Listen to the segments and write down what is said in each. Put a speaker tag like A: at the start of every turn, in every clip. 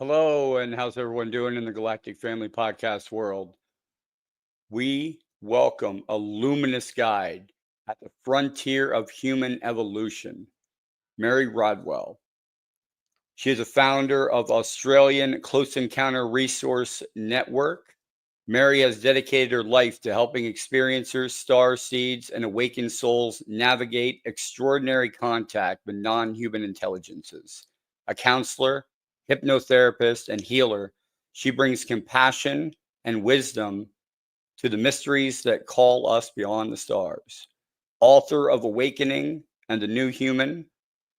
A: Hello, and how's everyone doing in the Galactic Family Podcast world? We welcome a luminous guide at the frontier of human evolution, Mary Rodwell. She is a founder of Australian Close Encounter Resource Network. Mary has dedicated her life to helping experiencers, star seeds, and awakened souls navigate extraordinary contact with non-human intelligences. A counselor, hypnotherapist, and healer, she brings compassion and wisdom to the mysteries that call us beyond the stars. Author of Awakening and the New Human,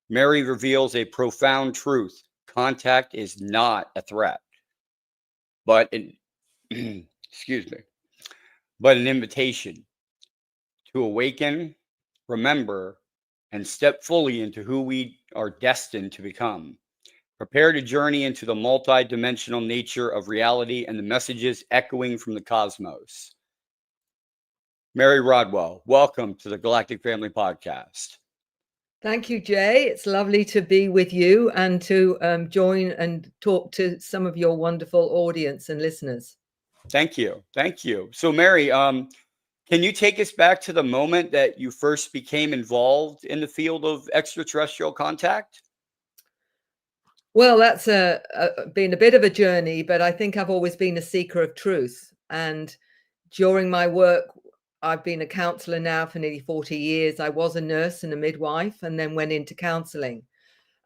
A: Mary reveals a profound truth. Contact is not a threat, but an excuse me, but an invitation to awaken, remember, and step fully into who we are destined to become. Prepare to journey into the multi-dimensional nature of reality and the messages echoing from the cosmos. Mary Rodwell, welcome to the Galactic Family Podcast.
B: Thank you, Jay. It's lovely to be with you and to join and talk to some of your wonderful audience and listeners.
A: Thank you. Thank you. So, Mary, can you take us back to the moment that you first became involved in the field of extraterrestrial contact?
B: Well, that's been a bit of a journey, but I think I've always been a seeker of truth. And during my work, I've been a counselor now for nearly 40 years. I was a nurse and a midwife and then went into counselling.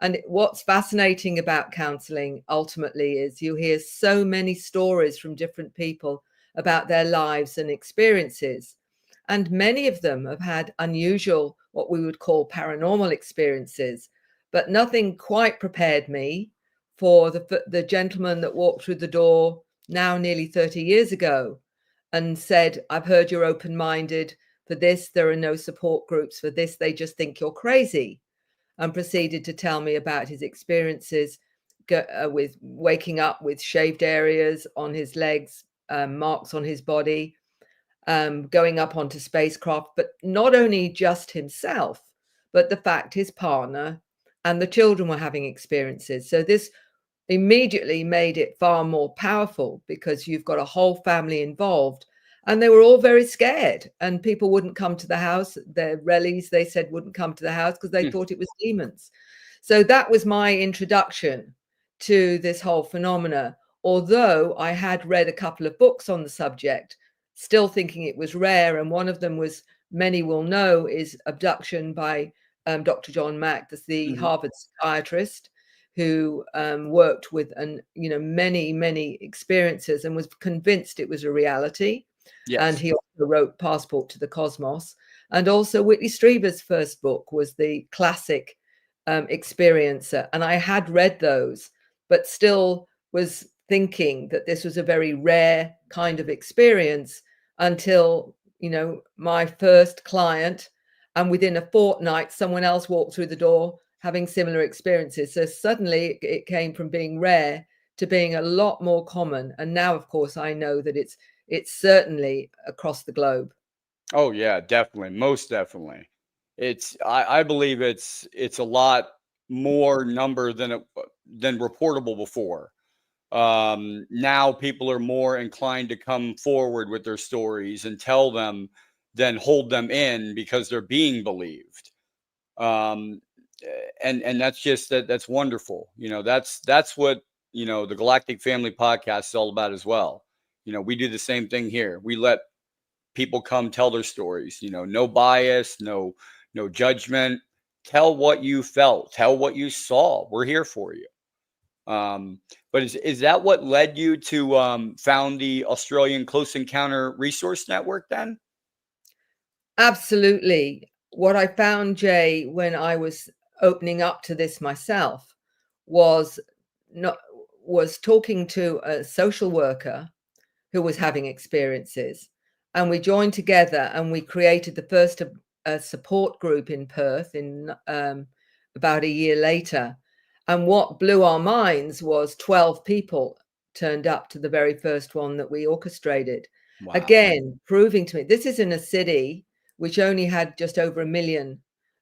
B: And what's fascinating about counselling ultimately is you hear so many stories from different people about their lives and experiences. And many of them have had unusual, what we would call paranormal experiences, but nothing quite prepared me for the gentleman that walked through the door now nearly 30 years ago and said, I've heard you're open-minded. For this, there are no support groups. For this, they just think you're crazy. And proceeded to tell me about his experiences with waking up with shaved areas on his legs, marks on his body, going up onto spacecraft, but not only just himself, but the fact his partner and the children were having experiences. So this immediately made it far more powerful because you've got a whole family involved. And they were all very scared, and people wouldn't come to the house. Their rallies, they said, wouldn't come to the house because they thought it was demons. So that was my introduction to this whole phenomena. Although I had read a couple of books on the subject, still thinking it was rare. And one of them was, many will know, is Abduction by Dr. John Mack, the Harvard psychiatrist who worked with many experiences and was convinced it was a reality.
A: Yes.
B: And he also wrote Passport to the Cosmos. And also Whitley Strieber's first book was the classic Experiencer. And I had read those, but still was thinking that this was a very rare kind of experience until, my first client, and within a fortnight, someone else walked through the door having similar experiences. So suddenly it came from being rare to being a lot more common. And now, of course, I know that it's certainly across the globe.
A: Oh yeah, definitely, most definitely. I believe it's a lot more number than reportable before. Now people are more inclined to come forward with their stories and tell them than hold them in because they're being believed. And that's wonderful. That's what the Galactic Family Podcast is all about as well. We do the same thing here. We let people come tell their stories. No bias, no judgment. Tell what you felt. Tell what you saw. We're here for you. But is that what led you to found the Australian Close Encounter Resource Network then?
B: Absolutely. What I found, Jay, when I was opening up to this myself was talking to a social worker who was having experiences. And we joined together and we created the first support group in Perth in about a year later. And what blew our minds was 12 people turned up to the very first one that we orchestrated. Wow. Again, proving to me, this is in a city which only had just over 1 million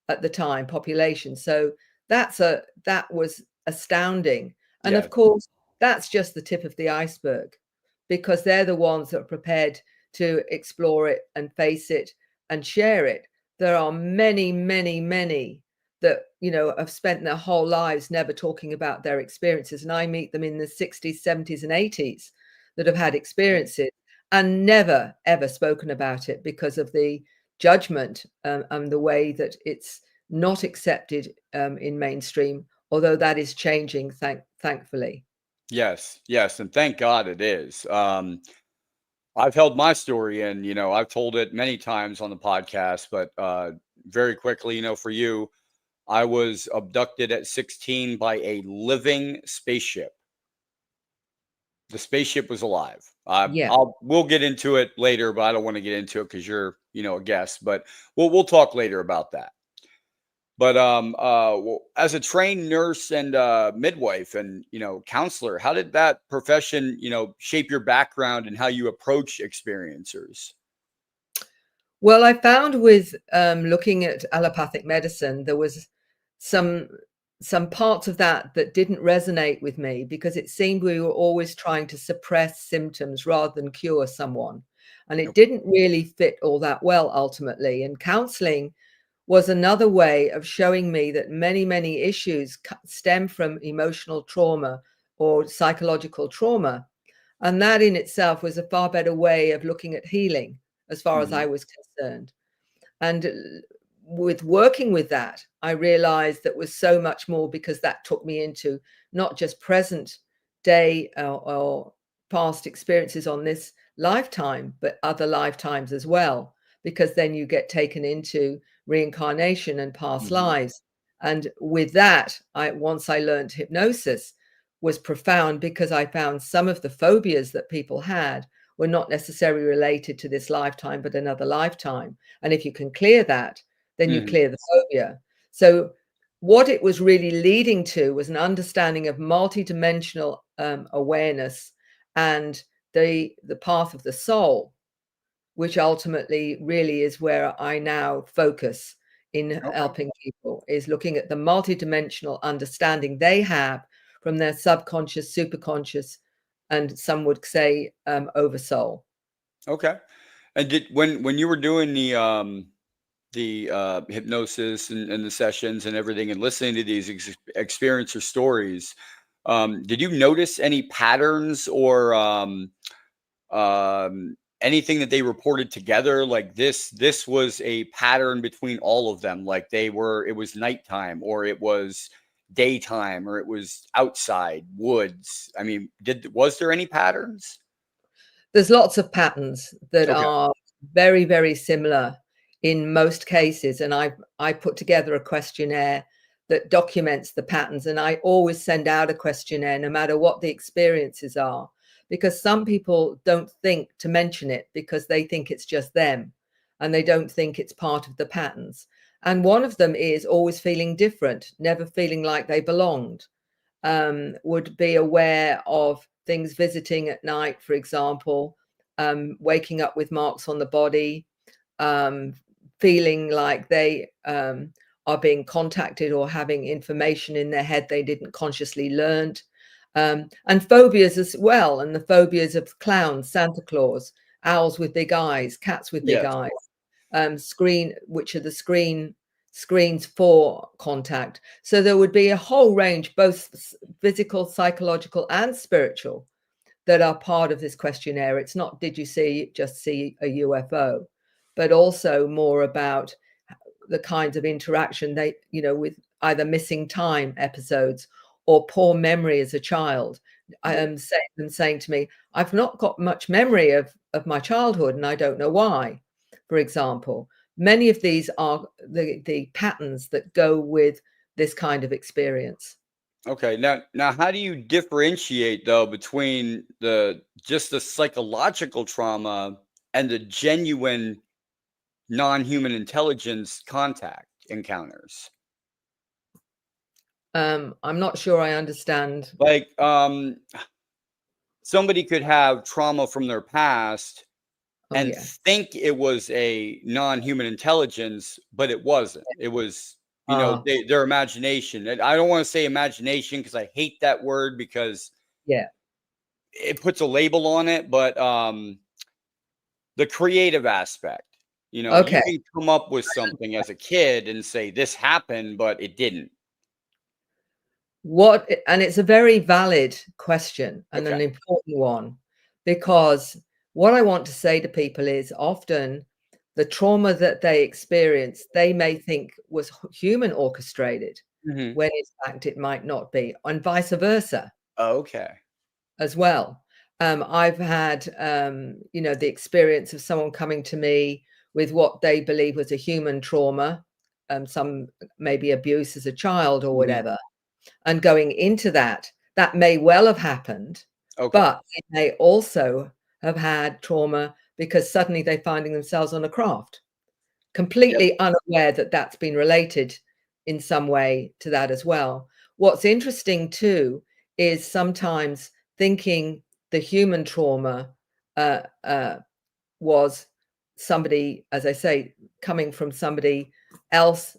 B: at the time population. So that was astounding. And of course, that's just the tip of the iceberg, because they're the ones that are prepared to explore it and face it and share it. There are many, many, many that, you know, have spent their whole lives never talking about their experiences. And I meet them in the 60s, 70s, and 80s that have had experiences and never, ever spoken about it because of the judgment and the way that it's not accepted in mainstream, although that is changing, thankfully.
A: Yes, yes, and thank God it is. I've held my story in, you know, I've told it many times on the podcast, but very quickly, you know, for you, I was abducted at 16 by a living spaceship. The spaceship was alive.
B: Yeah.
A: We'll get into it later, but I don't want to get into it because you're, you know, a guest. But we'll talk later about that. But well, as a trained nurse and midwife and, you know, counselor, how did that profession, you know, shape your background and how you approach experiencers?
B: Well, I found with looking at allopathic medicine, there was some parts of that that didn't resonate with me, because it seemed we were always trying to suppress symptoms rather than cure someone. And it didn't really fit all that well ultimately. And counseling was another way of showing me that many, many issues stem from emotional trauma or psychological trauma. And that in itself was a far better way of looking at healing, as far as I was concerned. And with working with that, I realized that was so much more, because that took me into not just present day or past experiences on this lifetime, but other lifetimes as well, because then you get taken into reincarnation and past lives. And with that, once I learned hypnosis, was profound, because I found some of the phobias that people had were not necessarily related to this lifetime, but another lifetime. And if you can clear that, then you clear the phobia. So what it was really leading to was an understanding of multidimensional awareness and the path of the soul, which ultimately really is where I now focus in helping people, is looking at the multidimensional understanding they have from their subconscious, superconscious, and some would say oversoul.
A: Okay. And did when you were doing the hypnosis and the sessions and everything and listening to these experiencer stories, did you notice any patterns or anything that they reported together? Like this was a pattern between all of them, like it was nighttime, or it was daytime, or it was outside woods. I mean, was there any patterns?
B: There's lots of patterns that
A: Okay.
B: are very, very similar in most cases. And I put together a questionnaire that documents the patterns. And I always send out a questionnaire, no matter what the experiences are, because some people don't think to mention it because they think it's just them and they don't think it's part of the patterns. And one of them is always feeling different, never feeling like they belonged. Would be aware of things visiting at night, for example, waking up with marks on the body, feeling like they are being contacted or having information in their head they didn't consciously learn, and phobias as well. And the phobias of clowns, Santa Claus, owls with big eyes, cats with big
A: Yes.
B: eyes, which are the screens for contact. So there would be a whole range, both physical, psychological, and spiritual, that are part of this questionnaire. It's not, did you just see a UFO, but also more about the kinds of interaction they, with either missing time episodes or poor memory as a child. I am saying to me, I've not got much memory of my childhood, and I don't know why, for example. Many of these are the patterns that go with this kind of experience.
A: Okay. Now, how do you differentiate though between just the psychological trauma and the genuine non-human intelligence contact encounters?
B: I'm not sure I understand.
A: Like, somebody could have trauma from their past
B: Oh,
A: and
B: yeah.
A: think it was a non-human intelligence, but it wasn't. It was, their imagination. And I don't want to say imagination because I hate that word, because
B: Yeah.
A: it puts a label on it, but the creative aspect, you
B: Okay.
A: can come up with something as a kid and say this happened, but it didn't.
B: And it's a very valid question and an important one, because what I want to say to people is often the trauma that they experience, they may think was human orchestrated,
A: Mhm.
B: when in fact it might not be, and vice versa
A: Okay.
B: as well. I've had, the experience of someone coming to me with what they believe was a human trauma, some maybe abuse as a child or
A: Mhm.
B: whatever. And going into that may well have happened,
A: Okay.
B: but it may also have had trauma because suddenly they're finding themselves on a craft, completely unaware that that's been related in some way to that as well. What's interesting too is sometimes thinking the human trauma was somebody, as I say, coming from somebody else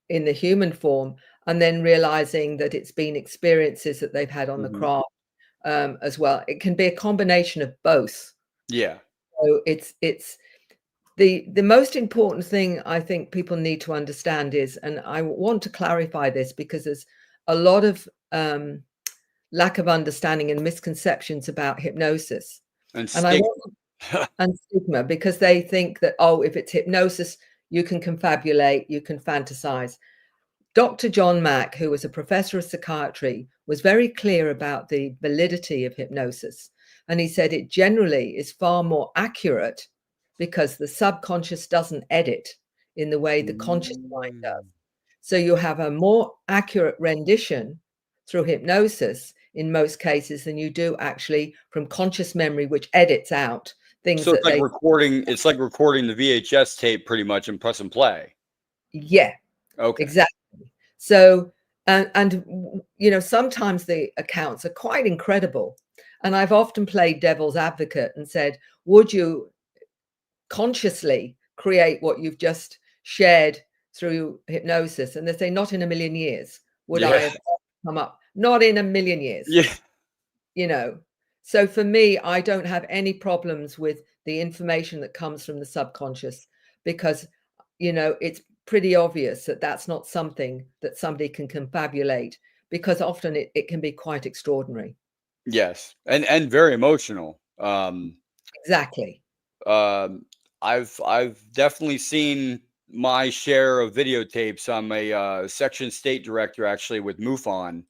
B: in the human form, and then realizing that it's been experiences that they've had on the
A: Mhm.
B: craft as well. It can be a combination of both.
A: Yeah.
B: So it's the most important thing I think people need to understand is, and I want to clarify this because there's a lot of lack of understanding and misconceptions about hypnosis.
A: And
B: And I
A: stigma.
B: want and stigma, because they think that, oh, if it's hypnosis, you can confabulate, you can fantasize. Dr. John Mack, who was a professor of psychiatry, was very clear about the validity of hypnosis. And he said it generally is far more accurate because the subconscious doesn't edit in the way the conscious mind does. So you have a more accurate rendition through hypnosis in most cases than you do actually from conscious memory, which edits out things
A: So
B: that they.
A: it's like recording the VHS tape pretty much and press and play.
B: Yeah,
A: Okay.
B: exactly. So, sometimes the accounts are quite incredible. And I've often played devil's advocate and said, would you consciously create what you've just shared through hypnosis? And they say, not in a million years would I have come up. Not in a million years,
A: Yeah.
B: So for me, I don't have any problems with the information that comes from the subconscious, because, it's pretty obvious that that's not something that somebody can confabulate, because often it can be quite extraordinary.
A: Yes. And very emotional.
B: Exactly.
A: I've definitely seen my share of videotapes. I'm a section state director actually with MUFON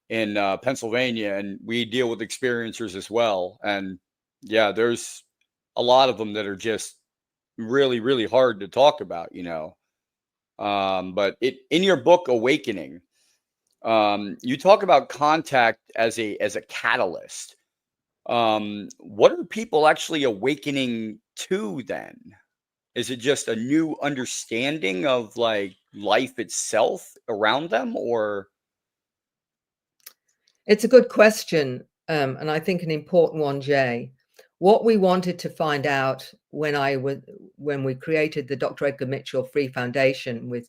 A: in Pennsylvania, and we deal with experiencers as well. And yeah, there's a lot of them that are just really, really hard to talk about. But in your book, Awakening, you talk about contact as a catalyst. What are people actually awakening to then? Is it just a new understanding of like life itself around them, or?
B: It's a good question, and I think an important one, Jay. What we wanted to find out when we created the Dr. Edgar Mitchell Free Foundation with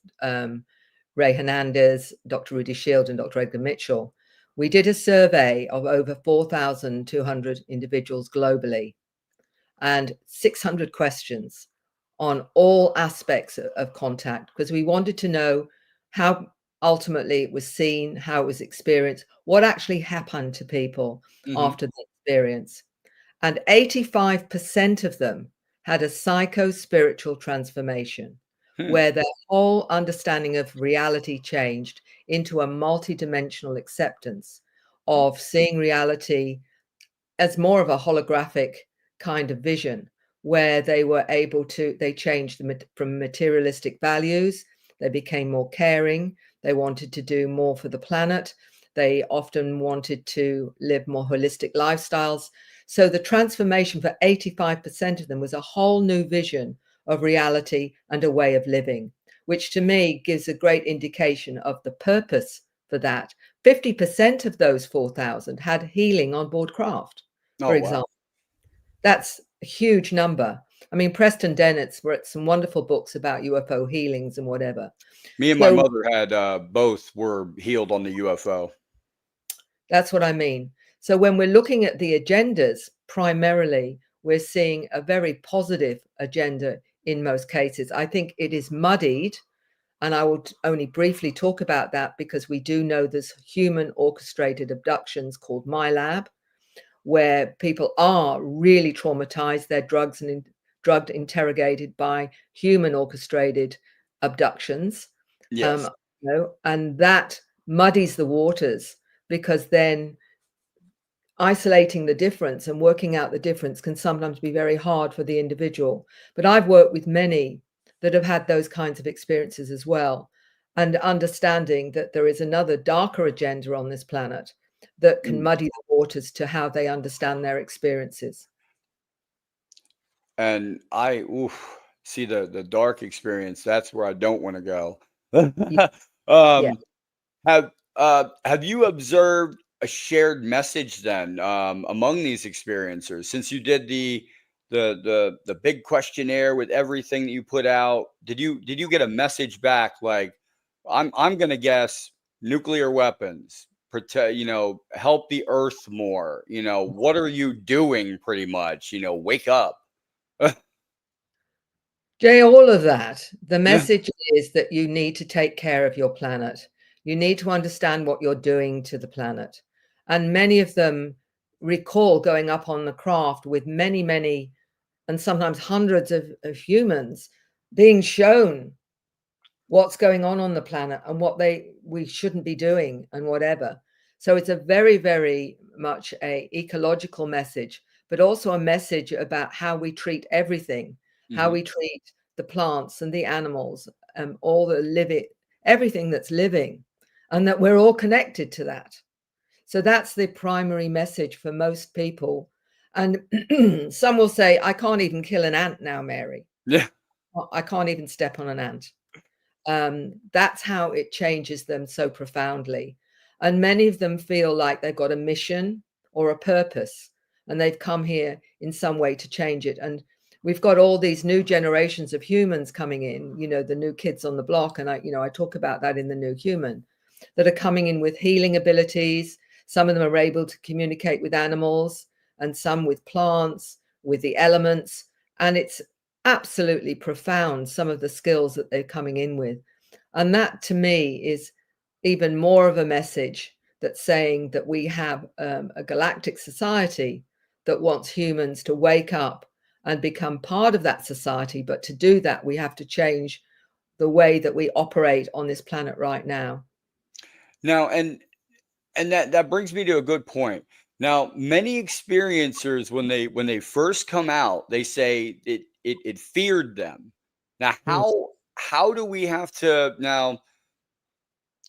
B: Ray Hernandez, Dr. Rudy Shield, and Dr. Edgar Mitchell, we did a survey of over 4,200 individuals globally and 600 questions on all aspects of contact, because we wanted to know how ultimately it was seen, how it was experienced, what actually happened to people
A: Mhm.
B: after the experience. And 85% of them had a psycho-spiritual transformation,
A: Hmm.
B: where their whole understanding of reality changed into a multidimensional acceptance of seeing reality as more of a holographic kind of vision, where they changed from materialistic values. They became more caring. They wanted to do more for the planet. They often wanted to live more holistic lifestyles. So the transformation for 85% of them was a whole new vision of reality and a way of living, which to me gives a great indication of the purpose for that. 50% of those 4,000 had healing on board craft, for
A: Oh, wow.
B: example. That's a huge number. I mean, Preston Dennett's wrote some wonderful books about UFO healings and whatever.
A: Me and my mother had both were healed on the UFO.
B: That's what I mean. So when we're looking at the agendas, primarily, we're seeing a very positive agenda in most cases. I think it is muddied, and I will only briefly talk about that because we do know there's human orchestrated abductions called MyLab, where people are really traumatized. They're drugged, interrogated by human orchestrated abductions.
A: Yes.
B: And that muddies the waters, because then isolating the difference and working out the difference can sometimes be very hard for the individual. But I've worked with many that have had those kinds of experiences as well, and understanding that there is another darker agenda on this planet that can muddy the waters to how they understand their experiences.
A: And I see the dark experience. That's where I don't want to go.
B: Yeah.
A: Have you observed a shared message then among these experiencers? Since you did the big questionnaire with everything that you put out, did you get a message back like, I'm gonna guess nuclear weapons, protect, help the earth more, what are you doing, pretty much, wake up.
B: Jay, all of that, the message is that you need to take care of your planet. You need to understand what you're doing to the planet. And many of them recall going up on the craft with many, many, and sometimes hundreds of humans being shown what's going on the planet and what we shouldn't be doing and whatever. So it's a very, very much a ecological message, but also a message about how we treat everything, how we treat the plants and the animals, all the living, everything that's living, and that we're all connected to that. So that's the primary message for most people. And some will say, I can't even kill an ant now, Mary.
A: Yeah.
B: I can't even step on an ant. That's how it changes them so profoundly. And many of them feel like they've got a mission or a purpose, and they've come here in some way to change it. And we've got all these new generations of humans coming in, the new kids on the block. And I talk about that in The New Human, that are coming in with healing abilities. Some of them are able to communicate with animals, and some with plants, with the elements. And it's absolutely profound, some of the skills that they're coming in with. And that, to me, is even more of a message that's saying that we have a galactic society that wants humans to wake up and become part of that society. But to do that, we have to change the way that we operate on this planet right now.
A: Now, and that brings me to a good point. Now, many experiencers, when they first come out, they say it feared them. Now, how do we have to now?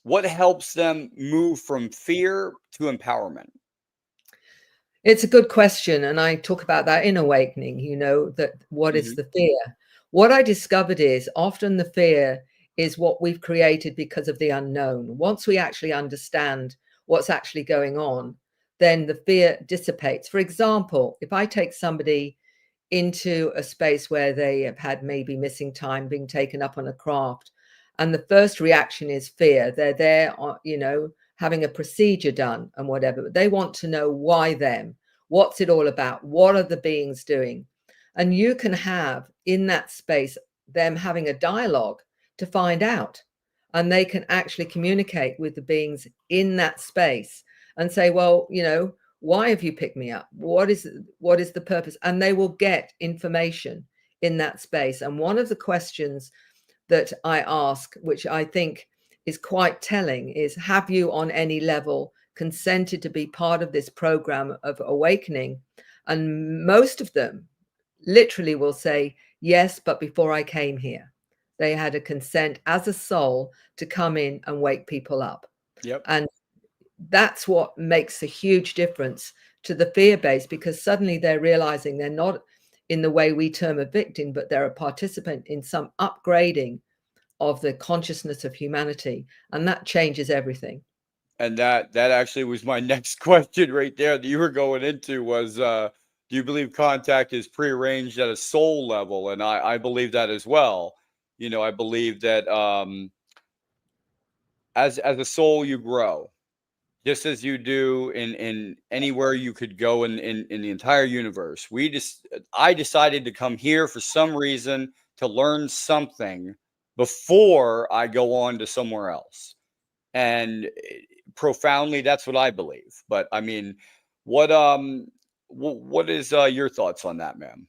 A: What helps them move from fear to empowerment?
B: It's a good question, and I talk about that in Awakening, that what is the fear? What I discovered is often the fear is what we've created because of the unknown. Once we actually understand what's actually going on, then the fear dissipates. For example, if I take somebody into a space where they have had maybe missing time, being taken up on a craft, and the first reaction is fear. They're there, having a procedure done and whatever, but they want to know why them, what's it all about, what are the beings doing? And you can have in that space them having a dialogue to find out, and they can actually communicate with the beings in that space and say, well, why have you picked me up? What is the purpose? And they will get information in that space. And one of the questions that I ask, which I think is quite telling, is, have you on any level consented to be part of this program of awakening? And most of them literally will say, yes, but before I came here, they had a consent as a soul to come in and wake people up.
A: Yep.
B: And that's what makes a huge difference to the fear base, because suddenly they're realizing they're not, in the way we term a victim, but they're a participant in some upgrading of the consciousness of humanity, and that changes everything.
A: And that actually was my next question right there that you were going into was, do you believe contact is prearranged at a soul level? And I believe that as well. I believe that as a soul you grow. just as you do in anywhere you could go in the entire universe. I decided to come here for some reason to learn something before I go on to somewhere else. And profoundly, that's what I believe. But I mean, what is your thoughts on that, ma'am?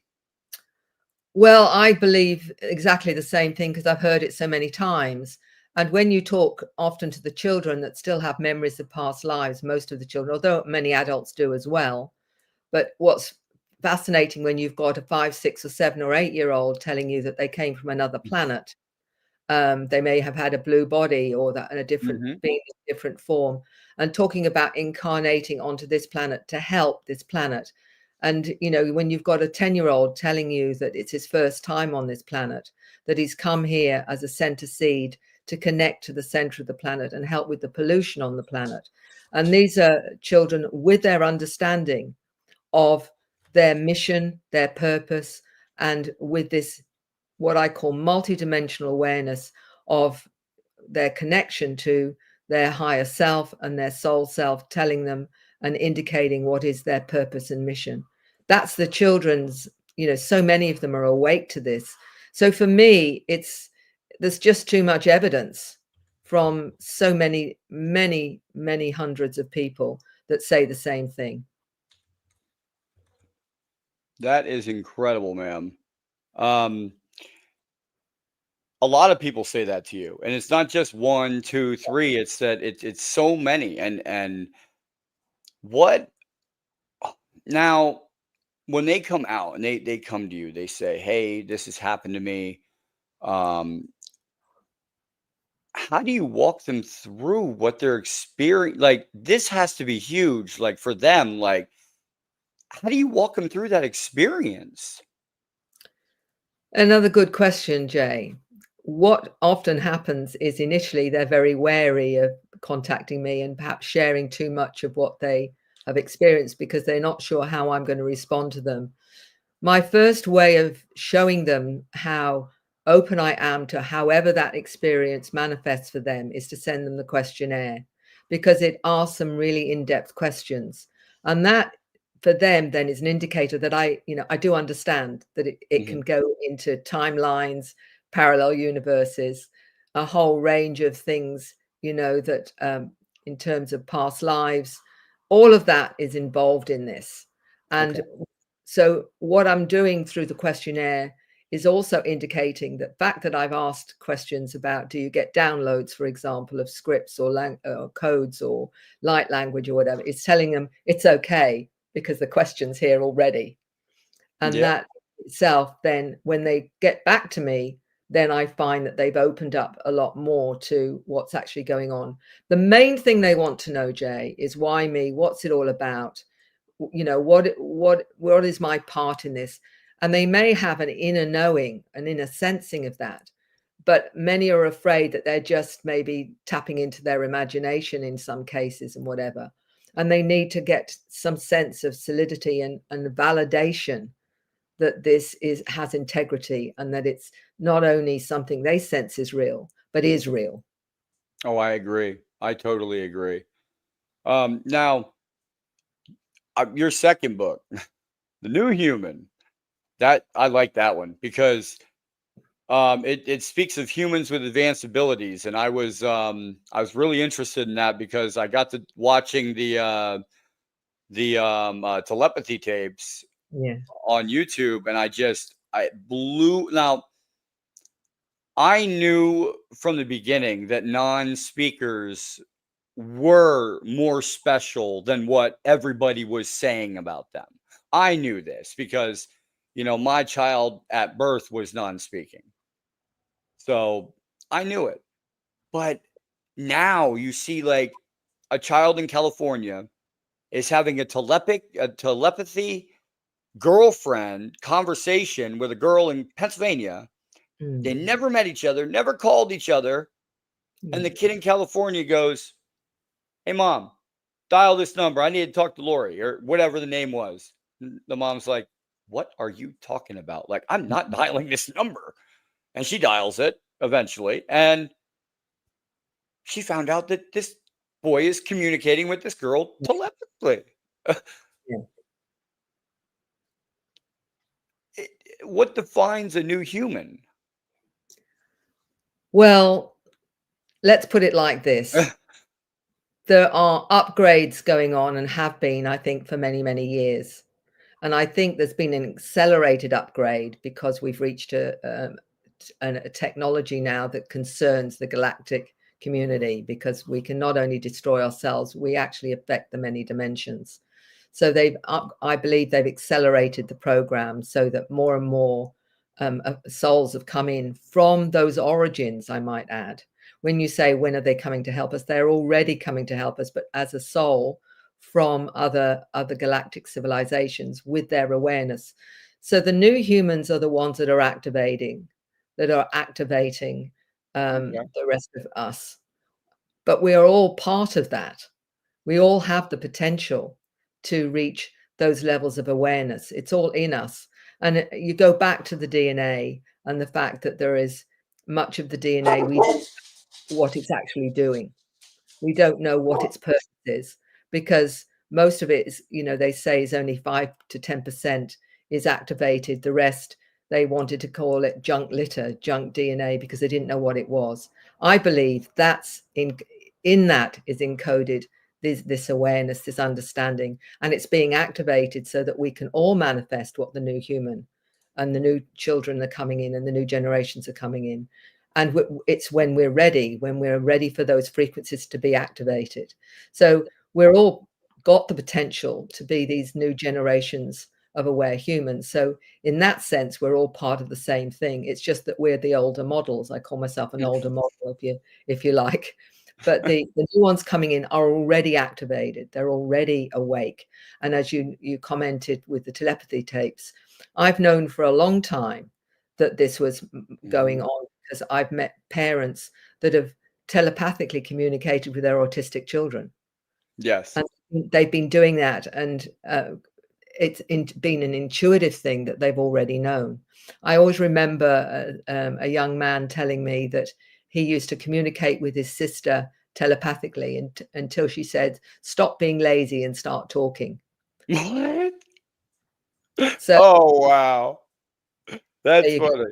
B: Well, I believe exactly the same thing because I've heard it so many times. And when you talk often to the children that still have memories of past lives, most of the children, although many adults do as well. But what's fascinating when you've got a 5, 6, or 7 or 8-year-old telling you that they came from another planet, they may have had a blue body or that in a different
A: Mm-hmm.
B: being, in a different form, and talking about incarnating onto this planet to help this planet. And when you've got a 10-year-old telling you that it's his first time on this planet, that he's come here as a center seed to connect to the center of the planet and help with the pollution on the planet. And these are children with their understanding of their mission, their purpose, and with this what I call multidimensional awareness of their connection to their higher self and their soul self, telling them and indicating what is their purpose and mission. That's the children's, so many of them are awake to this. So for me, there's just too much evidence from so many, many, many hundreds of people that say the same thing.
A: That is incredible, ma'am. A lot of people say that to you, and it's not just 1, 2, 3. It's that it's so many. And what now when they come out and they come to you, they say, "Hey, this has happened to me." Um, how do you walk them through what they're experiencing? Like this has to be huge, like for them. Like, how do you walk them through that experience?
B: Another good question, Jay. What often happens is initially they're very wary of contacting me and perhaps sharing too much of what they have experienced because they're not sure how I'm going to respond to them. My first way of showing them how open I am to however that experience manifests for them is to send them the questionnaire because it asks some really in-depth questions. And that for them then is an indicator that I do understand that it
A: Mhm.
B: can go into timelines, parallel universes, a whole range of things, that in terms of past lives, all of that is involved in this.
A: Okay.
B: And so what I'm doing through the questionnaire is also indicating the fact that I've asked questions about, do you get downloads, for example, of scripts or codes or light language or whatever, it's telling them it's okay because the question's here already. And
A: Yeah.
B: that itself, then when they get back to me, then I find that they've opened up a lot more to what's actually going on. The main thing they want to know, Jay, is why me? What's it all about? What is my part in this? And they may have an inner knowing, an inner sensing of that, but many are afraid that they're just maybe tapping into their imagination in some cases and whatever, and they need to get some sense of solidity and validation that this has integrity and that it's not only something they sense is real but is real.
A: Oh, I agree. I totally agree. Now, your second book, The New Human, that I like that one because it speaks of humans with advanced abilities, and I was really interested in that because I got to watching the telepathy tapes
B: Yeah.
A: on YouTube, and I blew. Now I knew from the beginning that non-speakers were more special than what everybody was saying about them. I knew this because, my child at birth was non-speaking. So I knew it. But now you see like a child in California is having a telepathy girlfriend conversation with a girl in Pennsylvania. They
B: Mm.
A: never met each other, never called each other. And
B: Yeah.
A: the kid in California goes, "Hey, mom, dial this number. I need to talk to Lori," or whatever the name was. The mom's like, "What are you talking about? Like, I'm not dialing this number." And she dials it eventually. And she found out that this boy is communicating with this girl telepathically.
B: Yeah.
A: What defines a new human?
B: Well, let's put it like this. There are upgrades going on and have been, I think, for many, many years. And I think there's been an accelerated upgrade because we've reached a technology now that concerns the galactic community, because we can not only destroy ourselves, we actually affect the many dimensions. So I believe they've accelerated the program so that more and more souls have come in from those origins, I might add. When you say, when are they coming to help us? They're already coming to help us, but as a soul from other galactic civilizations with their awareness. So the new humans are the ones that are activating
A: Okay.
B: the rest of us. But we are all part of that. We all have the potential to reach those levels of awareness. It's all in us. And you go back to the DNA and the fact that there is much of the DNA, we don't know what it's actually doing. We don't know what its purpose is, because most of it is, they say is only 5 to 10% is activated. The rest, they wanted to call it junk litter, junk DNA, because they didn't know what it was. I believe that's in that is encoded this awareness, this understanding, and it's being activated so that we can all manifest what the new human and the new children are coming in and the new generations are coming in. And it's when we're ready for those frequencies to be activated. So we're all got the potential to be these new generations of aware humans. So in that sense, we're all part of the same thing. It's just that we're the older models. I call myself an older model, if you like. But the new ones coming in are already activated. They're already awake. And as you commented with the telepathy tapes, I've known for a long time that this was going on, because I've met parents that have telepathically communicated with their autistic children.
A: Yes.
B: And they've been doing that, and it's been an intuitive thing that they've already known. I always remember a young man telling me that he used to communicate with his sister telepathically until she said, "Stop being lazy and start talking."
A: What?
B: So
A: Oh, wow.
B: there
A: That's
B: you go.
A: funny.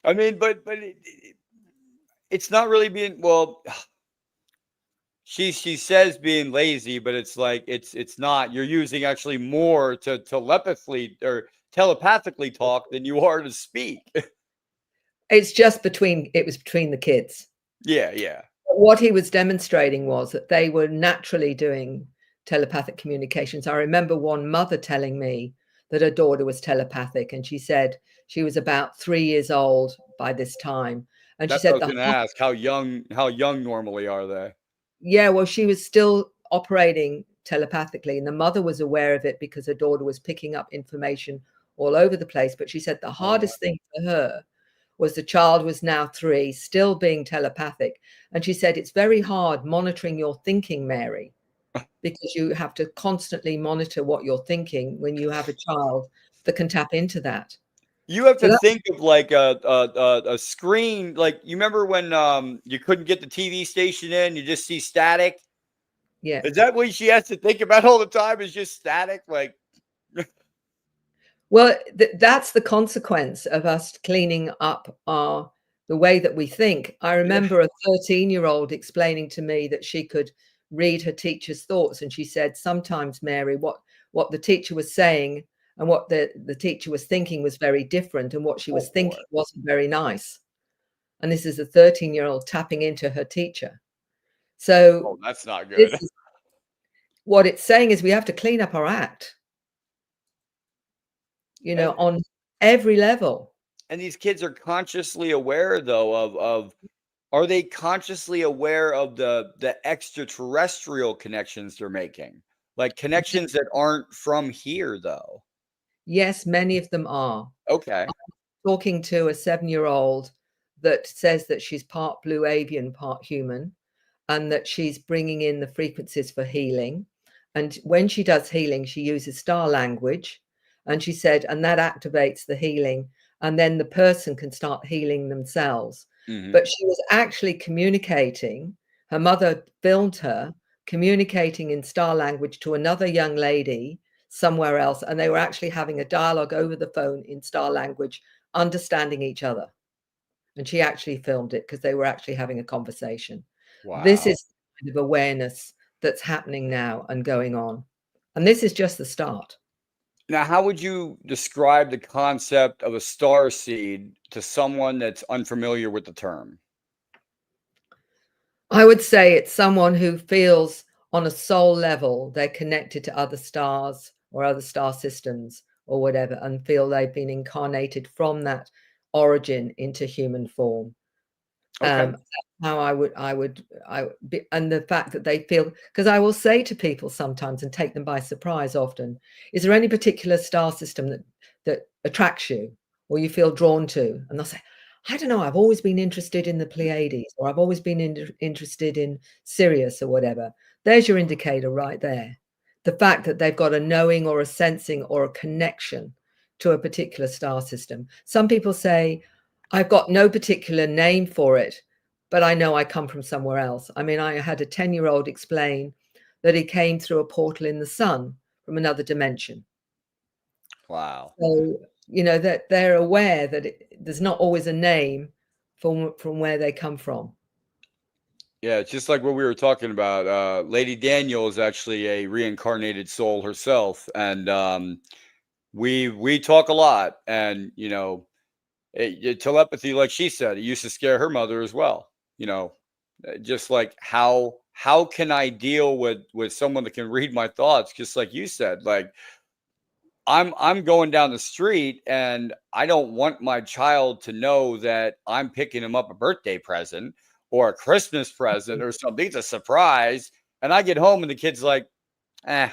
A: I mean, but it's not really being, well, she says being lazy, but it's like it's not. You're using actually more to telepathically or telepathically talk than you are to speak.
B: It's just between the kids.
A: Yeah.
B: What he was demonstrating was that they were naturally doing telepathic communications. I remember one mother telling me that her daughter was telepathic, and she said she was about 3 years old by this time. And she
A: That's what I
B: said
A: was gonna ask. How young normally are they?
B: yeah, well, she was still operating telepathically, and the mother was aware of it because her daughter was picking up information all over the place. But she said the
A: Oh,
B: hardest thing for her was the child was now 3, still being telepathic. And she said, it's very hard monitoring your thinking, Mary, because you have to constantly monitor what you're thinking when you have a child that can tap into that.
A: you have
B: So
A: to
B: that,
A: think of like a screen. Like, you remember when you couldn't get the TV station in, you just see static.
B: yeah.
A: Is that what she has to think about all the time? Is just static? Like,
B: Well, that's the consequence of us cleaning up the way that we think. I
A: yeah.
B: remember a 13-year-old explaining to me that she could read her teacher's thoughts, and she said, sometimes, Mary, what the teacher was saying and what the teacher was thinking was very different, and what she was
A: Oh boy.
B: thinking wasn't very nice. And this is a 13-year-old tapping into her teacher. So
A: Oh, that's not
B: this
A: good.
B: is what it's saying, is we have to clean up our act,
A: And
B: on every level.
A: these kids are consciously aware though of are they consciously aware of the extraterrestrial connections they're making? Like connections that aren't from here though.
B: Yes, many of them are.
A: Okay.
B: Talking to a 7-year-old that says that she's part blue avian, part human, and that she's bringing in the frequencies for healing. And when she does healing, she uses star language. And she said, and that activates the healing. And then the person can start healing themselves.
A: Mhm.
B: But she was actually communicating. Her mother filmed her communicating in star language to another young lady somewhere else, and they were actually having a dialogue over the phone in star language, understanding each other. And she actually filmed it because they were actually having a conversation. This
A: Wow.
B: is the kind of awareness that's happening now and going on. And this is just the start.
A: Now, how would you describe the concept of a star seed to someone that's unfamiliar with the term?
B: I would say it's someone who feels on a soul level they're connected to other stars or other star systems or whatever, and feel they've been incarnated from that origin into human form.
A: Okay.
B: That's how I would be, and the fact that they feel, because I will say to people sometimes and take them by surprise often, is there any particular star system that attracts you or you feel drawn to? And they'll say, I don't know, I've always been interested in the Pleiades, or I've always been interested in Sirius or whatever. There's your indicator right there. The fact that they've got a knowing or a sensing or a connection to a particular star system. Some people say, I've got no particular name for it, but I know I come from somewhere else. I mean, I had a 10-year-old explain that he came through a portal in the sun from another dimension.
A: Wow.
B: So, that they're aware that there's not always a name from where they come from.
A: Yeah, it's just like what we were talking about. Lady Daniel is actually a reincarnated soul herself, and we talk a lot. And telepathy, like she said, it used to scare her mother as well. Just like how can I deal with someone that can read my thoughts? Just like you said, like I'm going down the street and I don't want my child to know that I'm picking him up a birthday present or a Christmas present or something. It's a surprise. And I get home and the kid's like, I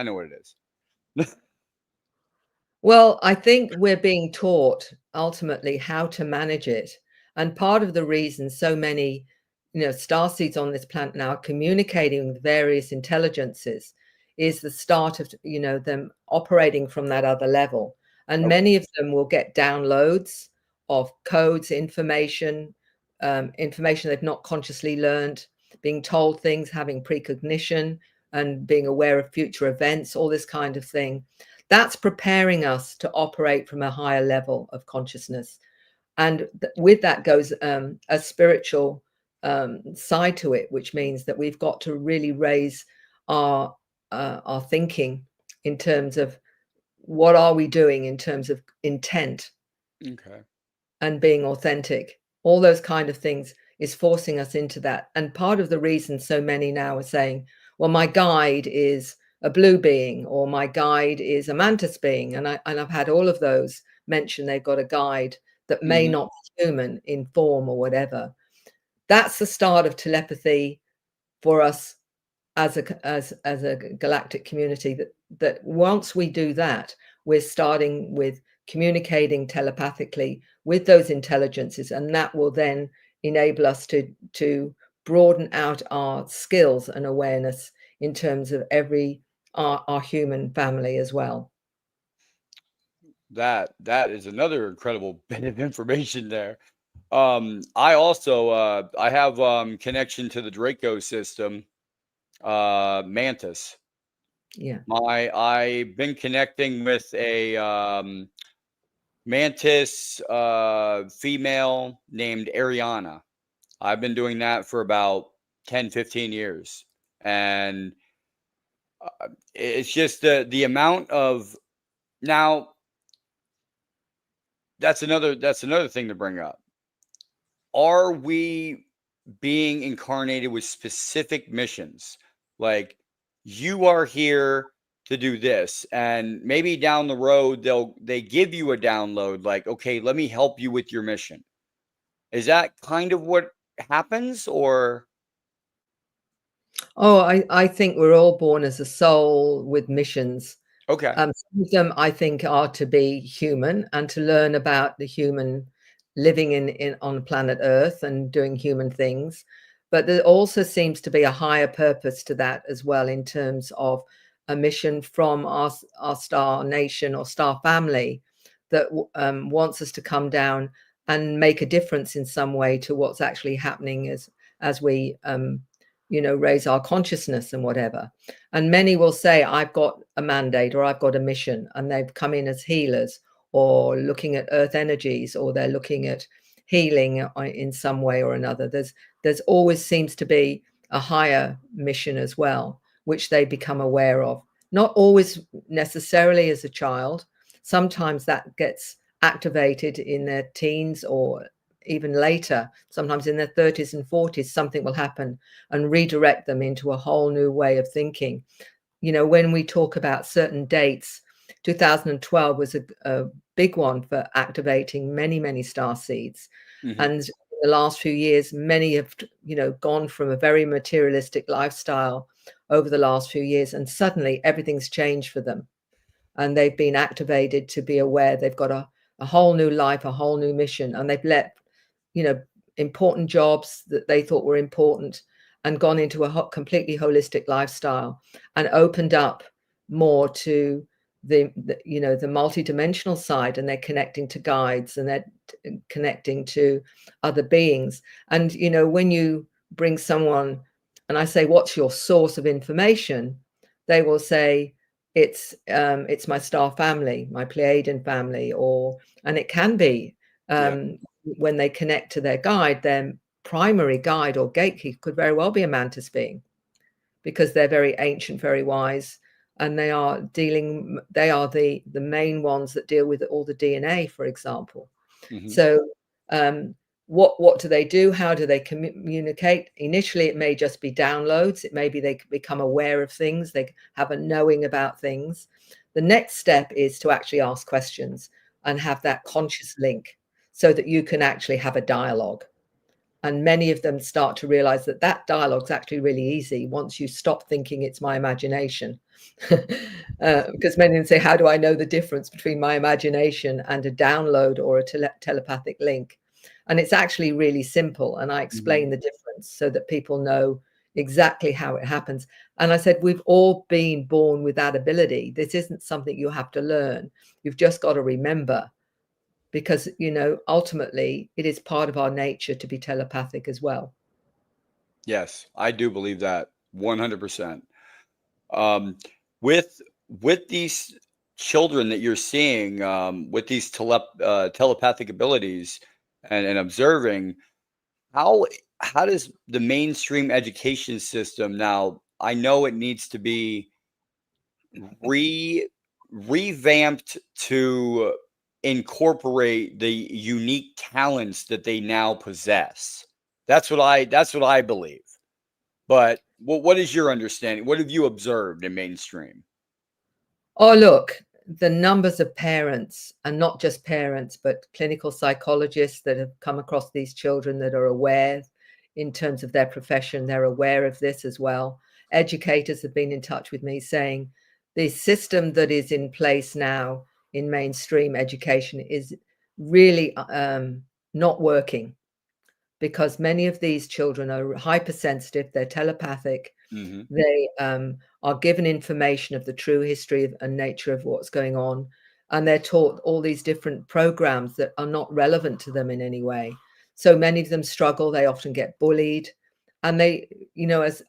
A: know what it is.
B: Well, I think we're being taught ultimately how to manage it. And part of the reason so many, starseeds on this planet now are communicating with various intelligences is the start of, them operating from that other level. And
A: Okay.
B: many of them will get downloads of codes, information they've not consciously learned, being told things, having precognition, and being aware of future events, all this kind of thing. That's preparing us to operate from a higher level of consciousness. And with that goes a spiritual side to it, which means that we've got to really raise our thinking in terms of what are we doing in terms of intent
A: Okay.
B: and being authentic. All those kind of things is forcing us into that. And part of the reason so many now are saying, well, my guide is a blue being, or my guide is a mantis being. And I've had all of those mention they've got a guide that may not be human in form or whatever. That's the start of telepathy for us as a galactic community, that once we do that, we're starting with communicating telepathically with those intelligences, and that will then enable us to broaden out our skills and awareness in terms of our human family as well.
A: That is another incredible bit of information there. I also I have connection to the Draco system, Mantis.
B: Yeah.
A: I've been connecting with a Mantis female named Ariana. I've been doing that for about 10, 15 years. And it's just the amount of, now that's another thing to bring up. Are we being incarnated with specific missions? Like, you are here to do this, and maybe down the road they give you a download like, okay, let me help you with your mission. Is that kind of what happens, or
B: Oh, I think we're all born as a soul with missions.
A: okay.
B: Some of them I think are to be human and to learn about the human living in on planet Earth and doing human things. But there also seems to be a higher purpose to that as well, in terms of a mission from our star nation or star family that wants us to come down and make a difference in some way to what's actually happening as we raise our consciousness and whatever. And many will say, I've got a mandate or I've got a mission, and they've come in as healers or looking at earth energies, or they're looking at healing in some way or another. There's always seems to be a higher mission as well, which they become aware of. Not always necessarily as a child. Sometimes that gets activated in their teens or even later. Sometimes in their 30s and 40s, something will happen and redirect them into a whole new way of thinking. When we talk about certain dates, 2012 was a big one for activating many, many star seeds.
A: Mm-hmm.
B: And in the last few years, many have, gone from a very materialistic lifestyle over the last few years, and suddenly everything's changed for them. And they've been activated to be aware they've got a whole new life, a whole new mission. And they've let, important jobs that they thought were important and gone into a completely holistic lifestyle and opened up more to the multidimensional side, and they're connecting to guides, and they're connecting to other beings. And, when you bring someone and I say, what's your source of information? They will say, it's my star family, my Pleiadian family, and it can be when they connect to their guide, their primary guide or gatekeeper could very well be a mantis being, because they're very ancient, very wise, and they are the main ones that deal with all the DNA, for example. Mm-hmm. So what do they do? How do they communicate? Initially, it may just be downloads. It may be they become aware of things. They have a knowing about things. The next step is to actually ask questions and have that conscious link so that you can actually have a dialogue. And many of them start to realize that dialogue is actually really easy once you stop thinking it's my imagination. Because many of them say, how do I know the difference between my imagination and a download or a telepathic link? And it's actually really simple. And I explain the difference so that people know exactly how it happens. And I said, we've all been born with that ability. This isn't something you have to learn. You've just got to remember, because, ultimately it is part of our nature to be telepathic as well.
A: Yes, I do believe that 100%. With these children that you're seeing, with these telepathic abilities and observing, how does the mainstream education system now? I know it needs to be revamped to incorporate the unique talents that they now possess. That's what I believe. But what is your understanding? What have you observed in mainstream?
B: Oh, look, the numbers of parents, and not just parents, but clinical psychologists that have come across these children that are aware in terms of their profession. They're aware of this as well. Educators have been in touch with me saying the system that is in place now in mainstream education is really not working, because many of these children are hypersensitive, they're telepathic, they are given information of the true history and nature of what's going on, and they're taught all these different programs that are not relevant to them in any way. So many of them struggle, they often get bullied. And they,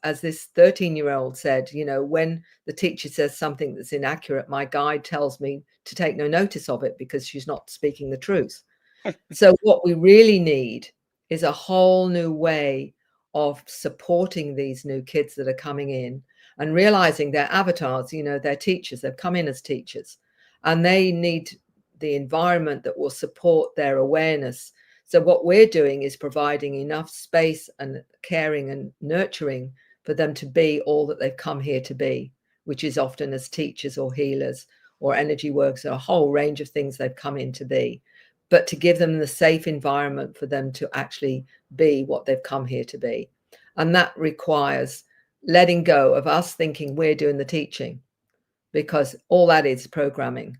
B: as this 13-year-old said, when the teacher says something that's inaccurate, my guide tells me to take no notice of it because she's not speaking the truth. So what we really need is a whole new way of supporting these new kids that are coming in and realizing their avatars, they're teachers, they've come in as teachers, and they need the environment that will support their awareness. So what we're doing is providing enough space and caring and nurturing for them to be all that they've come here to be, which is often as teachers or healers or energy workers, or a whole range of things they've come in to be, but to give them the safe environment for them to actually be what they've come here to be. And that requires letting go of us thinking we're doing the teaching, because all that is programming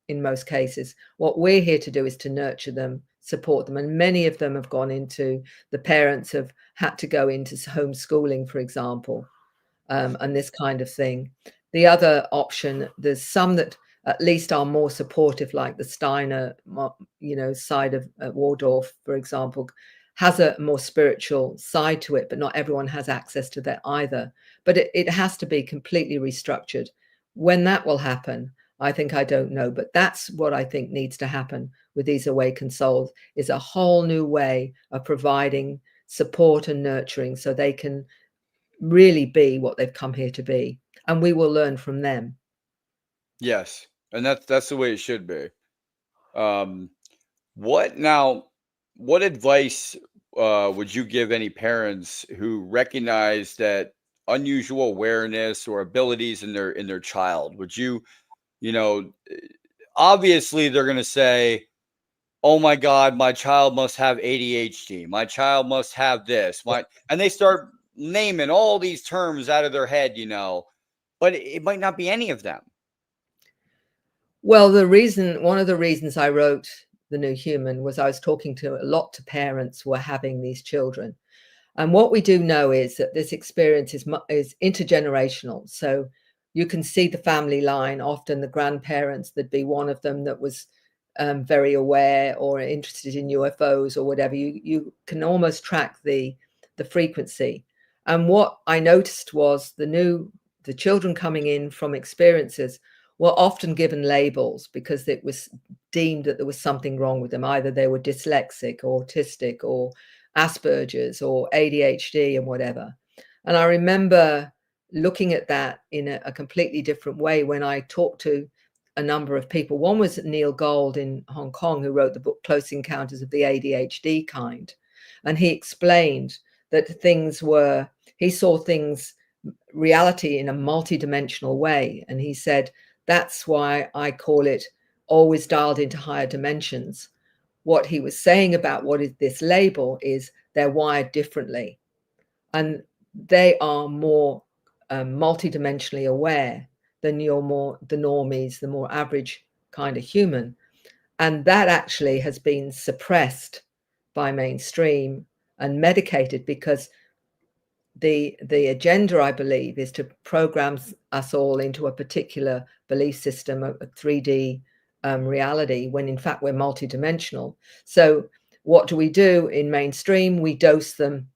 B: in most cases. What we're here to do is to nurture them, support them. And many of them have gone into, the parents have had to go into homeschooling, for example, and this kind of thing. The other option, there's some that at least are more supportive, like the Steiner, side of Waldorf, for example, has a more spiritual side to it, but not everyone has access to that either. But it has to be completely restructured. When that will happen, I don't know. But that's what I think needs to happen with these awakened souls, is a whole new way of providing support and nurturing so they can really be what they've come here to be. And we will learn from them.
A: Yes. And that's the way it should be. What advice would you give any parents who recognize that unusual awareness or abilities in their child? Would you, obviously they're going to say, "Oh my God, my child must have ADHD. My child must have this." And they start naming all these terms out of their head, but it might not be any of them.
B: Well, one of the reasons I wrote The New Human was I was talking to a lot to parents who are having these children. And what we do know is that this experience is intergenerational. So you can see the family line. Often the grandparents, there'd be one of them that was very aware or interested in UFOs or whatever. You can almost track the frequency. And what I noticed was the children coming in from experiences were often given labels because it was deemed that there was something wrong with them. Either they were dyslexic or autistic or Asperger's or ADHD and whatever. And I remember looking at that in a completely different way when I talked to a number of people. One was Neil Gold in Hong Kong, who wrote the book Close Encounters of the ADHD Kind. And he explained that he saw things, reality in a multidimensional way. And he said, that's why I call it always dialed into higher dimensions. What he was saying about what is this label is they're wired differently. And they are more multidimensionally aware than the normies, the more average kind of human. And that actually has been suppressed by mainstream and medicated because the agenda, I believe, is to program us all into a particular belief system, a 3D reality, when in fact we're multidimensional. So what do we do in mainstream? We dose them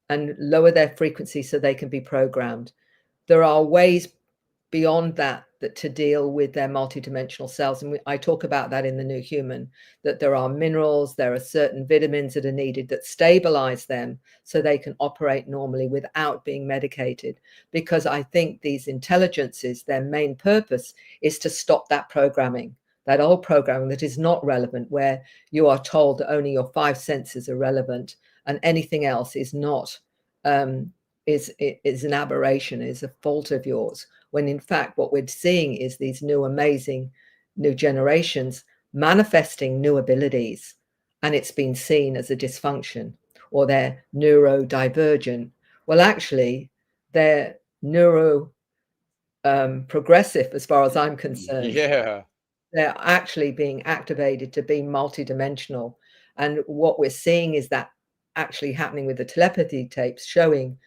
B: and lower their frequency so they can be programmed. There are ways beyond that to deal with their multidimensional selves. And I talk about that in The New Human, that there are minerals, there are certain vitamins that are needed that stabilize them so they can operate normally without being medicated. Because I think these intelligences, their main purpose is to stop that programming, that old programming that is not relevant, where you are told that only your 5 senses are relevant and anything else is not, is an aberration, is a fault of yours. When in fact what we're seeing is these new amazing new generations manifesting new abilities, and it's been seen as a dysfunction, or they're neurodivergent. Well, actually they're neuro progressive as far as I'm concerned.
A: Yeah.
B: They're actually being activated to be multidimensional. And what we're seeing is that actually happening with the telepathy tapes, showing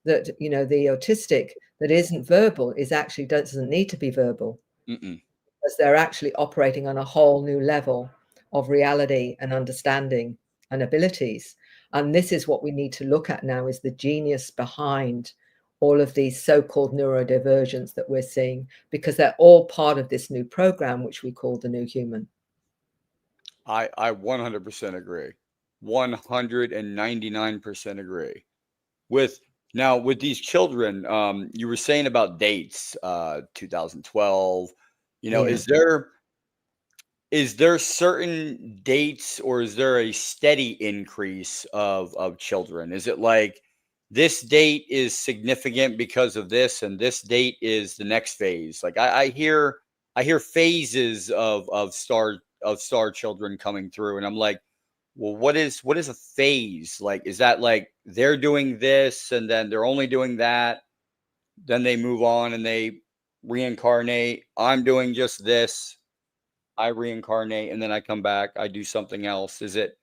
B: that the autistic that isn't verbal doesn't need to be verbal. Because they're actually operating on a whole new level of reality and understanding and abilities. And this is what we need to look at now, is the genius behind all of these so-called neurodivergents that we're seeing, because they're all part of this new program, which we call The New Human.
A: I 100% agree. 199% agree. With these children, you were saying about dates, 2012,
B: Yeah.
A: is there certain dates, or is there a steady increase of children? Is it like this date is significant because of this, and this date is the next phase? Like I hear phases of star children coming through, and I'm like, well, what is a phase? Like, is that like they're doing this and then they're only doing that, then they move on and they reincarnate? I'm doing just this, I reincarnate, and then I come back, I do something else. Is it?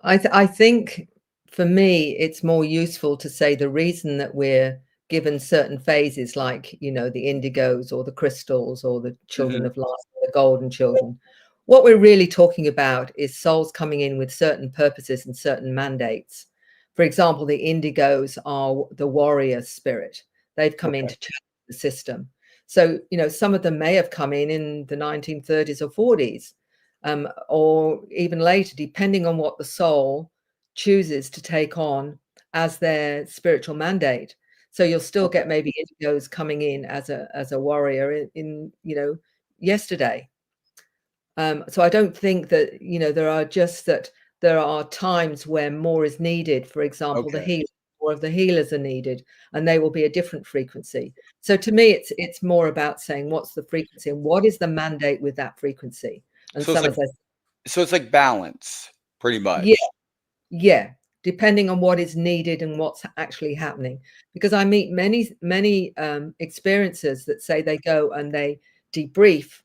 B: I think for me, it's more useful to say the reason that we're given certain phases, like, the indigos or the crystals or the children of light, the golden children. what we're really talking about is souls coming in with certain purposes and certain mandates. For example, the indigos are the warrior spirit. They've come in to challenge the system. So, some of them may have come in the 1930s or 40s, or even later, depending on what the soul chooses to take on as their spiritual mandate. So you'll still get maybe indigos coming in as a warrior in yesterday. So I don't think that, there are times where more is needed. For example, the healer, more of the healers are needed, and they will be a different frequency. So to me, it's more about saying what's the frequency and what is the mandate with that frequency. And
A: So it's like balance, pretty much.
B: Yeah. Depending on what is needed and what's actually happening. Because I meet many experiencers that say they go and they debrief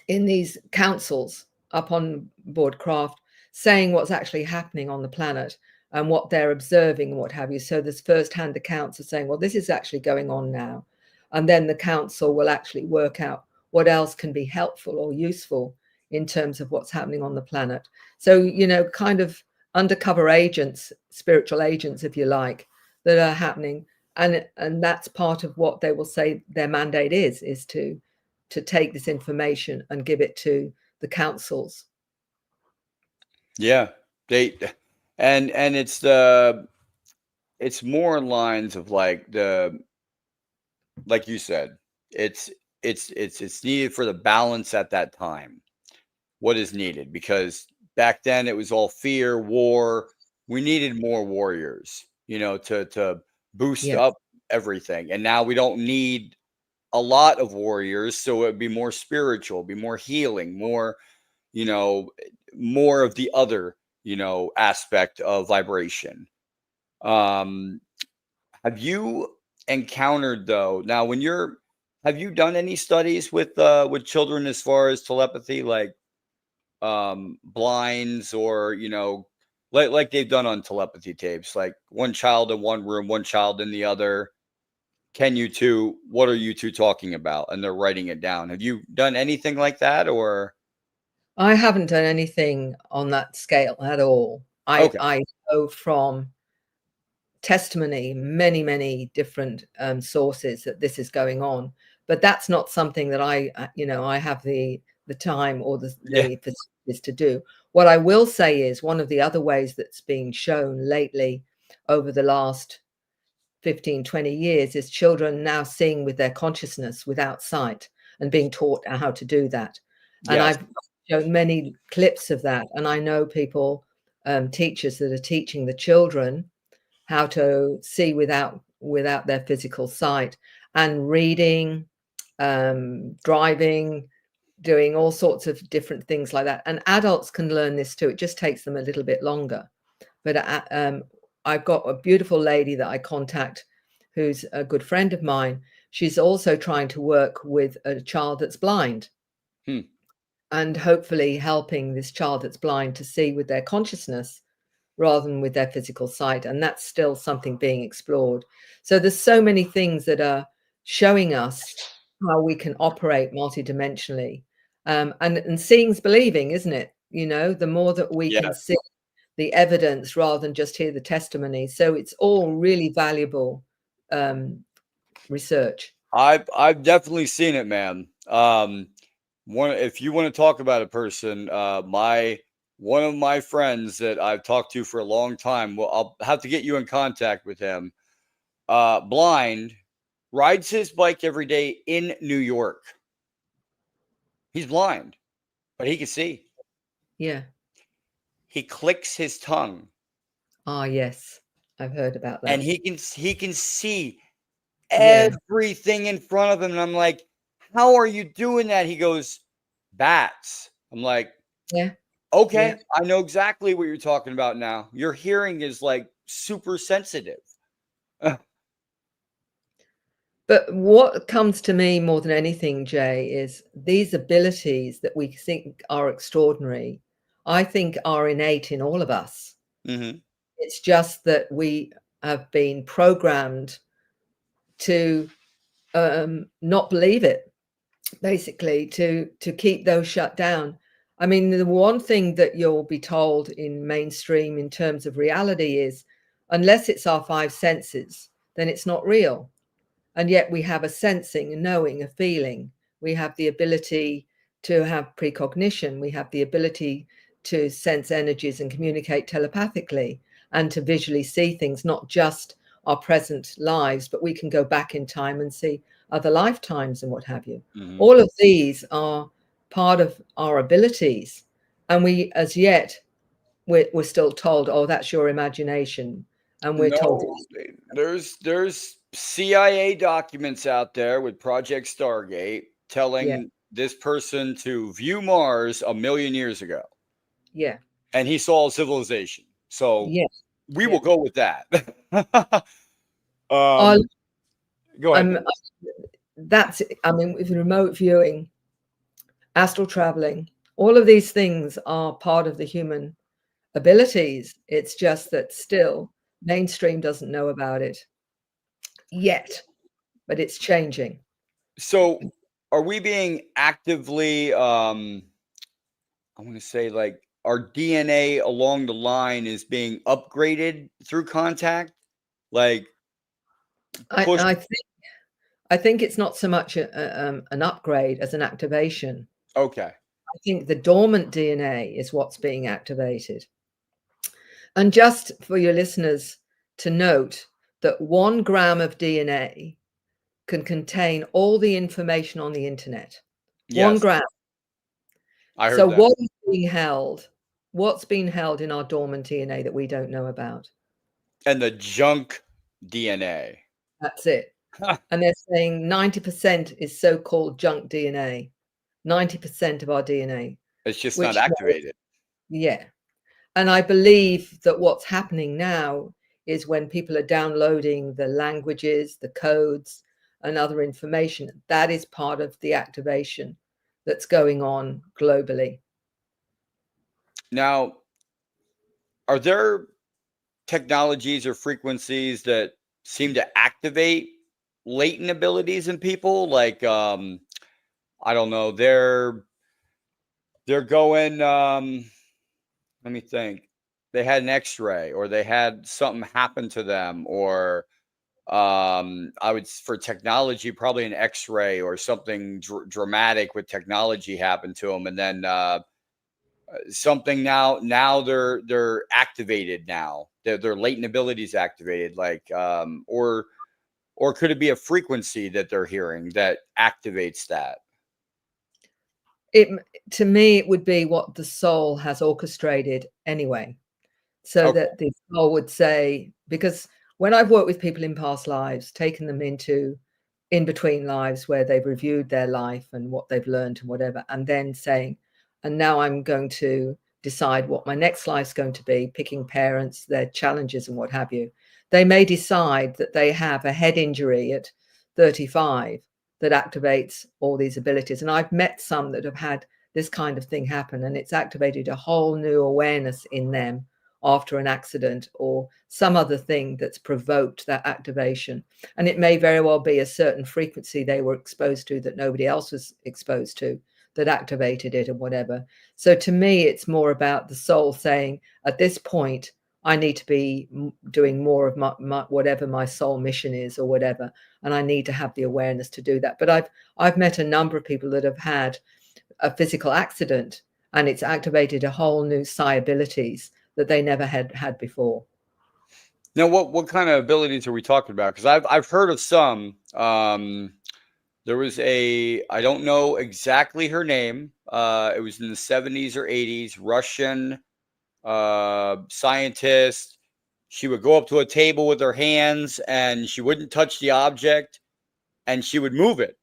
B: in these councils up on board craft, saying what's actually happening on the planet and what they're observing and what have you. So there's first-hand accounts of saying, well, this is actually going on now. And then the council will actually work out what else can be helpful or useful in terms of what's happening on the planet. So, kind of undercover agents, spiritual agents, if you like, that are happening. And that's part of what they will say their mandate is to take this information and give it to the councils.
A: Yeah, and it's more in lines of like you said, it's needed for the balance at that time. What is needed, because back then it was all fear, war. We needed more warriors, to boost up everything. And now we don't need a lot of warriors, so it'd be more spiritual, be more healing, more, more of the other, aspect of vibration. Have you encountered, though, now have you done any studies with children as far as telepathy, like blinds, or like they've done on telepathy tapes, like one child in one room, one child in the other? What are you two talking about? And they're writing it down. Have you done anything like that, or?
B: I haven't done anything on that scale at all. I know from testimony, many different sources, that this is going on, but that's not something that I have the time or the facilities to do. What I will say is, one of the other ways that's being shown lately over the last 15-20 years is children now seeing with their consciousness without sight, and being taught how to do that. And I've shown many clips of that, and I know people, teachers that are teaching the children how to see without their physical sight, and reading, driving, doing all sorts of different things like that. And adults can learn this too. It just takes them a little bit longer. But I've got a beautiful lady that I contact who's a good friend of mine. She's also trying to work with a child that's blind, and hopefully helping this child that's blind to see with their consciousness rather than with their physical sight. And that's still something being explored. So there's so many things that are showing us how we can operate multidimensionally. And seeing's believing, isn't it? The more that we can see the evidence rather than just hear the testimony. So it's all really valuable research.
A: I've definitely seen it, man. If you want to talk about a person, one of my friends that I've talked to for a long time, well, I'll have to get you in contact with him. Blind, rides his bike every day in New York. He's blind, but he can see.
B: Yeah.
A: He clicks his tongue.
B: Ah, yes, I've heard about that.
A: And he can see everything in front of him. And I'm like, how are you doing that? He goes, bats. I'm like, okay, I know exactly what you're talking about now. Your hearing is like super sensitive.
B: But what comes to me more than anything, Jay, is these abilities that we think are extraordinary, I think are innate in all of us.
A: Mm-hmm.
B: It's just that we have been programmed to not believe it. basically to keep those shut down. I mean, the one thing that you'll be told in mainstream in terms of reality is, unless it's our five senses, then it's not real. And yet we have a sensing, a knowing, a feeling. We have the ability to have precognition. We have the ability to sense energies and communicate telepathically, and to visually see things, not just our present lives, but we can go back in time and see other lifetimes and what have you.
A: Mhm.
B: All of these are part of our abilities. And we, as yet, we're still told, oh, that's your imagination. And we're told,
A: No, there's CIA documents out there with Project Stargate
B: yeah,
A: telling this person to view Mars a million years ago,
B: yeah,
A: and he saw civilization. So
B: yeah,
A: we
B: yeah.
A: will go with that.
B: Our,
A: Go ahead.
B: that's, I mean, with remote viewing, astral traveling, all of these things are part of the human abilities. It's just that still mainstream doesn't know about it yet, but it's changing.
A: So are we being actively I want to say like our DNA along the line is being upgraded through contact? Like push
B: I think it's not so much an upgrade as an activation.
A: okay.
B: I think the dormant DNA is what's being activated. And just for your listeners to note that 1 gram of DNA can contain all the information on the internet. 1
A: Yes,
B: gram.
A: I
B: So
A: heard that.
B: what is being held? What's being held in our dormant DNA that we don't know about?
A: And the junk DNA.
B: That's it. And they're saying 90% is so-called junk DNA. 90% of our DNA,
A: It's just not
B: which,
A: activated.
B: yeah. And I believe that what's happening now is when people are downloading the languages, the codes, and other information, that is part of the activation that's going on globally.
A: Now, are there technologies or frequencies that seem to activate latent abilities in people? Like, I don't know, they're going, let me think. They had an X-ray, or they had something happen to them, or I would for technology probably an X-ray or something dramatic with technology happened to them, and then something now they're activated now. Their latent abilities activated, like or could it be a frequency that they're hearing that activates that?
B: It, to me, it would be what the soul has orchestrated anyway. So
A: Okay.
B: that the soul would say, because when I've worked with people in past lives, taken them into in between lives where they've reviewed their life and what they've learned and whatever, and then saying, and now I'm going to decide what my next life's going to be, picking parents, their challenges and what have you. They may decide that they have a head injury at 35 that activates all these abilities. And I've met some that have had this kind of thing happen, and it's activated a whole new awareness in them after an accident or some other thing that's provoked that activation. And it may very well be a certain frequency they were exposed to that nobody else was exposed to that activated it or whatever. So to me, it's more about the soul saying, at this point, I need to be doing more of my whatever my soul mission is or whatever, and I need to have the awareness to do that. But I've met a number of people that have had a physical accident, and it's activated a whole new psi abilities that they never had before.
A: Now, what kind of abilities are we talking about? Because I've heard of some. There was I don't know exactly her name. It was in the 70s or 80s, Russian scientist. She would go up to a table with her hands, and she wouldn't touch the object, and she would move it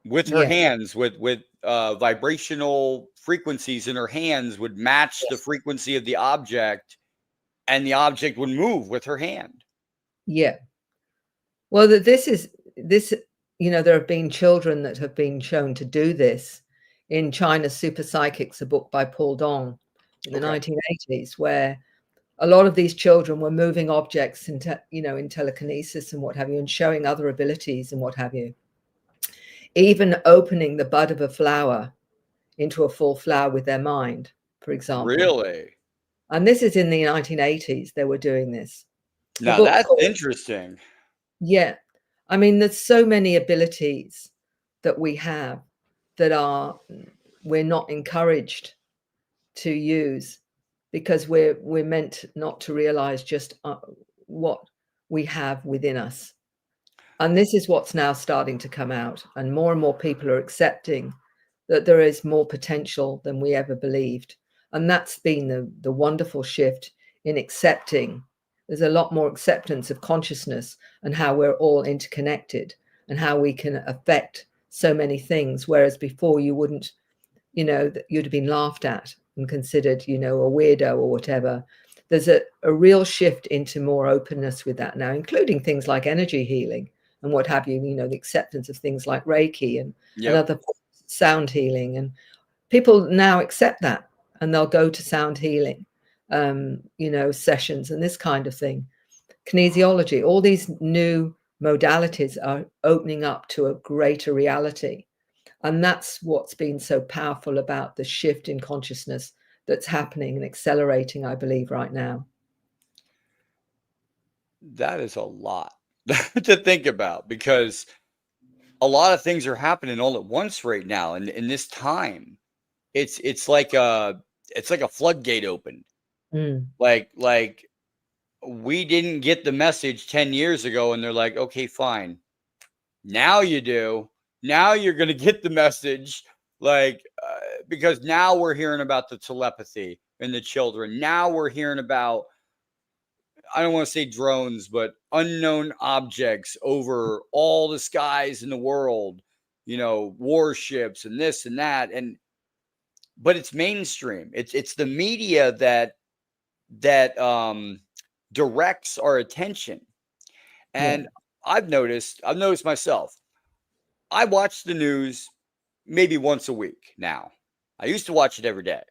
A: with her
B: Yeah.
A: hands, with vibrational frequencies in her hands would match the frequency of the object, and the object would move with her hand.
B: Yeah. Well, this, there have been children that have been shown to do this in China's Super Psychics, a book by Paul Dong in the 1980s, where a lot of these children were moving objects in telekinesis and what have you, and showing other abilities and what have you. even opening the bud of a flower into a full flower with their mind, for example.
A: Really?
B: And this is in the 1980s, they were doing this.
A: Now that's interesting.
B: Yeah. I mean, there's so many abilities that we have that we're not encouraged to use, because we're meant not to realize just what we have within us. And this is what's now starting to come out, and more people are accepting that there is more potential than we ever believed. And that's been the wonderful shift in accepting. There's a lot more acceptance of consciousness and how we're all interconnected and how we can affect so many things, whereas before you wouldn't, you'd have been laughed at and considered, a weirdo or whatever. There's a real shift into more openness with that now, including things like energy healing and what have you, the acceptance of things like Reiki and other sound healing. And people now accept that, and they'll go to sound healing, sessions and this kind of thing. Kinesiology, all these new modalities are opening up to a greater reality. And that's what's been so powerful about the shift in consciousness that's happening and accelerating, I believe, right now.
A: That is a lot to think about, because a lot of things are happening all at once right now. And in this time, it's like a floodgate opened. Like we didn't get the message 10 years ago, and they're like, okay, fine. Now you do. Now you're going to get the message, because now we're hearing about the telepathy in the children. Now we're hearing about, I don't want to say drones, but unknown objects over all the skies in the world, warships and this and that. But it's mainstream. It's the media that directs our attention. And I've noticed myself, I watch the news maybe once a week now. I used to watch it every day.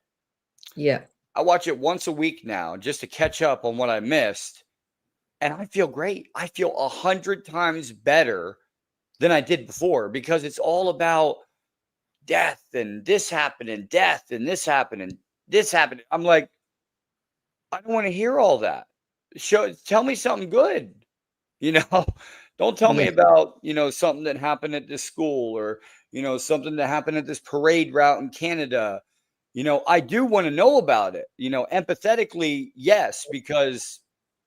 B: Yeah.
A: I watch it once a week now just to catch up on what I missed. And I feel great. I feel 100 times better than I did before, because it's all about death and this happening, death and this happening, this happening. I'm like, I don't want to hear all that. Tell me something good. Don't tell me about, something that happened at this school, or, something that happened at this parade route in Canada. I do want to know about it, empathetically. Yes, because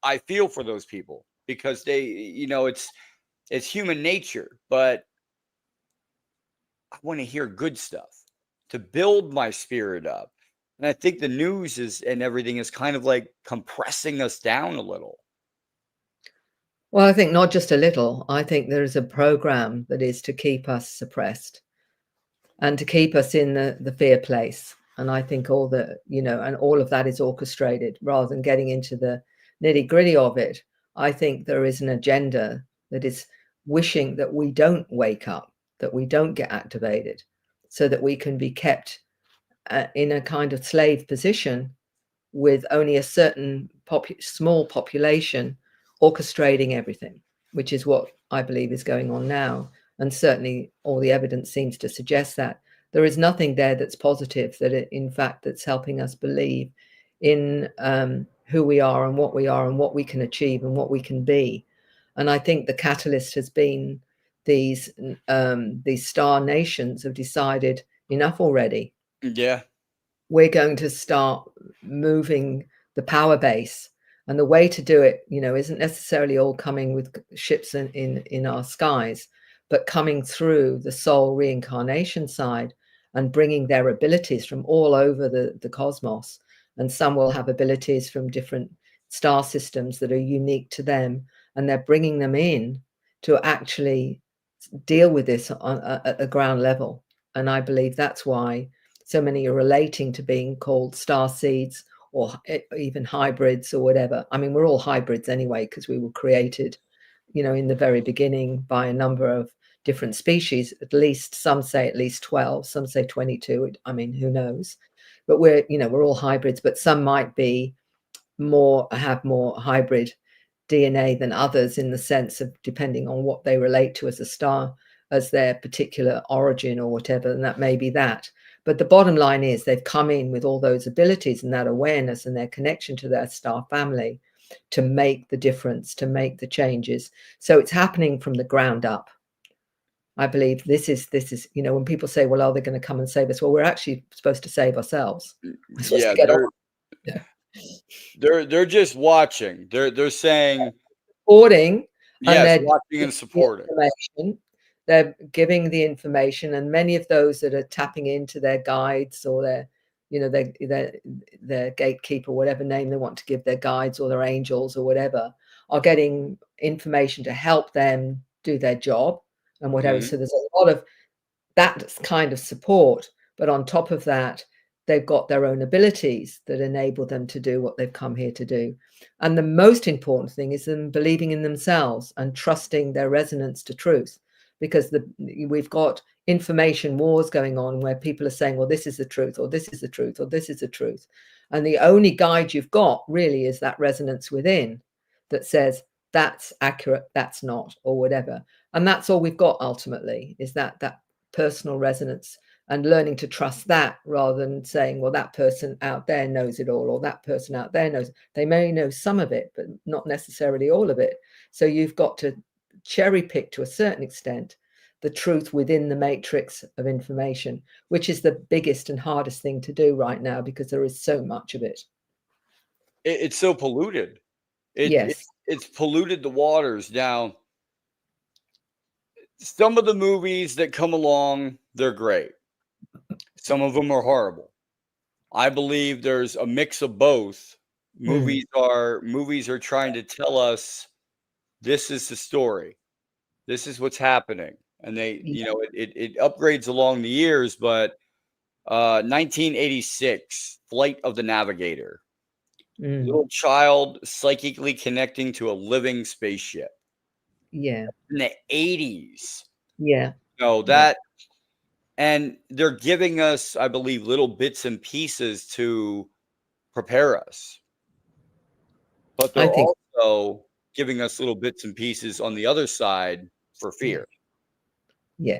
A: I feel for those people, because they, it's human nature, but I want to hear good stuff to build my spirit up. And I think the news and everything is kind of like compressing us down a little.
B: Well, I think not just a little. I think there is a program that is to keep us suppressed and to keep us in the fear place. And I think all of that is orchestrated rather than getting into the nitty gritty of it. I think there is an agenda that is wishing that we don't wake up, that we don't get activated, so that we can be kept in a kind of slave position with only a certain small population orchestrating everything, which is what I believe is going on now. And certainly all the evidence seems to suggest that there is nothing there that's positive, in fact, that's helping us believe in who we are and what we can achieve and what we can be. And I think the catalyst has been these star nations have decided enough already.
A: Yeah.
B: We're going to start moving the power base. And the way to do it, isn't necessarily all coming with ships in our skies, but coming through the soul reincarnation side and bringing their abilities from all over the cosmos. And some will have abilities from different star systems that are unique to them. And they're bringing them in to actually deal with this at the ground level. And I believe that's why so many are relating to being called starseeds or even hybrids or whatever. I mean, we're all hybrids anyway, because we were created, in the very beginning by a number of different species. At least some say at least 12, some say 22. I mean, who knows? But we're all hybrids, but some might be have more hybrid DNA than others, in the sense of depending on what they relate to as a star as their particular origin or whatever, and that may be that. But the bottom line is they've come in with all those abilities and that awareness and their connection to their star family to make the difference, to make the changes. So it's happening from the ground up. I believe this is, when people say, well, are they going to come and save us? Well, we're actually supposed to save ourselves. We're supposed
A: Yeah,
B: to get on. Yeah.
A: they're just watching. They're saying,
B: Supporting, and
A: yes,
B: they're
A: watching and
B: giving the
A: supporting.
B: information. They're giving the information, and many of those that are tapping into their guides or their gatekeeper, whatever name they want to give their guides or their angels or whatever, are getting information to help them do their job and whatever.
A: Mhm.
B: So there's a lot of that kind of support, but on top of that, they've got their own abilities that enable them to do what they've come here to do. And the most important thing is them believing in themselves and trusting their resonance to truth, because we've got information wars going on where people are saying, well, this is the truth, or this is the truth, or this is the truth. And the only guide you've got really is that resonance within that says that's accurate, that's not, or whatever. And that's all we've got ultimately, is that personal resonance, and learning to trust that rather than saying, well, that person out there knows it all, or that person out there knows. They may know some of it, but not necessarily all of it. So you've got to cherry pick to a certain extent the truth within the matrix of information, which is the biggest and hardest thing to do right now because there is so much of it.
A: It's so polluted.
B: Yes.
A: It's polluted the waters. Now, some of the movies that come along, they're great. Some of them are horrible. I believe there's a mix of both. Movies are trying to tell us this is the story. This is what's happening. And they, it upgrades along the years, but 1986, Flight of the Navigator. Little child psychically connecting to a living spaceship.
B: Yeah.
A: In the 80s.
B: Yeah.
A: No, that, and they're giving us, I believe, little bits and pieces to prepare us. But they're also giving us little bits and pieces on the other side for fear.
B: Yeah.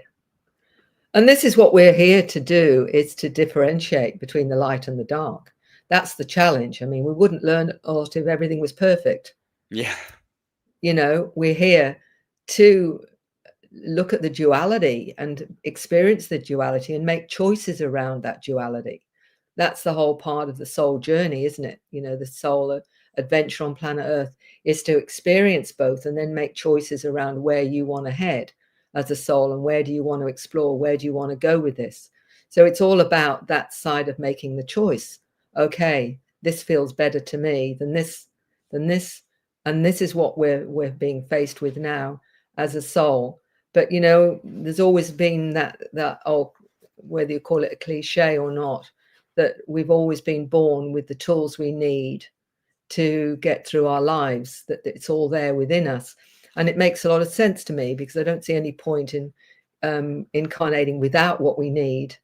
B: And this is what we're here to do, is to differentiate between the light and the dark. That's the challenge. I mean, we wouldn't learn a lot if everything was perfect.
A: Yeah.
B: We're here to look at the duality and experience the duality and make choices around that duality. That's the whole part of the soul journey, isn't it? The soul adventure on planet Earth is to experience both and then make choices around where you want to head as a soul, and where do you want to explore, where do you want to go with this. So it's all about that side of making the choice. Okay, this feels better to me than this, and this is what we're being faced with now as a soul. But there's always been that whether you call it a cliche or not, that we've always been born with the tools we need to get through our lives, that it's all there within us. And it makes a lot of sense to me, because I don't see any point in incarnating without what we need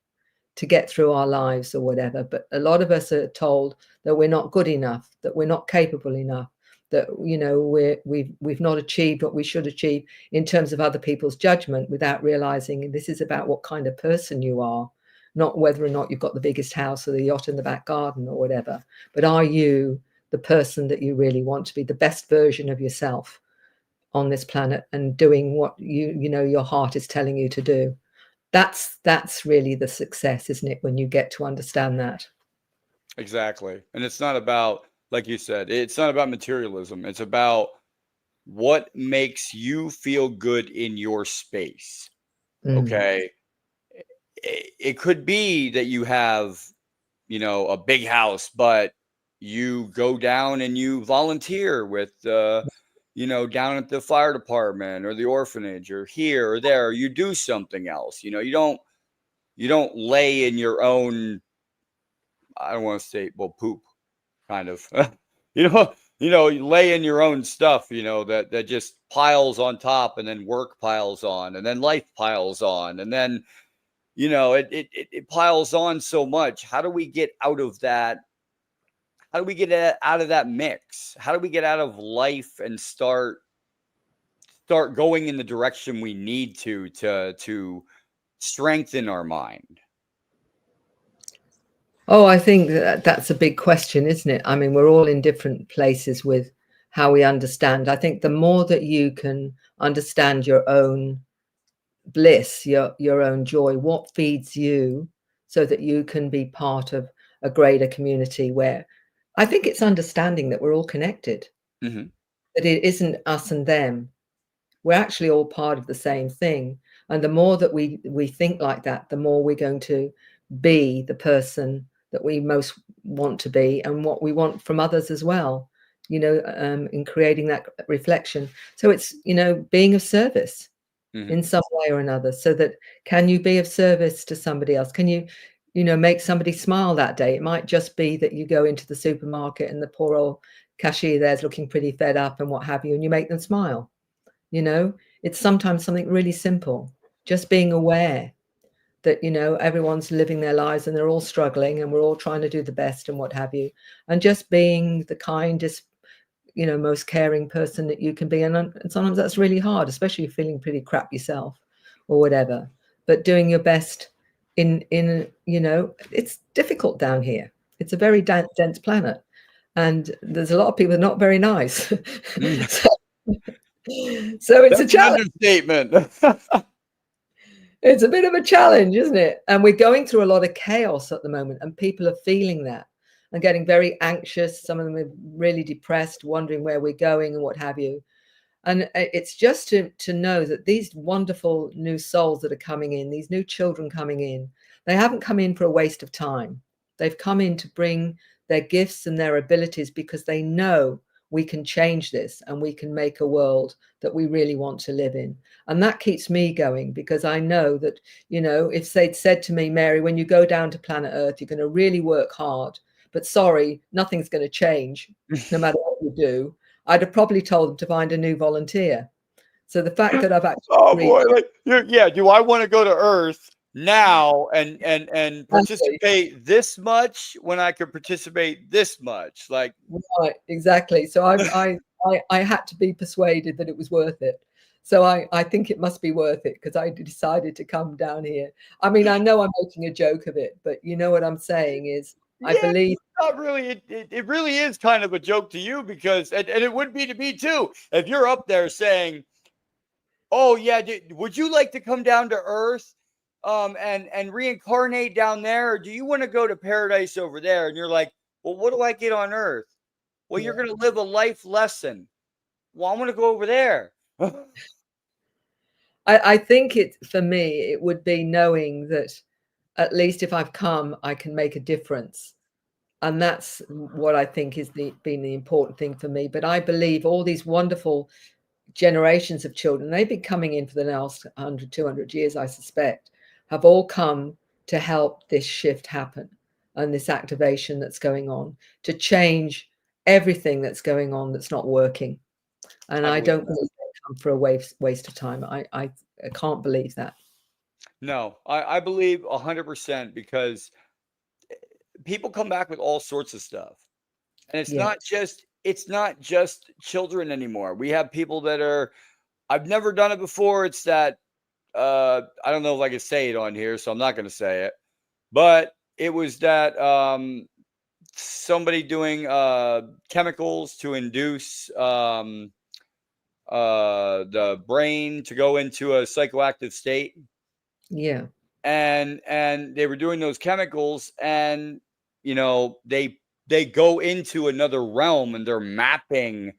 B: to get through our lives or whatever. But a lot of us are told that we're not good enough, that we're not capable enough, that we've not achieved what we should achieve in terms of other people's judgment, without realizing this is about what kind of person you are, not whether or not you've got the biggest house or the yacht in the back garden or whatever, but are you the person that you really want to be, the best version of yourself on this planet, and doing what your heart is telling you to do. That's really the success, isn't it, when you get to understand that?
A: Exactly. And it's not about, like you said, it's not about materialism. It's about what makes you feel good in your space. Okay. It could be that you have, a big house, but you go down and you volunteer with, down at the fire department or the orphanage or here or there. You do something else. You don't lay in your own, I don't want to say, well, poop, kind of. You lay in your own stuff, that just piles on top, and then work piles on, and then life piles on, and then it piles on so much. How do we get out of that? How do we get out of that mix? How do we get out of life and start start going in the direction we need to strengthen our mind?
B: Oh, I think that's a big question, isn't it? I mean, we're all in different places with how we understand. I think the more that you can understand your own bliss, your own joy, what feeds you, so that you can be part of a greater community, where I think it's understanding that we're all connected,
A: Mm-hmm.
B: that it isn't us and them. We're actually all part of the same thing. And the more that we think like that, the more we're going to be the person that we most want to be, and what we want from others as well, in creating that reflection. So it's, being of service
A: Mm-hmm.
B: in some way or another, so that, can you be of service to somebody else? Can you, make somebody smile that day? It might just be that you go into the supermarket and the poor old cashier there's looking pretty fed up and what have you, and you make them smile. It's sometimes something really simple, just being aware that, everyone's living their lives and they're all struggling and we're all trying to do the best and what have you, and just being the kindest, most caring person that you can be. And sometimes that's really hard, especially if you're feeling pretty crap yourself or whatever, but doing your best in it's difficult down here. It's a very dense planet, and there's a lot of people not very nice. So it's
A: That's
B: a challenge.
A: an understatement.
B: It's a bit of a challenge, isn't it? And we're going through a lot of chaos at the moment, and people are feeling that and getting very anxious. Some of them are really depressed, wondering where we're going and what have you. And it's just to know that these wonderful new souls that are coming in, these new children coming in, they haven't come in for a waste of time. They've come in to bring their gifts and their abilities, because they know we can change this and we can make a world that we really want to live in. And that keeps me going, because I know that, if they'd said to me, Mary, when you go down to planet Earth, you're going to really work hard, but sorry, nothing's going to change no matter what you do, I'd have probably told them to find a new volunteer. So the fact that I've actually
A: boy, do I want to go to Earth now and participate this much when I could participate this much? Like,
B: right, exactly. So I had to be persuaded that it was worth it. So I think it must be worth it, because I decided to come down here. I mean, I know I'm making a joke of it, but you know what I'm saying is, I believe
A: not really. It really is kind of a joke to you, because and it would be to me too, if you're up there saying, "Oh yeah, would you like to come down to Earth, and reincarnate down there, or do you want to go to paradise over there?" And you're like, "Well, what do I get on Earth?" Well, you're going to live a life lesson. Well, I want to go over there.
B: I think for me, it would be knowing that at least if I've come, I can make a difference. And that's what I think is been the important thing for me. But I believe all these wonderful generations of children, they've been coming in for the last 100, 200 years, I suspect, have all come to help this shift happen, and this activation that's going on, to change everything that's going on that's not working. And I don't believe they come for a waste of time. I can't believe that.
A: No, I believe 100%, because people come back with all sorts of stuff, and it's not just children anymore. We have people that are, I've never done it before. It's that I don't know if I can say it on here, so I'm not going to say it, but it was that somebody doing chemicals to induce the brain to go into a psychoactive state.
B: Yeah.
A: And they were doing those chemicals, and they go into another realm, and they're mapping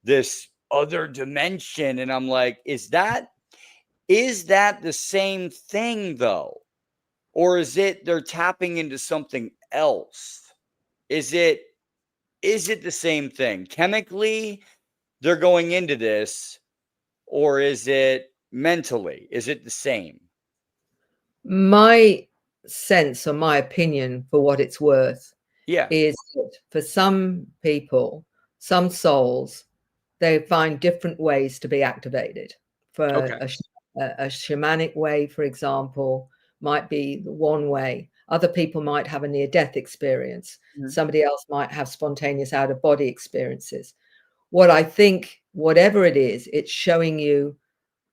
A: this other dimension. And I'm like, is that the same thing though? Or is it they're tapping into something else? Is it the same thing? Chemically, they're going into this, or is it mentally? Is it the same?
B: My sense, or my opinion, for what it's worth, is that for some people, some souls, they find different ways to be activated. For a shamanic way, for example, might be one way. Other people might have a near-death experience. Somebody else might have spontaneous out-of-body experiences. what I think, whatever it is, it's showing you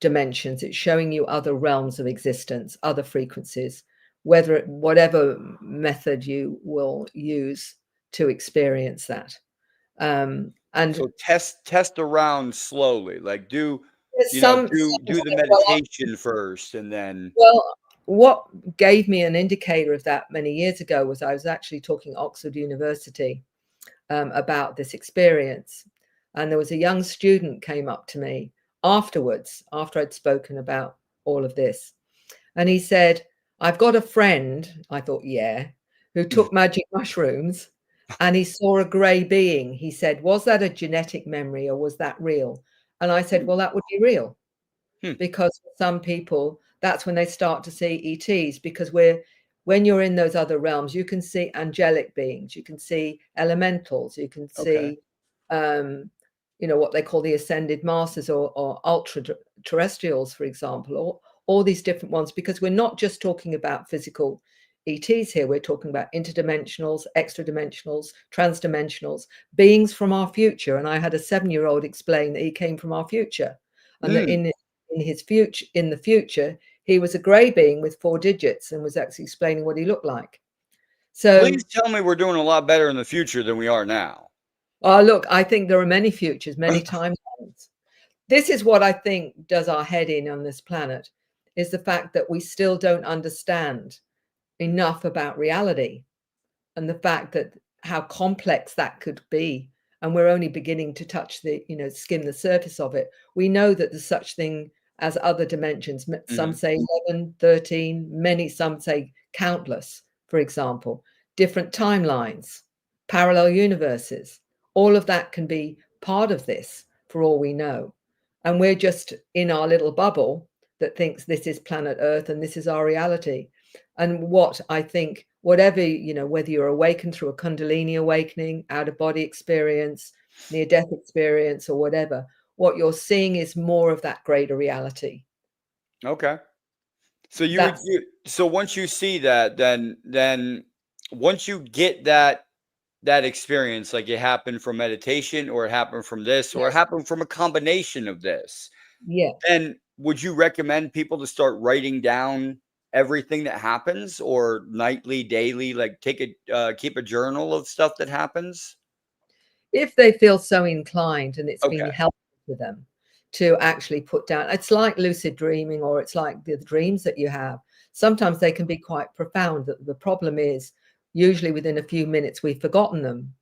B: dimensions, it's showing you other realms of existence, other frequencies, whatever method you will use to experience that. And
A: So test around slowly, like do
B: there's
A: you know
B: some
A: do the
B: well,
A: meditation first, and then
B: well, what gave me an indicator of that many years ago was I was actually talking at Oxford University about this experience, and there was a young student came up to me afterwards, after I'd spoken about all of this, and he said, "I've got a friend," I thought, yeah, "who took magic mushrooms and he saw a grey being." He said, "Was that a genetic memory or was that real?" And I said, "Well, that would be real."
A: Hmm.
B: Because for some people, that's when they start to see ETs, because when you're in those other realms, you can see angelic beings, you can see elementals, you can
A: Okay.
B: see, what they call the ascended masters or ultra terrestrials, for example, or all these different ones, because we're not just talking about physical ETs here. We're talking about interdimensionals, extra dimensionals, transdimensionals, beings from our future. And I had a 7-year-old explain that he came from our future, and that
A: Mm.
B: in the future, he was a grey being with 4 digits and was actually explaining what he looked like. So,
A: Please tell me we're doing a lot better in the future than we are now.
B: look, I think there are many futures, many timelines. This is what I think does our head in on this planet, is the fact that we still don't understand enough about reality, and the fact that how complex that could be, and we're only beginning to touch skim the surface of it. We know that there's such thing as other dimensions. Some
A: Mhm.
B: say 11, 13, many, some say countless, for example, different timelines, parallel universes. All of that can be part of this for all we know. And we're just in our little bubble that thinks this is planet Earth and this is our reality. And what I think, whatever, whether you're awakened through a Kundalini awakening, out of body experience, near death experience, or whatever, what you're seeing is more of that greater reality.
A: Okay. So
B: That's,
A: so once you see that, then once you get that experience, like it happened from meditation, or it happened from this, or it
B: yes,
A: happened from a combination of this,
B: yeah.
A: then would you recommend people to start writing down everything that happens, or nightly, daily, like keep a journal of stuff that happens?
B: If they feel so inclined and it's been
A: Okay.
B: helpful to them to actually put down, it's like lucid dreaming, or it's like the dreams that you have. Sometimes they can be quite profound. The problem is usually within a few minutes we've forgotten them.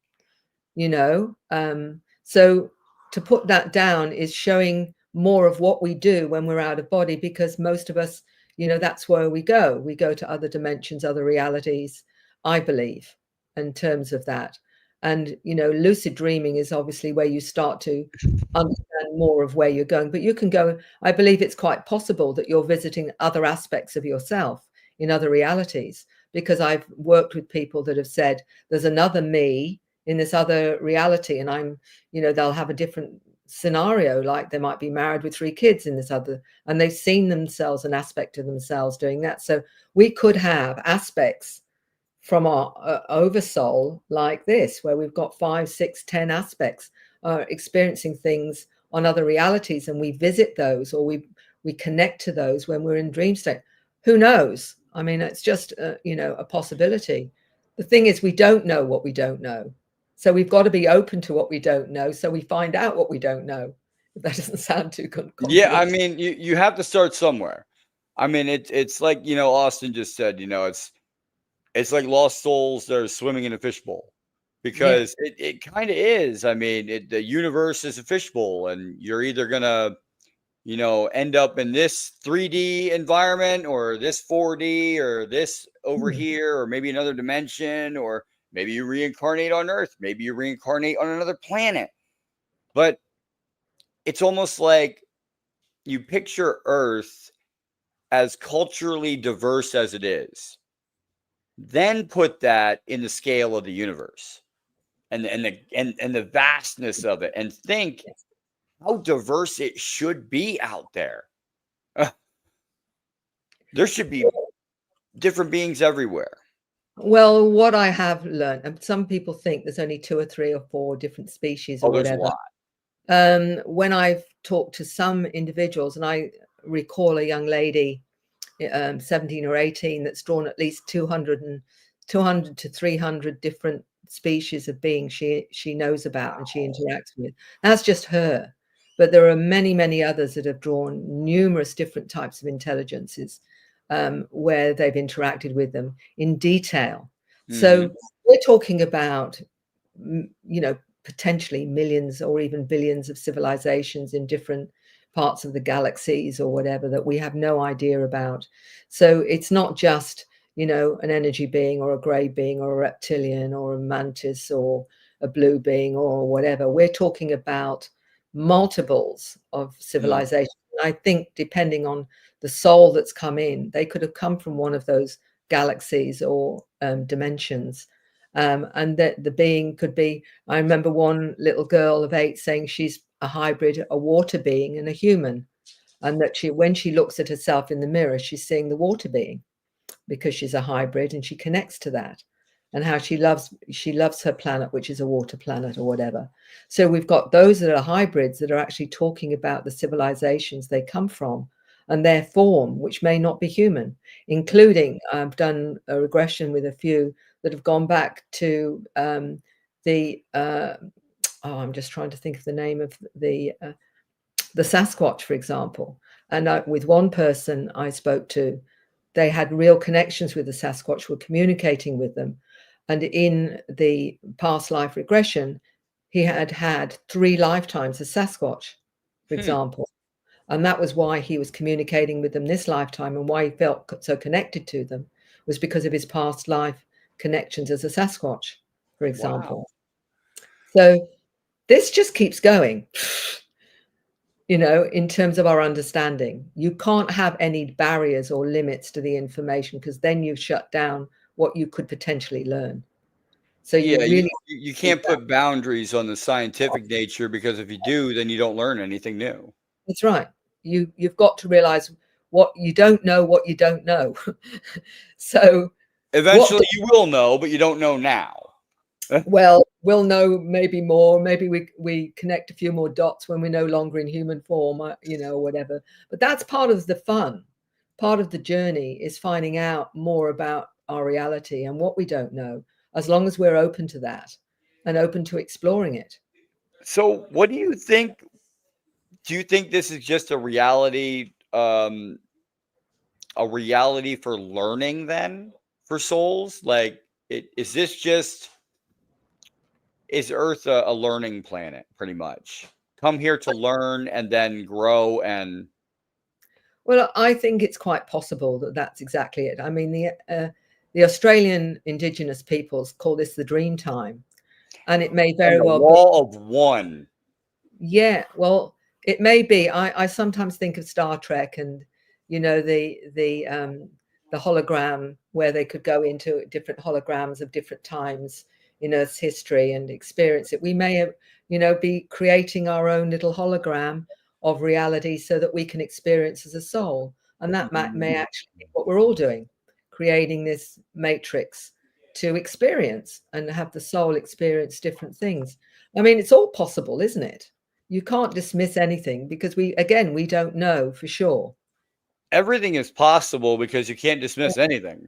B: So to put that down is showing more of what we do when we're out of body, because most of us, that's where we go to other dimensions, other realities, I believe, in terms of that. And lucid dreaming is obviously where you start to understand more of where you're going, but you can go, I believe it's quite possible that you're visiting other aspects of yourself in other realities, because I've worked with people that have said there's another me in this other reality, and they'll have a different scenario, like they might be married with 3 kids in this other, and they've seen themselves, an aspect of themselves doing that. So we could have aspects from our oversoul like this, where we've got 5, 6, 10 aspects experiencing things on other realities, and we visit those, or we connect to those when we're in dream state. Who knows? I mean, it's just a possibility. The thing is, we don't know what we don't know, so we've got to be open to what we don't know, so we find out what we don't know. If that doesn't sound too
A: Yeah, I
B: convoluted.
A: mean, you have to start somewhere. I mean, it's like, Austin just said, it's like lost souls that are swimming in a fishbowl,
B: Yeah.
A: because it kind of is. I mean, the universe is a fishbowl, and you're either gonna, end up in this 3D environment, or this 4D, or this over
B: Hmm.
A: here, or maybe another dimension, or maybe you reincarnate on Earth, maybe you reincarnate on another planet. But it's almost like you picture Earth as culturally diverse as it is, then put that in the scale of the universe, and the vastness of it, and think how diverse it should be out there. There should be different beings everywhere.
B: Well, what I have learned, and some people think there's only 2 or 3 or 4 different species or
A: Oh, there's a
B: whatever.
A: lot.
B: When I've talked to some individuals, and I recall a young lady, 17 or 18, that's drawn at least 200 to 300 different species of beings she knows about and she interacts with. That's just her. But there are many, many others that have drawn numerous different types of intelligences where they've interacted with them in detail. So we're talking about, potentially millions or even billions of civilizations in different parts of the galaxies or whatever that we have no idea about. So it's not just, an energy being or a gray being or a reptilian or a mantis or a blue being or whatever. We're talking about multiples of civilization. I think depending on the soul that's come in, they could have come from one of those galaxies or dimensions. And that the being could be, I remember one little girl of 8 saying she's a hybrid, a water being and a human. And that when she looks at herself in the mirror, she's seeing the water being because she's a hybrid and she connects to that. And how she loves her planet, which is a water planet or whatever. So we've got those that are hybrids that are actually talking about the civilizations they come from and their form, which may not be human, including I've done a regression with a few that have gone back to I'm just trying to think of the name of the Sasquatch, for example. And with one person I spoke to, they had real connections with the Sasquatch, were communicating with them. And in the past life regression, he had 3 lifetimes as Sasquatch, for example. And that was why he was communicating with them this lifetime, and why he felt so connected to them was because of his past life connections as a Sasquatch, for example. Wow. So this just keeps going, in terms of our understanding. You can't have any barriers or limits to the information, because then you shut down what you could potentially learn. So
A: you can't put boundaries on the scientific nature, because if you do, then you don't learn anything new.
B: That's right. You've got to realize what you don't know. So
A: eventually you will know, but you don't know now.
B: Well, we'll know maybe more. Maybe we connect a few more dots when we're no longer in human form, or whatever. But that's part of the fun. Part of the journey is finding out more about our reality and what we don't know, as long as we're open to that and open to exploring it.
A: So what do you think? Do you think this is just a reality for learning then, for souls? Like, is Earth a learning planet, pretty much? Come here to learn and then grow and...
B: Well, I think it's quite possible that that's exactly it. I mean, the Australian Indigenous peoples call this the dream time, and it may very well be
A: wall of one.
B: Yeah, well, it may be. I sometimes think of Star Trek and the hologram, where they could go into different holograms of different times in Earth's history and experience it. We may be creating our own little hologram of reality so that we can experience as a soul. And that may actually be what we're all doing, creating this matrix to experience and have the soul experience different things. I mean, it's all possible, isn't it? You can't dismiss anything, because we don't know for sure.
A: Everything is possible, because you can't dismiss anything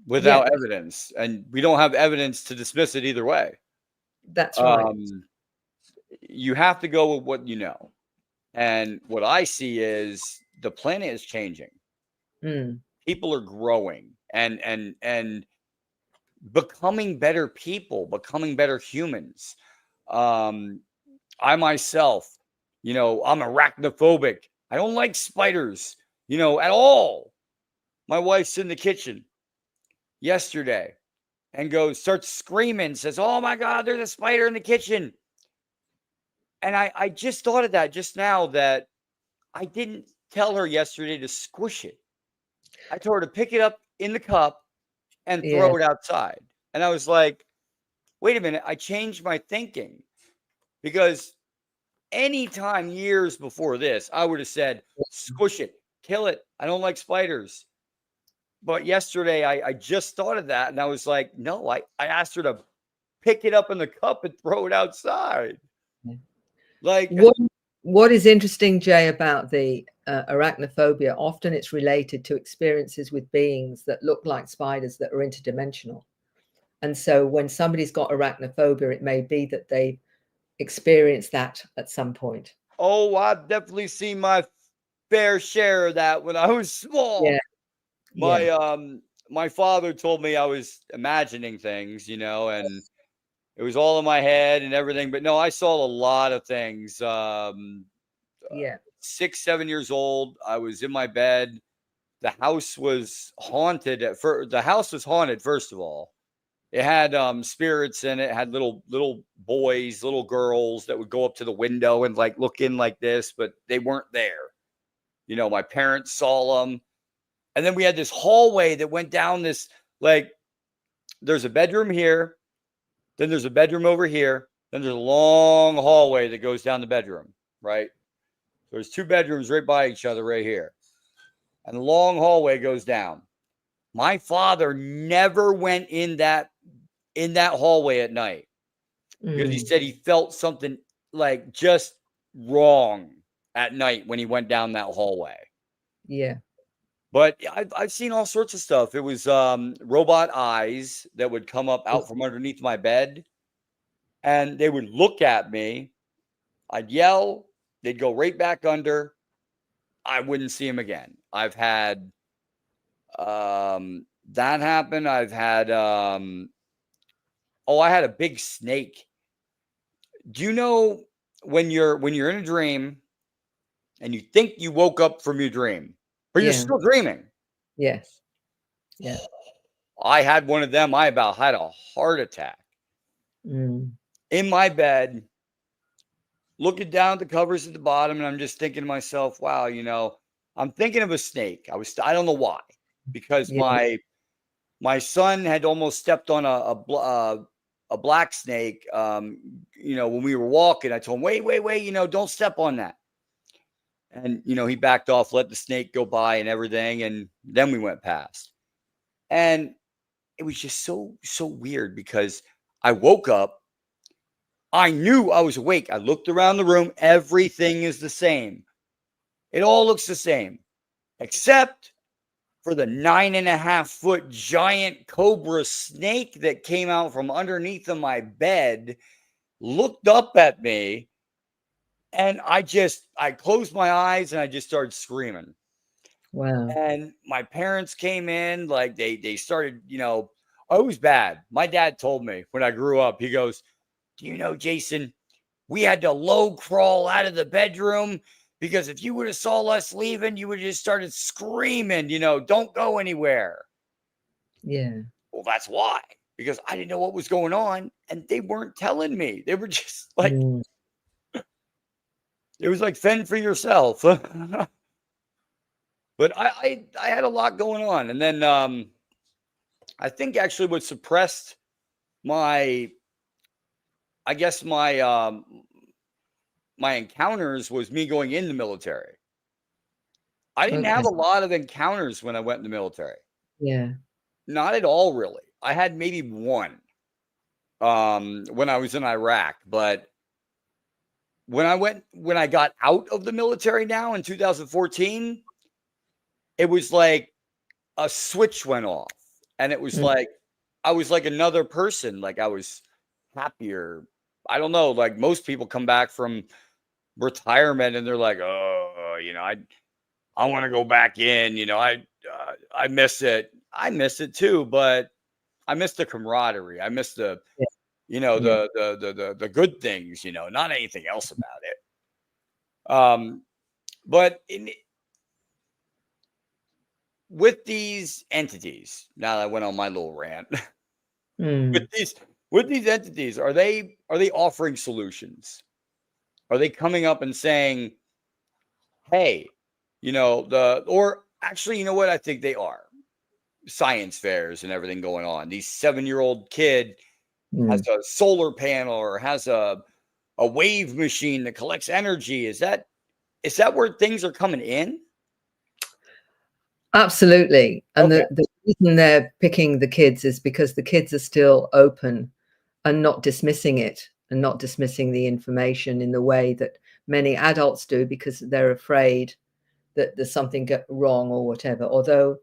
A: without evidence, and we don't have evidence to dismiss it either way.
B: That's right.
A: You have to go with what you know. And what I see is the planet is changing. People are growing and becoming better people, becoming better humans. I myself, I'm arachnophobic. I don't like spiders, at all. My wife's in the kitchen yesterday and starts screaming, says, "Oh my God, there's a spider in the kitchen." And I just thought of that just now, that I didn't tell her yesterday to squish it. I told her to pick it up in the cup and throw it outside. And I was like, wait a minute, I changed my thinking, because anytime years before this, I would have said, squish it, kill it. I don't like spiders. But yesterday, I just thought of that, and I was like, no, I asked her to pick it up in the cup and throw it outside. Like,
B: what is interesting, Jay, about the arachnophobia, often it's related to experiences with beings that look like spiders that are interdimensional. And so when somebody's got arachnophobia, it may be that they experienced that at some point.
A: oh, I've definitely seen my fair share of that when I was small. My father told me I was imagining things, and it was all in my head and everything. But no, I saw a lot of things. 6, 7 years old, I was in my bed. The house was haunted at first. The house was haunted, first of all. It had spirits in it. It had little boys, little girls that would go up to the window and like look in like this, but they weren't there. My parents saw them. And then we had this hallway that went down this, like, there's a bedroom here, then there's a bedroom over here, then there's a long hallway that goes down the bedroom, right? There's 2 bedrooms right by each other right here. And the long hallway goes down. My father never went in that hallway at night because he said he felt something like just wrong at night when he went down that hallway.
B: Yeah.
A: But I've seen all sorts of stuff. It was robot eyes that would come up out from underneath my bed, and they would look at me. I'd yell. They'd go right back under. I wouldn't see them again. I've had that happen. I've had I had a big snake. Do you know when you're in a dream and you think you woke up from your dream, but you're still dreaming?
B: Yes. Yeah.
A: I had one of them. I about had a heart attack in my bed, looking down at the covers at the bottom, and I'm just thinking to myself, wow, I'm thinking of a snake. I don't know why, because my son had almost stepped on a black snake. When we were walking, I told him, wait, don't step on that. And, he backed off, let the snake go by and everything. And then we went past. And it was just so weird because I woke up. I knew I was awake. I looked around the room. Everything is the same. It all looks the same, except for the 9.5-foot giant cobra snake that came out from underneath of my bed, looked up at me, and I closed my eyes and I just started screaming.
B: Wow.
A: And my parents came in, like they started, it was bad. My dad told me when I grew up, he goes, do you know, Jason, we had to low crawl out of the bedroom because if you would have saw us leaving, you would have just started screaming, don't go anywhere.
B: Yeah.
A: Well, that's why, because I didn't know what was going on and they weren't telling me. They were just like, it was like fend for yourself. But I had a lot going on. And then I think actually what suppressed my encounters was me going in the military. I didn't have a lot of encounters when I went in the military.
B: Yeah.
A: Not at all, really. I had maybe one when I was in Iraq. But when I got out of the military now in 2014, it was like a switch went off. And it was like I was like another person. Like I was happier. I don't know. Like most people come back from retirement and they're like, oh, I want to go back in. I miss it. I miss it too, but I miss the camaraderie. I miss the the good things. Not anything else about it. But with these entities, now that I went on my little rant, with these entities, are they offering solutions? Are they coming up and saying, hey, or actually, you know what? I think they are. Science fairs and everything going on. These 7-year-old kid has a solar panel or has a wave machine that collects energy. Is that where things are coming in?
B: Absolutely. And the reason they're picking the kids is because the kids are still open and not dismissing it. and not dismissing the information in the way that many adults do because they're afraid that there's something wrong or whatever. Although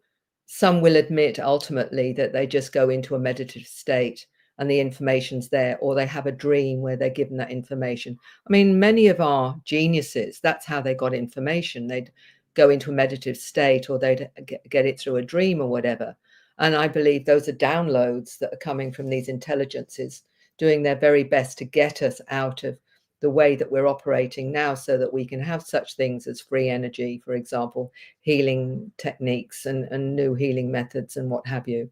B: some will admit ultimately that they just go into a meditative state and the information's there, or they have a dream where they're given that information. I mean, many of our geniuses, that's how they got information. They'd go into a meditative state, or they'd get it through a dream or whatever. And I believe those are downloads that are coming from these intelligences doing their very best to get us out of the way that we're operating now, so that we can have such things as free energy, for example, healing techniques and new healing methods and what have you.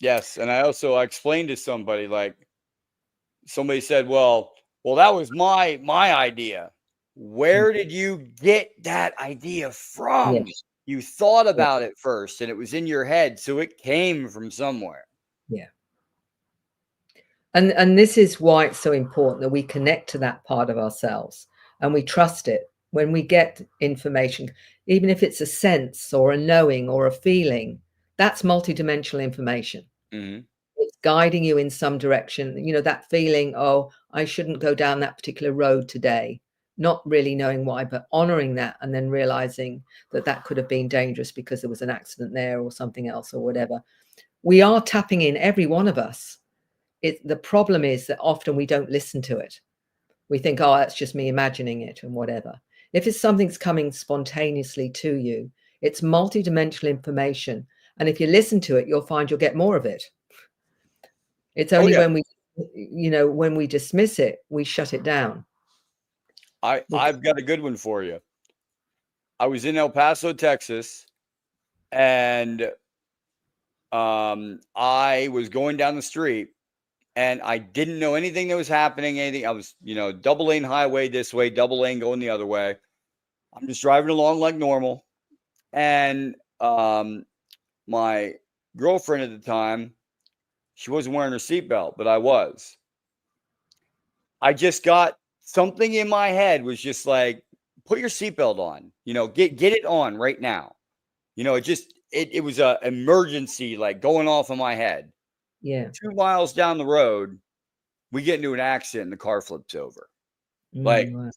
A: Yes. And I explained to somebody, like, somebody said, well, that was my idea. Where did you get that idea from?
B: Yes.
A: You thought about it first and it was in your head, so it came from somewhere.
B: Yeah. And this is why it's so important that we connect to that part of ourselves and we trust it when we get information, even if it's a sense or a knowing or a feeling. That's multidimensional information.
A: Mm-hmm.
B: It's guiding you in some direction. You know, that feeling, oh, I shouldn't go down that particular road today, not really knowing why, but honoring that and then realizing that that could have been dangerous because there was an accident there or something else or whatever. We are tapping in, every one of us. The problem is that often we don't listen to it. We think, oh, that's just me imagining it and whatever. If it's something's coming spontaneously to you, it's multidimensional information. And if you listen to it, you'll find you'll get more of it. It's only when we dismiss it, we shut it down.
A: I've got a good one for you. I was in El Paso, Texas, and I was going down the street and I didn't know anything that was happening, anything. I was, double lane highway this way, double lane going the other way. I'm just driving along like normal. And my girlfriend at the time, she wasn't wearing her seatbelt, but I was. I just got something in my head was just like, put your seatbelt on, get it on right now. It was a emergency, like going off in my head.
B: Yeah.
A: 2 miles down the road, we get into an accident and the car flips over.
B: Wow.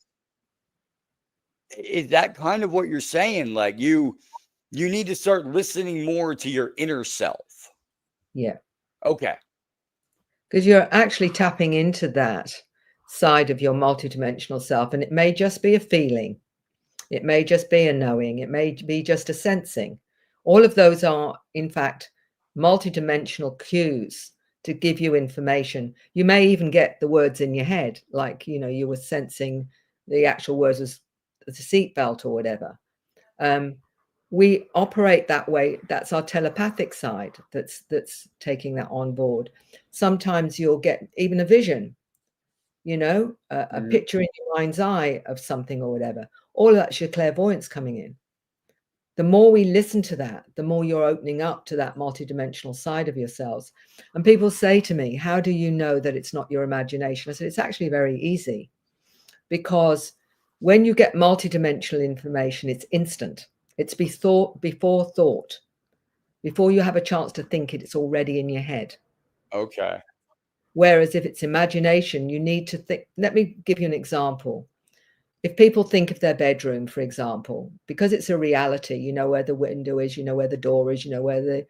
A: Is that kind of what you're saying? Like you need to start listening more to your inner self.
B: Yeah.
A: Okay.
B: Because you're actually tapping into that side of your multidimensional self. And it may just be a feeling. It may just be a knowing. It may be just a sensing. All of those are, in fact, multidimensional cues to give you information. You may even get the words in your head, like, you were sensing the actual words as a seatbelt or whatever. We operate that way. That's our telepathic side that's taking that on board. Sometimes you'll get even a vision, a picture in your mind's eye of something or whatever. All of that's your clairvoyance coming in. The more we listen to that, the more you're opening up to that multidimensional side of yourselves. And people say to me, how do you know that it's not your imagination? I said, it's actually very easy, because when you get multidimensional information, it's instant. It's before thought. Before you have a chance to think it, it's already in your head.
A: Okay.
B: Whereas if it's imagination, you need to think. Let me give you an example. If people think of their bedroom, for example, because it's a reality, you know where the window is, you know where the door is, you know where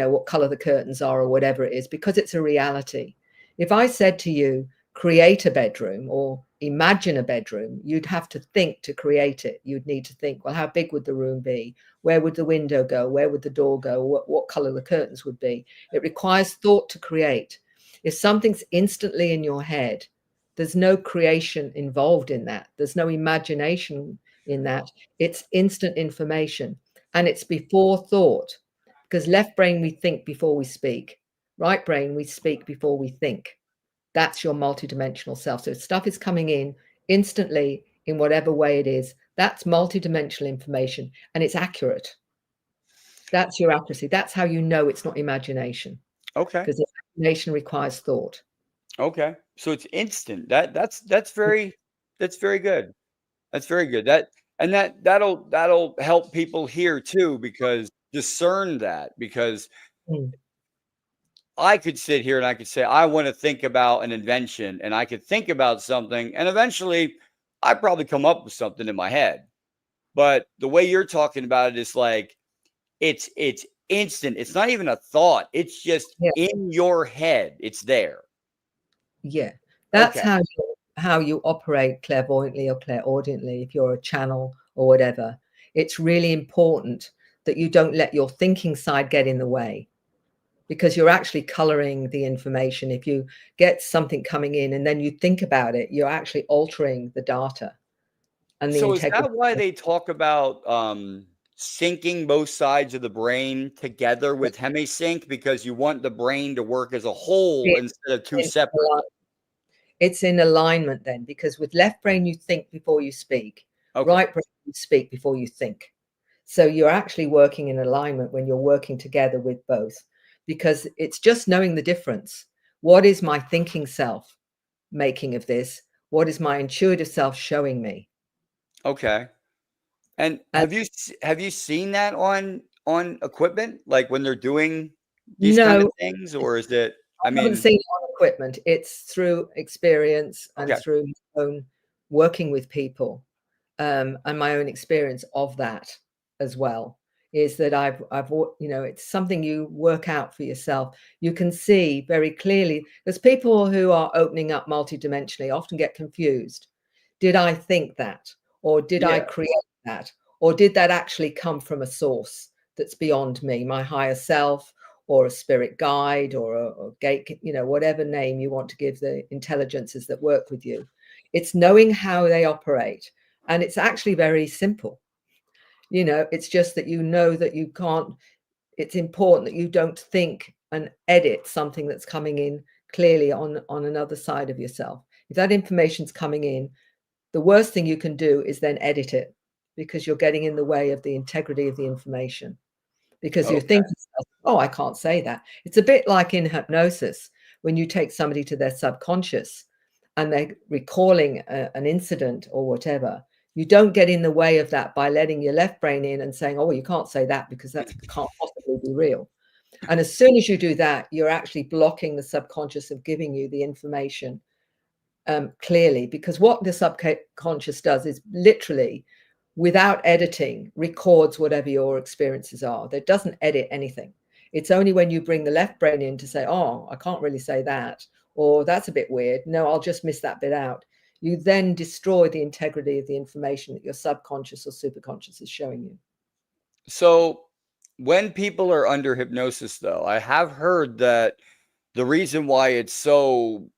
B: what color the curtains are or whatever it is, because it's a reality. If I said to you, create a bedroom or imagine a bedroom, you'd have to think to create it. You'd need to think, well, how big would the room be? Where would the window go? Where would the door go? What color the curtains would be? It requires thought to create. If something's instantly in your head, there's no creation involved in that. There's no imagination in that. It's instant information, and it's before thought. Because left brain, we think before we speak. Right brain, we speak before we think. That's your multidimensional self. So if stuff is coming in instantly in whatever way it is, that's multidimensional information, and it's accurate. That's your accuracy. That's how you know it's not imagination.
A: Okay.
B: Because imagination requires thought.
A: Okay. So it's instant. That's very good. That's very good. That'll help people here too, because discern that, because I could sit here and I could say, I want to think about an invention, and I could think about something, and eventually I probably come up with something in my head. But the way you're talking about it is like it's instant. It's not even a thought. It's just
B: Yeah.
A: in your head. It's there.
B: Yeah. That's
A: Okay.
B: how you operate clairvoyantly or clairaudiently if you're a channel or whatever. It's really important that you don't let your thinking side get in the way, because you're actually coloring the information. If you get something coming in and then you think about it, you're actually altering the data and the
A: So is
B: integrity.
A: that why they talk about syncing both sides of the brain together with hemisync? Because you want the brain to work as a whole
B: It's
A: instead of two
B: in
A: separate.
B: it's in alignment then, because with left brain, you think before you speak.
A: Okay.
B: Right brain, you speak before you think. So you're actually working in alignment when you're working together with both, because it's just knowing the difference. What is my thinking self making of this? What is my intuitive self showing me?
A: Okay. And
B: And
A: have you seen that on equipment, like when they're doing these kind of
B: no,
A: things, or is it?
B: I
A: I
B: haven't
A: mean,
B: seen it on equipment. It's through experience and
A: okay.
B: through my own working with people, and my own experience of that as well. Is that it's something you work out for yourself. You can see very clearly, because people who are opening up multidimensionally often get confused. Did I think that, or did I
A: Yeah.
B: create that, or did that actually come from a source that's beyond me, my higher self, or a spirit guide, or a gate, whatever name you want to give the intelligences that work with you. It's knowing how they operate. And it's actually very simple. It's just that that you can't, it's important that you don't think and edit something that's coming in clearly on another side of yourself. If that information's coming in, the worst thing you can do is then edit it, because you're getting in the way of the integrity of the information. Because you
A: Okay.
B: think, oh, I can't say that. It's a bit like in hypnosis, when you take somebody to their subconscious and they're recalling an incident or whatever. You don't get in the way of that by letting your left brain in and saying, oh, well, you can't say that because that can't possibly be real. And as soon as you do that, you're actually blocking the subconscious of giving you the information clearly, because what the subconscious does is literally, without editing, records whatever your experiences are. That doesn't edit anything. It's only when you bring the left brain in to say, oh, I can't really say that, or that's a bit weird. No, I'll just miss that bit out. You then destroy the integrity of the information that your subconscious or superconscious is showing you.
A: So when people are under hypnosis, though, I have heard that the reason why it's so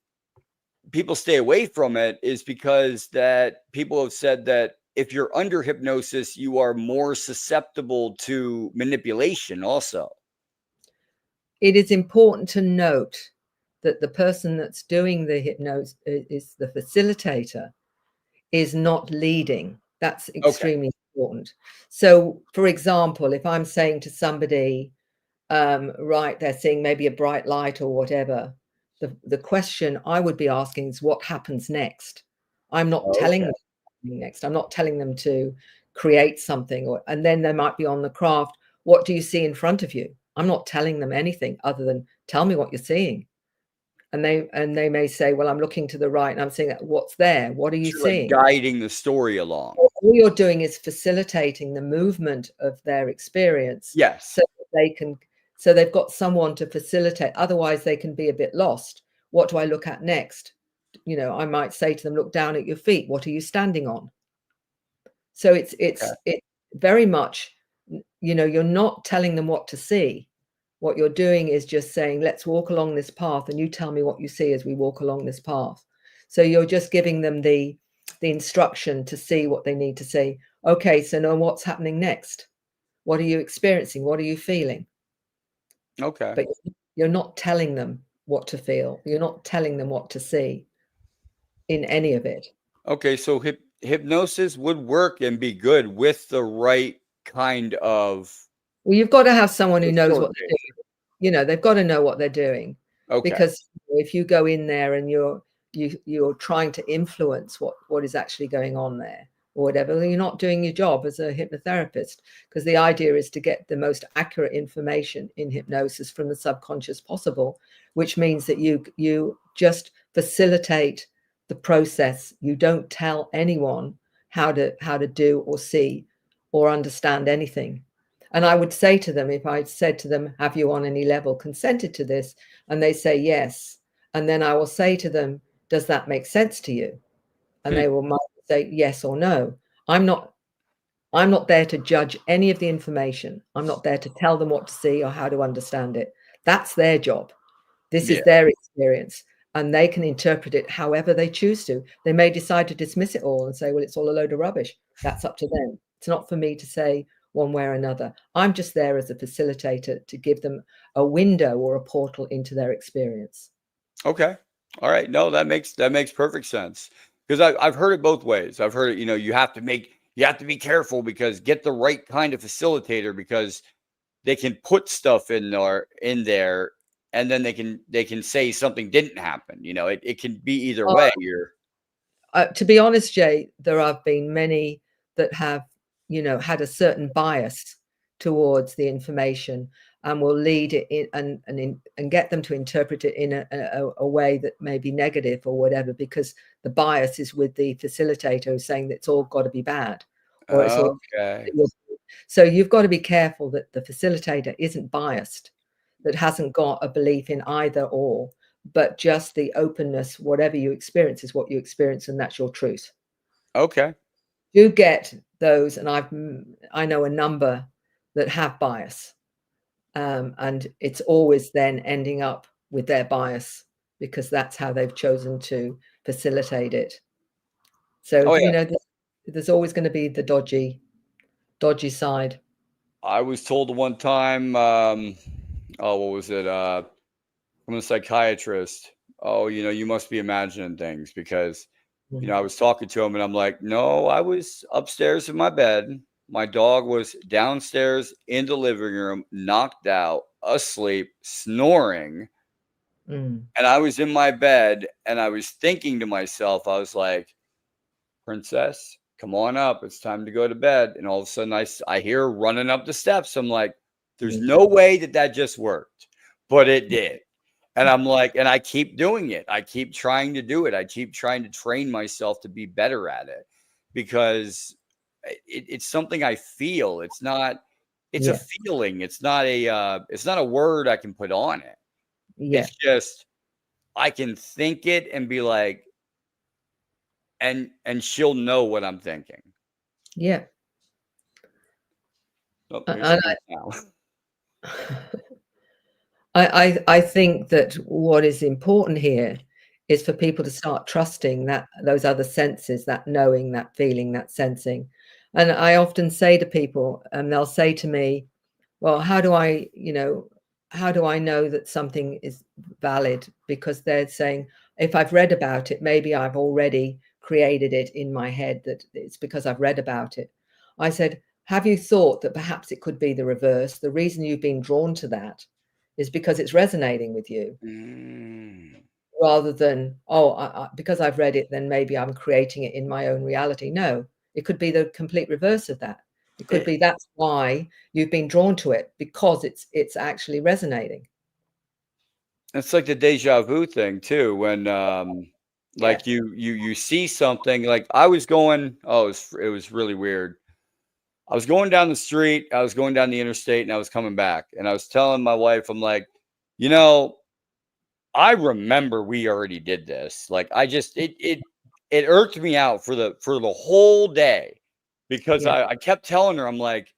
A: people stay away from it is because that people have said that if you're under hypnosis, you are more susceptible to manipulation also.
B: It is important to note that the person that's doing the hypnosis is the facilitator, is not leading. That's
A: Okay.
B: extremely important. So, for example, if I'm saying to somebody, right, they're seeing maybe a bright light or whatever, the question I would be asking is, what happens next? I'm not telling
A: Okay.
B: them next. I'm not telling them to create something, and then they might be on the craft. What do you see in front of you? I'm not telling them anything other than, tell me what you're seeing. And they may say, well, I'm looking to the right, and I'm saying, what's there? What are you
A: You're like
B: seeing?
A: guiding the story along.
B: All you're doing is facilitating the movement of their experience,
A: Yes.
B: so that they've got someone to facilitate. Otherwise they can be a bit lost. What do I look at next? I might say to them, look down at your feet. What are you standing on? So it's very much, you're not telling them what to see. What you're doing is just saying, let's walk along this path, and you tell me what you see as we walk along this path. So you're just giving them the instruction to see what they need to see. Okay, so now what's happening next? What are you experiencing? What are you feeling?
A: Okay.
B: But you're not telling them what to feel. You're not telling them what to see in any of it.
A: Okay. So hypnosis would work and be good with the right kind of
B: Well, you've got to have someone who knows what they're
A: facilitation.
B: doing. They've got to know what they're doing.
A: Okay.
B: Because if you go in there and you're trying to influence what is actually going on there, or whatever, then you're not doing your job as a hypnotherapist, because the idea is to get the most accurate information in hypnosis from the subconscious possible, which means that you just facilitate the process. You don't tell anyone how to do or see or understand anything. And I would say to them, if I said to them, have you on any level consented to this? And they say yes. And then I will say to them, does that make sense to you? And they will might say yes or no. I'm not there to judge any of the information. I'm not there to tell them what to see or how to understand it. That's their job. This is their experience, and they can interpret it however they choose to. They may decide to dismiss it all and say, well, it's all a load of rubbish. That's up to them. It's not for me to say one way or another. I'm just there as a facilitator to give them a window or a portal into their experience.
A: Okay. All right. No, that makes perfect sense, because I've heard it both ways. I've heard it, you have to be careful, because get the right kind of facilitator, because they can put stuff in there, and then they can say something didn't happen. It can be either way.
B: To be honest, Jay, there have been many that have, had a certain bias towards the information, and will lead it in and get them to interpret it in a way that may be negative or whatever, because the bias is with the facilitator who's saying that it's all got to be bad, or it's all
A: okay.
B: So you've got to be careful that the facilitator isn't biased, that hasn't got a belief in either or, but just the openness. Whatever you experience is what you experience, and that's your truth.
A: Okay.
B: You get those, and I know a number that have bias, and it's always then ending up with their bias, because that's how they've chosen to facilitate it. So there's always going to be the dodgy side.
A: I was told one time, what was it? From a psychiatrist. Oh, you must be imagining things, because, I was talking to him, and I'm like, no, I was upstairs in my bed. My dog was downstairs in the living room, knocked out, asleep, snoring. And I was in my bed, and I was thinking to myself, I was like, princess, come on up. It's time to go to bed. And all of a sudden I hear her running up the steps. I'm like, there's no way that just worked, but it did. And I'm like, and I keep doing it. I keep trying to do it. I keep trying to train myself to be better at it, because it's something I feel. It's a feeling. It's not a word I can put on it. It's just, I can think it and be like, and she'll know what I'm thinking.
B: Yeah.
A: Oh,
B: I think that what is important here is for people to start trusting that those other senses, that knowing, that feeling, that sensing. And I often say to people, and they'll say to me, well, how do I know that something is valid? Because they're saying, if I've read about it, maybe I've already created it in my head that it's because I've read about it. I said, have you thought that perhaps it could be the reverse? The reason you've been drawn to that is because it's resonating with you, rather than, because I've read it, then maybe I'm creating it in my own reality. No, it could be the complete reverse of that. It could be that's why you've been drawn to it, because it's actually resonating.
A: It's like the deja vu thing too, when like you see something. Like I was going, it was really weird. I was going down the street, I was going down the interstate, and I was coming back, and I was telling my wife, I'm like, I remember we already did this. Like I just it irked me out for the whole day, because I kept telling her, I'm like,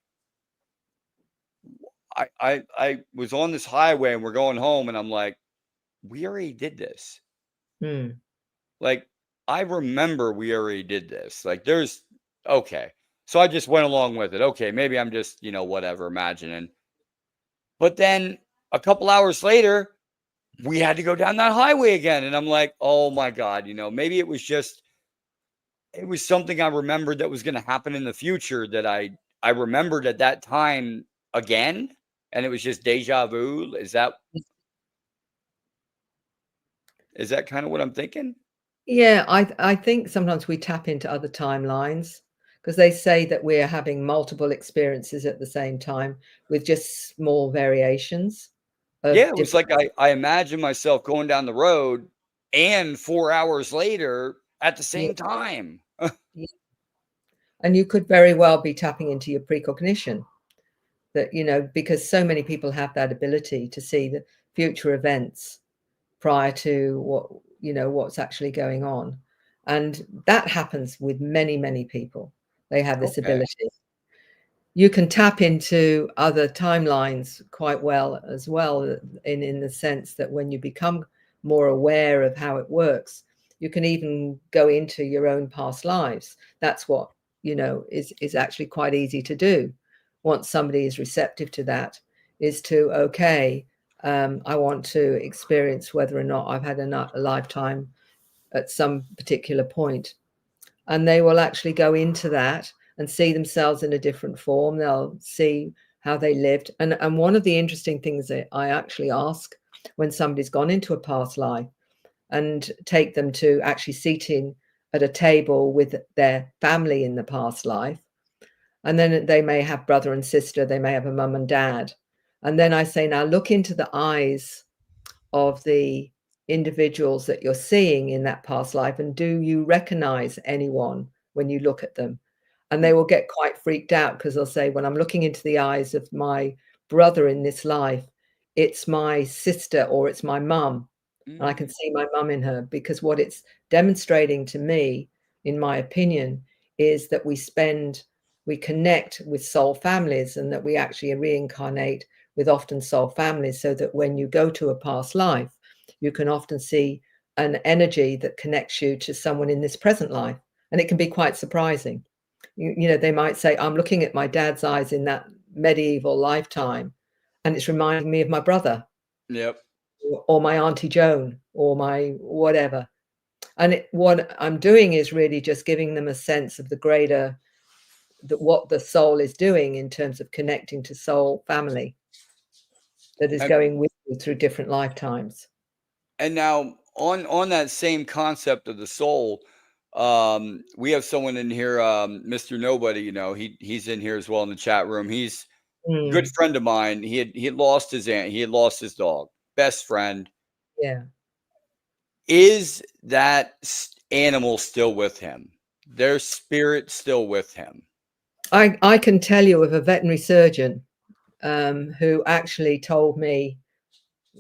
A: I was on this highway and we're going home, and I'm like, we already did this. Like, I remember we already did this. Like, okay. So I just went along with it. Okay, maybe I'm just, whatever, imagining. But then a couple hours later, we had to go down that highway again. And I'm like, oh my God, maybe it was something I remembered that was going to happen in the future, that I remembered at that time again. And it was just deja vu. Is that kind of what I'm thinking?
B: Yeah, I think sometimes we tap into other timelines, because they say that we're having multiple experiences at the same time with just small variations of
A: Yeah, it was
B: different.
A: like I imagine myself going down the road and 4 hours later at the
B: Yeah,
A: same time.
B: yeah. And you could very well be tapping into your precognition, that, because so many people have that ability to see the future events prior to what's actually going on. And that happens with many, many people. They have this
A: Okay.
B: ability. You can tap into other timelines quite well as well, in the sense that when you become more aware of how it works, you can even go into your own past lives. That's what is actually quite easy to do once somebody is receptive to that, is to, okay, I want to experience whether or not I've had a lifetime at some particular point. And they will actually go into that and see themselves in a different form. They'll see how they lived. And one of the interesting things that I actually ask when somebody's gone into a past life, and take them to actually seating at a table with their family in the past life. And then they may have brother and sister, they may have a mum and dad. And then I say, now look into the eyes of the individuals that you're seeing in that past life, and do you recognize anyone when you look at them? And they will get quite freaked out, because they'll say, when I'm looking into the eyes of my brother in this life, it's my sister or it's my mum, and I can
A: Mm.
B: see my mum in her. Because what it's demonstrating to me, in my opinion, is that we connect with soul families, and that we actually reincarnate with often soul families, so that when you go to a past life, you can often see an energy that connects you to someone in this present life. And it can be quite surprising. They might say, I'm looking at my dad's eyes in that medieval lifetime, and it's reminding me of my brother,
A: Yep.
B: or my Auntie Joan, or my whatever. And what I'm doing is really just giving them a sense of the greater, that what the soul is doing in terms of connecting to soul family that is
A: And
B: going with you through different lifetimes.
A: and now on that same concept of the soul, we have someone in here, Mr. Nobody, he's in here as well in the chat room. He's a good
B: Mm,
A: friend of mine. He had lost his aunt, he had lost his dog, best friend.
B: yeah.
A: Is that animal still with him? Their spirit still with him?
B: I can tell you of a veterinary surgeon who actually told me,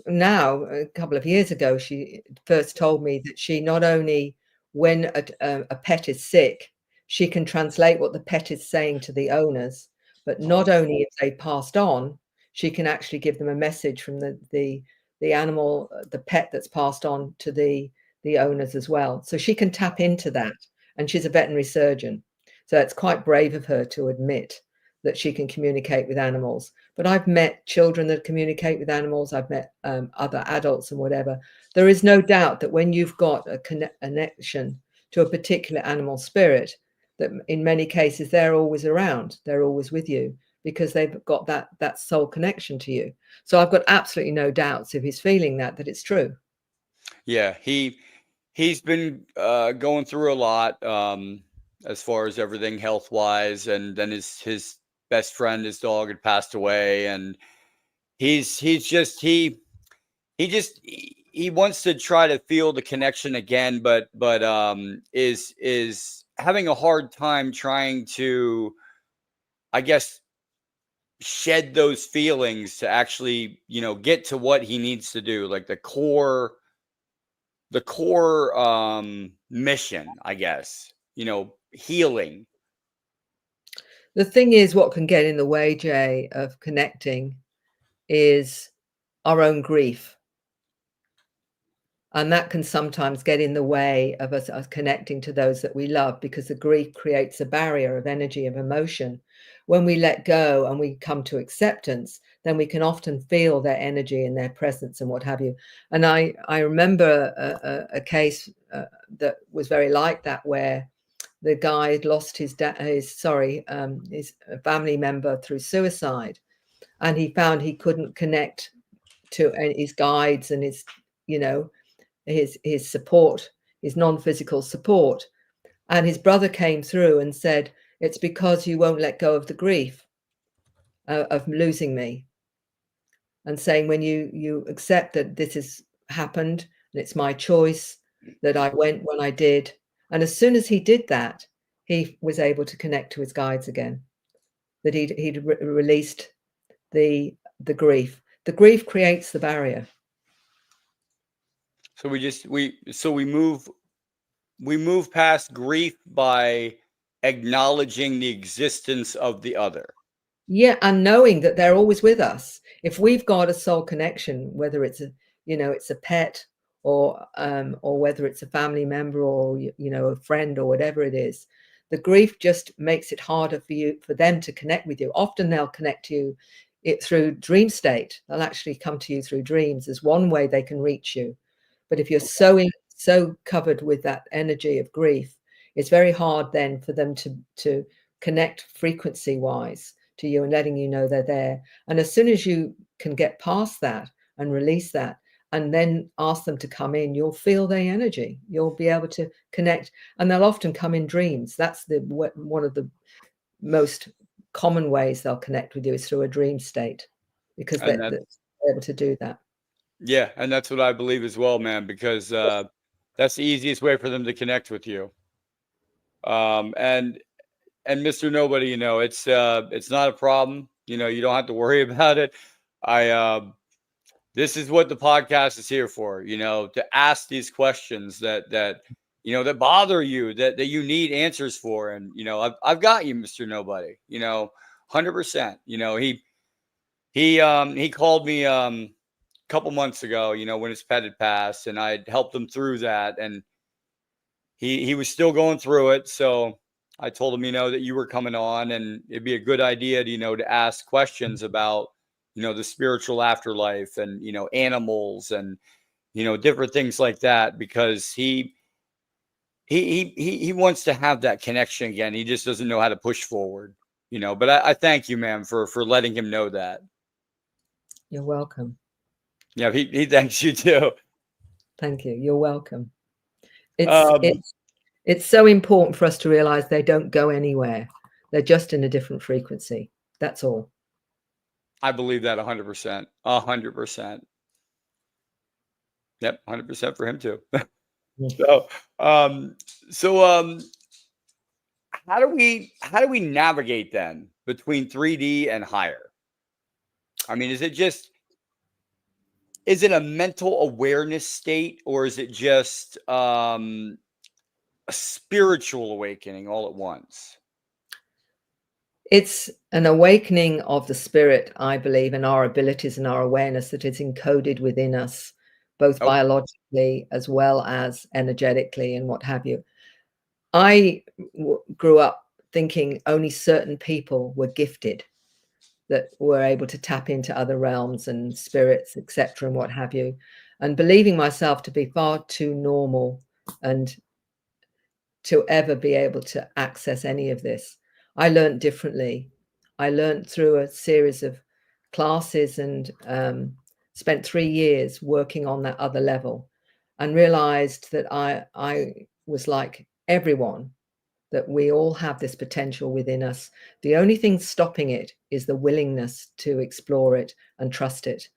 B: now a couple of years ago, she first told me that she not only, when a pet is sick, she can translate what the pet is saying to the owners, but not
A: Oh,
B: only if they passed on, she can actually give them a message from the animal, the pet that's passed on to the owners as well. So she can tap into that, and she's a veterinary surgeon. So it's quite brave of her to admit that she can communicate with animals. But I've met children that communicate with animals. I've met other adults and whatever. There is no doubt that when you've got a connection to a particular animal spirit, that in many cases they're always around. They're always with you, because they've got that soul connection to you. So I've got absolutely no doubts, if he's feeling that it's true.
A: yeah. He's been going through a lot, as far as everything health wise, and then his best friend, his dog, had passed away, and he's just he wants to try to feel the connection again, but is having a hard time trying to, I guess, shed those feelings to actually get to what he needs to do, like the core mission, I guess, healing.
B: The thing is, what can get in the way, Jay, of connecting is our own grief. And that can sometimes get in the way of us connecting to those that we love, because the grief creates a barrier of energy, of emotion. When we let go and we come to acceptance, then we can often feel their energy and their presence and what have you. And I remember a case that was very like that, where the guy had lost his family member through suicide, and he found he couldn't connect to his guides and his support, his non-physical support. And his brother came through and said, It's because you won't let go of the grief of losing me, and saying, when you accept that this has happened and it's my choice, that I went when I did. And as soon as he did that, he was able to connect to his guides again, that he'd released the grief. The grief creates the barrier.
A: So we move past grief by acknowledging the existence of the other.
B: Yeah, and knowing that they're always with us. If we've got a soul connection, whether it's a pet, or whether it's a family member, or a friend, or whatever it is, the grief just makes it harder for them to connect with you. Often they'll connect to you through dream state. They'll actually come to you through dreams as one way they can reach you. But if you're so covered with that energy of grief, it's very hard then for them to connect frequency wise to you and letting you know they're there. And as soon as you can get past that and release that, and then ask them to come in, you'll feel their energy. You'll be able to connect, and they'll often come in dreams. That's one of the most common ways they'll connect with you, is through a dream state, because they're able to do that.
A: Yeah, and that's what I believe as well, man, because that's the easiest way for them to connect with you. And Mr. Nobody, it's not a problem. You don't have to worry about it. This is what the podcast is here for, to ask these questions that that bother you, that you need answers for. And, I've got you, Mr. Nobody, 100%. He called me a couple months ago, when his pet had passed, and I helped him through that. And he was still going through it. So I told him, that you were coming on, and it'd be a good idea to, to ask questions about, the spiritual afterlife, and, animals, and, different things like that, because he wants to have that connection again. He just doesn't know how to push forward, but I thank you, ma'am, for letting him know that.
B: You're welcome.
A: Yeah. He thanks you too.
B: Thank you. You're welcome. It's so important for us to realize they don't go anywhere. They're just in a different frequency. That's all.
A: I believe that 100%. 100%. Yep, 100% for him too. So, how do we navigate then between 3D and higher? I mean, is it a mental awareness state, or is it just a spiritual awakening all at once?
B: It's an awakening of the spirit, I believe, and our abilities and our awareness that is encoded within us, both biologically as well as energetically and what have you. I grew up thinking only certain people were gifted, that were able to tap into other realms and spirits, etc., and what have you, and believing myself to be far too normal and to ever be able to access any of this. I learned differently. I learned through a series of classes, and spent 3 years working on that other level, and realized that I was like everyone, that we all have this potential within us. The only thing stopping it is the willingness to explore it and trust it,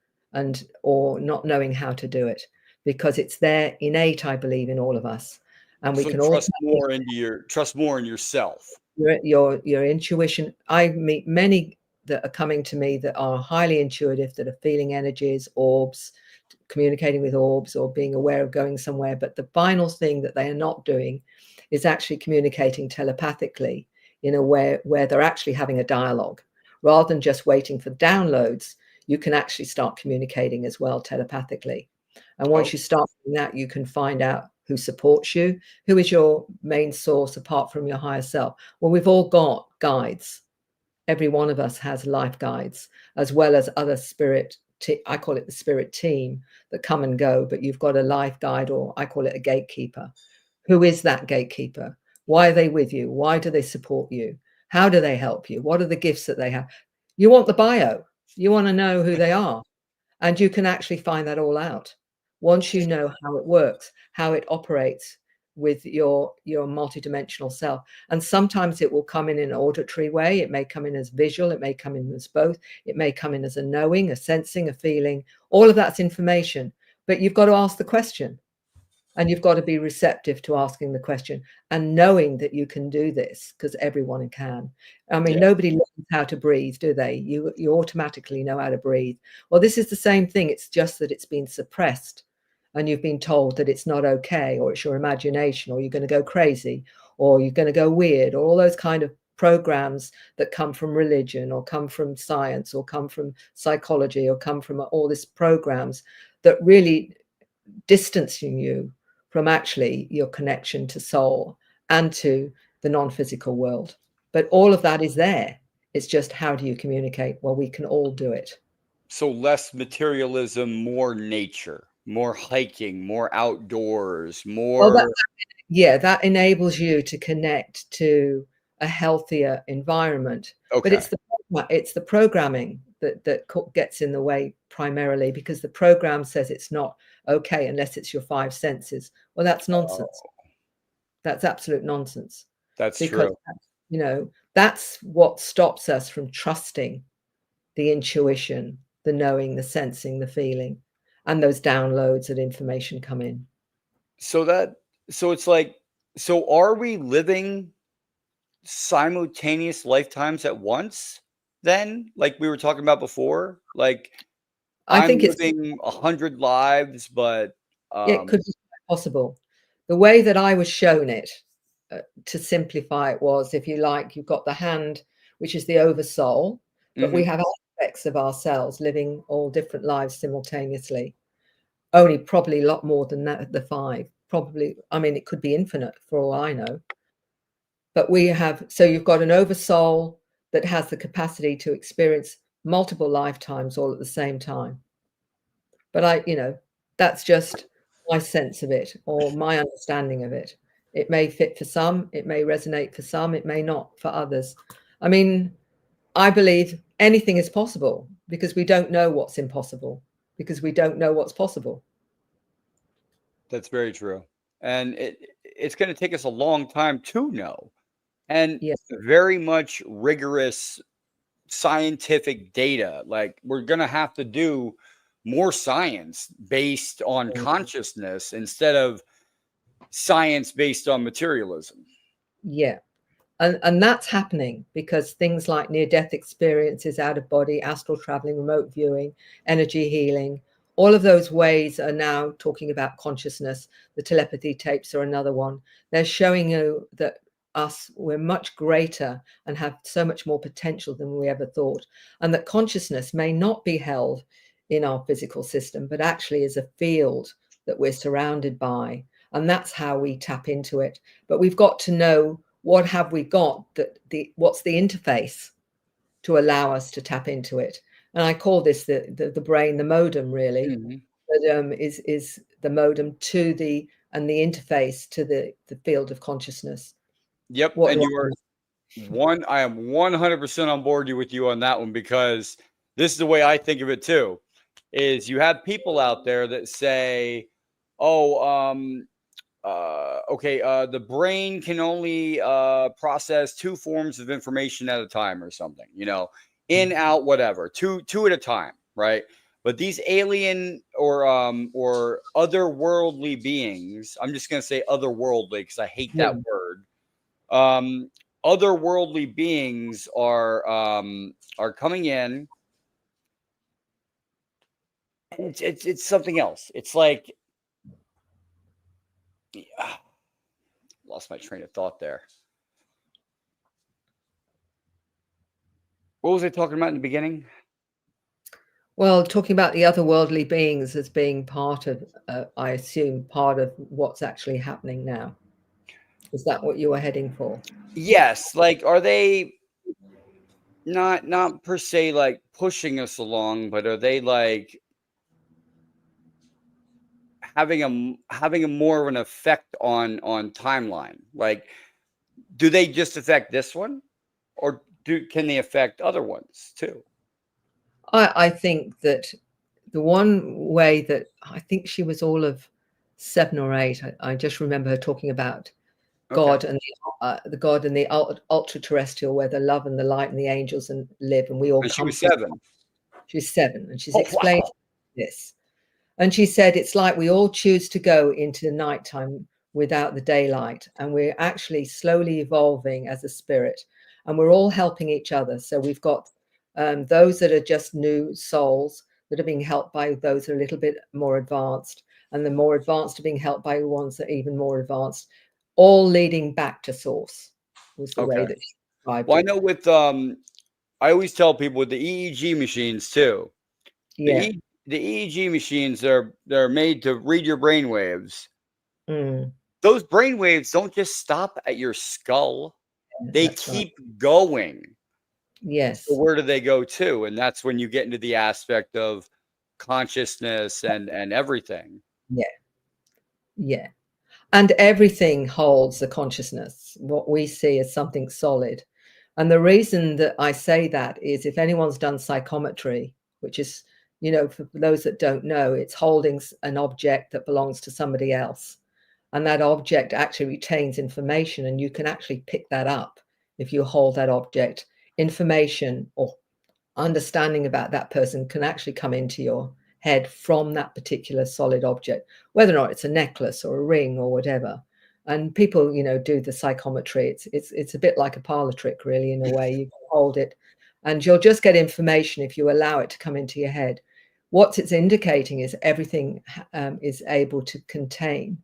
B: or not knowing how to do it, because it's there innate, I believe, in all of us. And we can
A: trust more in yourself.
B: Your intuition. I meet many that are coming to me that are highly intuitive, that are feeling energies, orbs, communicating with orbs, or being aware of going somewhere. But the final thing that they are not doing is actually communicating telepathically in a way where they're actually having a dialogue, rather than just waiting for downloads. You can actually start communicating as well telepathically. And once you start doing that, you can find out who supports you, who is your main source apart from your higher self. Well, we've all got guides. Every one of us has life guides, as well as other spirit, I call it the spirit team, that come and go, but you've got a life guide, or I call it a gatekeeper. Who is that gatekeeper? Why are they with you? Why do they support you? How do they help you? What are the gifts that they have? You want the bio. You want to know who they are. And you can actually find that all out once you know how it works, how it operates, with your multidimensional self. And sometimes it will come in an auditory way. It may come in as visual. It may come in as both. It may come in as a knowing, a sensing, a feeling. All of that's information. But you've got to ask the question. And you've got to be receptive to asking the question and knowing that you can do this, because everyone can. I mean, nobody learns how to breathe, do they? You automatically know how to breathe. Well, this is the same thing. It's just that it's been suppressed and you've been told that it's not okay, or it's your imagination, or you're going to go crazy, or you're going to go weird, or all those kind of programs that come from religion or come from science or come from psychology or come from all these programs that really distancing you from actually your connection to soul and to the non-physical world. But all of that is there. It's just, how do you communicate? Well, we can all do it.
A: So less materialism, more nature, more hiking, more outdoors, more.
B: Well, that enables you to connect to a healthier environment.
A: Okay.
B: But it's the programming that gets in the way primarily, because the program says it's not okay unless it's your five senses. Well, that's nonsense. That's absolute nonsense.
A: That's
B: because,
A: true.
B: You know, that's what stops us from trusting the intuition, the knowing, the sensing, the feeling, and those downloads of information come in.
A: So it's like, so are we living simultaneous lifetimes at once then, like we were talking about before? Like,
B: I think
A: it's living 100 lives, but
B: it could be possible. The way that I was shown it, to simplify it, was, if you like, you've got the hand, which is the oversoul, but we have aspects of ourselves living all different lives simultaneously. Only probably a lot more than that, the five. Probably, I mean, it could be infinite for all I know. But so you've got an oversoul that has the capacity to experience multiple lifetimes all at the same time. But that's just my sense of it, or my understanding of it. It may fit for some, it may resonate for some, it may not for others. I mean, I believe anything is possible, because we don't know what's impossible, because we don't know what's possible.
A: That's very true. And it's going to take us a long time to know. And very much rigorous scientific data. Like, we're going to have to do more science based on consciousness instead of science based on materialism.
B: Yeah. And that's happening because things like near-death experiences, out of body, astral traveling, remote viewing, energy healing, all of those ways are now talking about consciousness. The telepathy tapes are another one. They're showing you that we're much greater and have so much more potential than we ever thought. And that consciousness may not be held in our physical system, but actually is a field that we're surrounded by. And that's how we tap into it. But we've got to know, what have we got, what's the interface to allow us to tap into it? And I call this the brain, the modem, really. Is the modem to the interface to the field of consciousness.
A: Yep. And I am 100% on board with you on that one, because this is the way I think of it too, is you have people out there that say, the brain can only process 2 forms of information at a time, or something, in, out, whatever, two at a time, right? But these alien or otherworldly beings, I'm just going to say otherworldly because I hate that word. Otherworldly beings are coming in. It's something else. It's like, lost my train of thought there. What was I talking about in the beginning?
B: Well, talking about the otherworldly beings as being part of, I assume, part of what's actually happening now. Is that what you were heading for?
A: Yes. Like, are they not per se like pushing us along, but are they like having a more of an effect on timeline? Like, do they just affect this one, or can they affect other ones too?
B: I think that the one way that I think she was all of 7 or 8. I just remember her talking about
A: Okay.
B: God and the God and the ultra-terrestrial, where the love and the light and the angels live, and we all
A: And she
B: come
A: was
B: from.
A: 7.
B: She's 7, and she's
A: Oh,
B: explained
A: wow.
B: this. And she said it's like we all choose to go into the nighttime without the daylight, and we're actually slowly evolving as a spirit, and we're all helping each other. So we've got those that are just new souls that are being helped by those that are a little bit more advanced, and the more advanced are being helped by the ones that are even more advanced, all leading back to source, was the way
A: Okay.
B: that she described
A: Well, I
B: it.
A: know with I always tell people with the EEG machines too.
B: Yeah.
A: The EEG machines, they're made to read your brain waves.
B: Mm,
A: Those brain waves don't just stop at your skull. They
B: that's right.
A: keep going.
B: Yes.
A: So where do they go to? And that's when you get into the aspect of consciousness and everything.
B: Yeah. Yeah. And everything holds the consciousness, what we see as something solid. And the reason that I say that is if anyone's done psychometry, which is, for those that don't know, it's holding an object that belongs to somebody else. And that object actually retains information, and you can actually pick that up if you hold that object. Information or understanding about that person can actually come into your head from that particular solid object, whether or not it's a necklace or a ring or whatever. And people, do the psychometry. It's a bit like a parlor trick, really, in a way. You can hold it, and you'll just get information if you allow it to come into your head. What it's indicating is everything is able to contain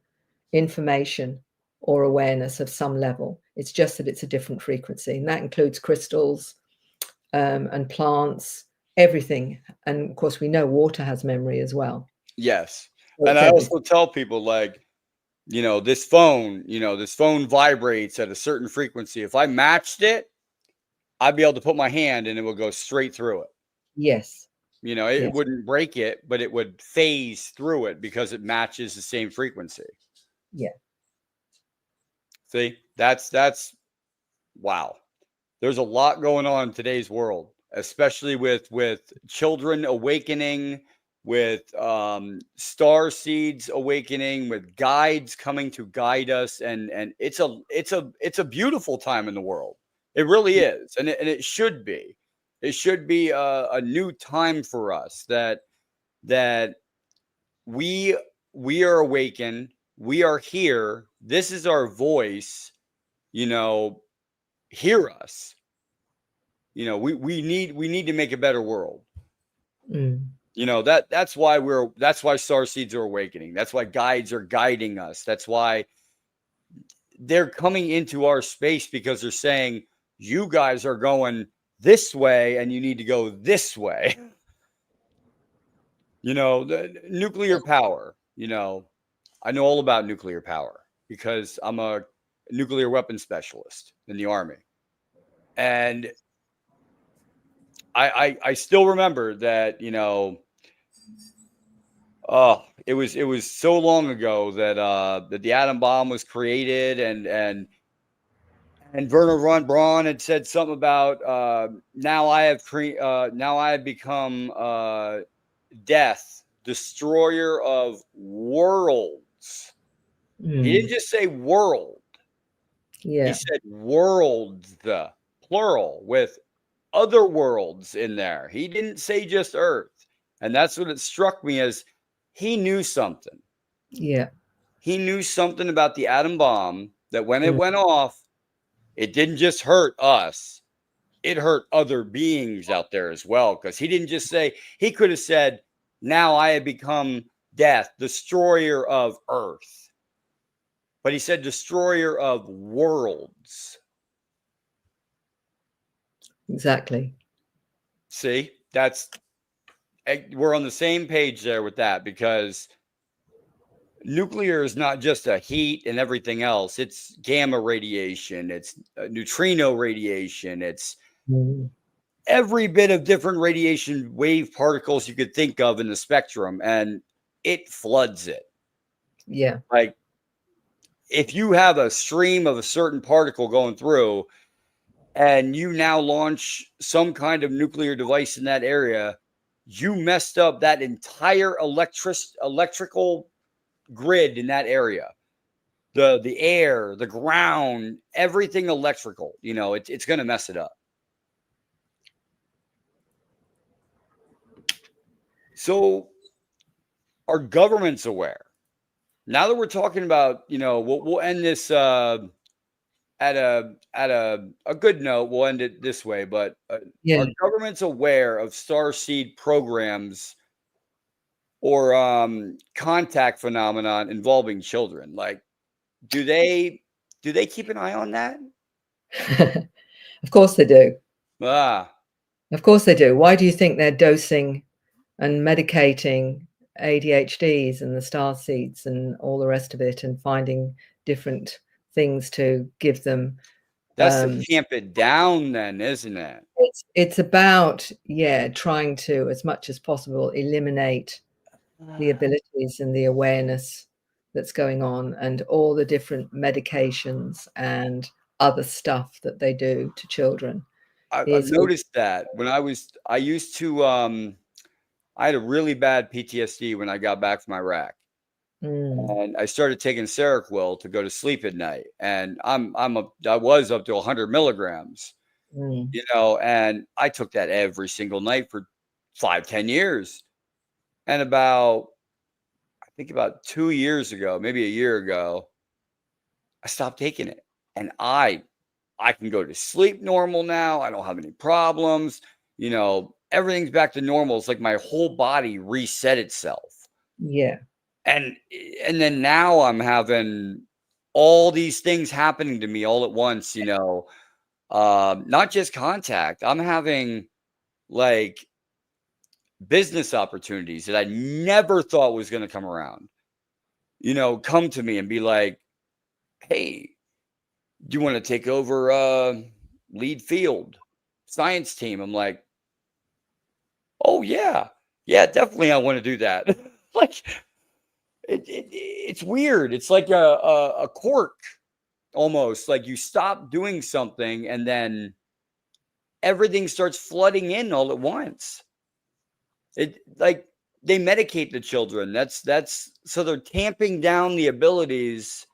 B: information or awareness of some level. It's just that it's a different frequency, and that includes crystals, and plants, everything. And of course, we know water has memory as well.
A: Yes.
B: So
A: And
B: it's
A: I
B: everything.
A: also tell people like, this phone vibrates at a certain frequency. If I matched it, I'd be able to put my hand and it would go straight through it.
B: Yes.
A: It
B: Yes.
A: wouldn't break it, but it would phase through it because it matches the same frequency.
B: Yeah.
A: See, that's wow. There's a lot going on in today's world, especially with children awakening, with star seeds awakening, with guides coming to guide us, and it's a beautiful time in the world. It really is, and it should be. It should be a new time for us that we are awakened. We are here. This is our voice. Hear us. We need to make a better world.
B: Mm.
A: That's why star seeds are awakening. That's why guides are guiding us. That's why they're coming into our space, because they're saying you guys are going this way and you need to go this way. The nuclear power, I know all about nuclear power because I'm a nuclear weapons specialist in the Army. And I still remember that, it was so long ago that the atom bomb was created, and Werner von Braun had said something about now I have become death, destroyer of worlds. He didn't just say world. He
B: Yeah.
A: said worlds, the plural, with other worlds in there. He didn't say just Earth. And that's what it struck me as. He knew something.
B: Yeah.
A: He knew something about the atom bomb, that when it
B: Mm.
A: went off, it didn't just hurt us. It hurt other beings out there as well. Because he didn't just say, he could have said, now I have become death, destroyer of Earth. But he said destroyer of worlds.
B: Exactly.
A: See, we're on the same page there with that, because nuclear is not just a heat and everything else. It's gamma radiation. It's neutrino radiation. It's
B: Mm.
A: every bit of different radiation wave particles you could think of in the spectrum, and it floods it.
B: Yeah.
A: Like, if you have a stream of a certain particle going through and you now launch some kind of nuclear device in that area, you messed up that entire electrical grid in that area, the air, the ground, everything electrical, it's going to mess it up. So are governments aware? Now that we're talking about, we'll end this at a good note. We'll end it this way, but
B: Yeah.
A: are governments aware of starseed programs or contact phenomenon involving children? Like, do they keep an eye on that?
B: Of course they do.
A: Ah,
B: Of course they do. Why do you think they're dosing and medicating ADHDs and the starseeds and all the rest of it, and finding different things to give them?
A: that's to tamp it down then, isn't it?
B: It's about, trying to, as much as possible, eliminate the abilities and the awareness that's going on, and all the different medications and other stuff that they do to children.
A: I've noticed that when I had a really bad PTSD when I got back from Iraq. And I started taking Seroquel to go to sleep at night, and I was up to 100 milligrams, and I took that every single night for 5-10 years. And I think about 2 years ago, maybe a year ago, I stopped taking it, and I can go to sleep normal now. I don't have any problems. Everything's back to normal. It's like my whole body reset itself.
B: Yeah.
A: And then now I'm having all these things happening to me all at once, not just contact. I'm having like business opportunities that I never thought was going to come around, come to me and be like, hey, do you want to take over lead field science team? I'm like, oh yeah, definitely. I want to do that. Like, it's weird. It's like a quirk, almost. Like you stop doing something and then everything starts flooding in all at once. Like they medicate the children. That's so they're tamping down the abilities.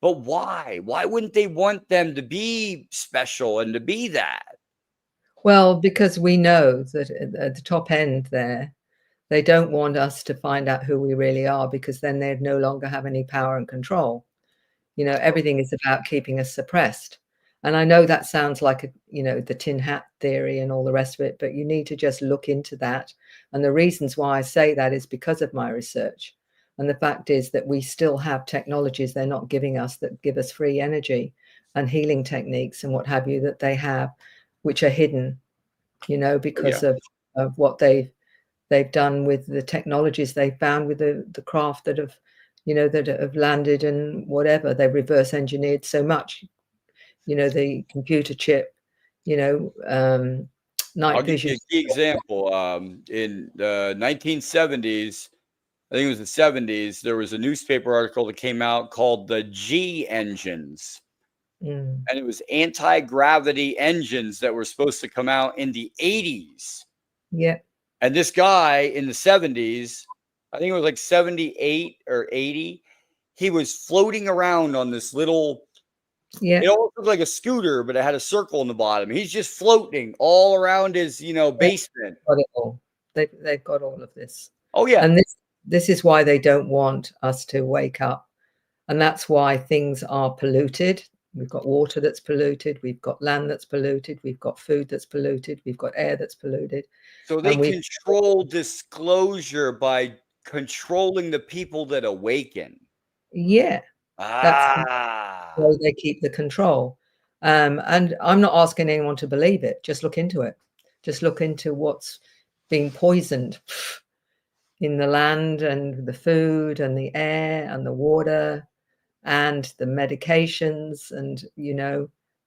A: But why? Why wouldn't they want them to be special and to be that?
B: Well, because we know that at the top end there, they don't want us to find out who we really are, because then they'd no longer have any power and control. Everything is about keeping us suppressed. And I know that sounds like, the tin hat theory and all the rest of it, but you need to just look into that. And the reasons why I say that is because of my research. And the fact is that we still have technologies they're not giving us that give us free energy and healing techniques and what have you that they have, which are hidden, because of what they've done with the technologies they found with the craft that have, that have landed and whatever. They've reverse engineered so much, the computer chip, night
A: I'll give
B: vision.
A: you a key example. In the 1970s, I think it was the 70s, there was a newspaper article that came out called the G engines. And it was anti-gravity engines that were supposed to come out in the 80s.
B: Yeah.
A: And this guy in the 70s, I think it was like 78 or 80, he was floating around on this little, it almost looked like a scooter, but it had a circle in the bottom. He's just floating all around his, basement.
B: Got it all. They've got all of this.
A: Oh, yeah.
B: And this is why they don't want us to wake up. And that's why things are polluted. We've got water that's polluted. We've got land that's polluted. We've got food that's polluted. We've got air that's polluted.
A: So they control disclosure by controlling the people that awaken.
B: Yeah. That's why they keep the control. And I'm not asking anyone to believe it. Just look into it. Just look into what's being poisoned in the land and the food and the air and the water and the medications. And,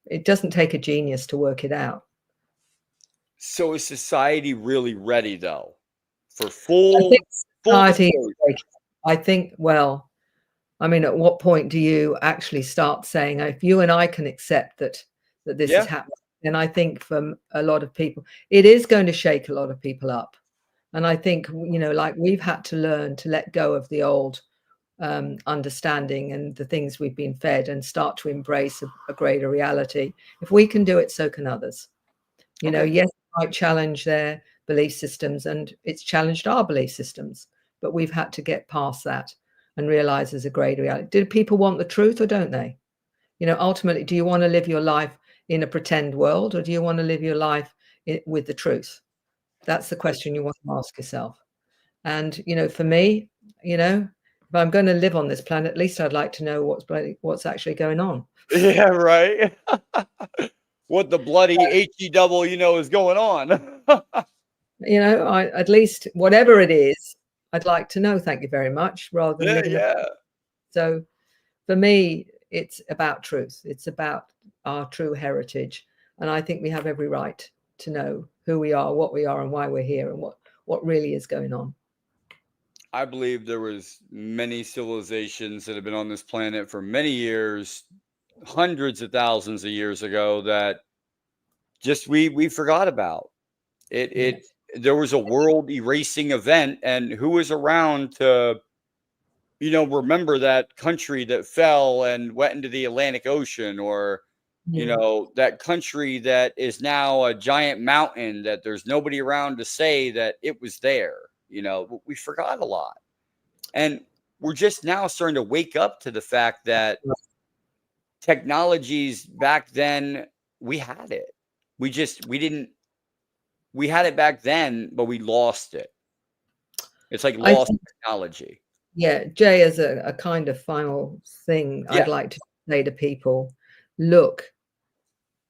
B: it doesn't take a genius to work it out.
A: So is society really ready, though, for full
B: society? I think, well, I mean, at what point do you actually start saying, if you and I can accept that this is happening? And I think for a lot of people, it is going to shake a lot of people up. And I think, like we've had to learn to let go of the old understanding and the things we've been fed, and start to embrace a greater reality. If we can do it, so can others. You know, yes, it might challenge their belief systems, and it's challenged our belief systems, but we've had to get past that and realize there's a greater reality. Do people want the truth or don't they? You know, ultimately, do you want to live your life in a pretend world, or do you want to live your life with the truth? That's the question you want to ask yourself. And, you know, for me, you know, if I'm going to live on this planet, at least I'd like to know what's actually going on.
A: Yeah, right. What the bloody HE double, is going on.
B: You know, at least whatever it is, I'd like to know. Thank you very much. Rather than
A: Yeah,
B: living.
A: yeah.
B: So for me, it's about truth. It's about our true heritage. And I think we have every right to know who we are, what we are, and why we're here, and what really is going on.
A: I believe there was many civilizations that have been on this planet for many years, hundreds of thousands of years ago, that just we forgot about. It there was a world erasing event, and who was around to remember that country that fell and went into the Atlantic Ocean, or that country that is now a giant mountain that there's nobody around to say that it was there. We forgot a lot. And we're just now starting to wake up to the fact that technologies back then, we had it. We had it back then, but we lost it. It's like lost technology.
B: Yeah, Jay, as a kind of final thing, I'd like to say to people, look,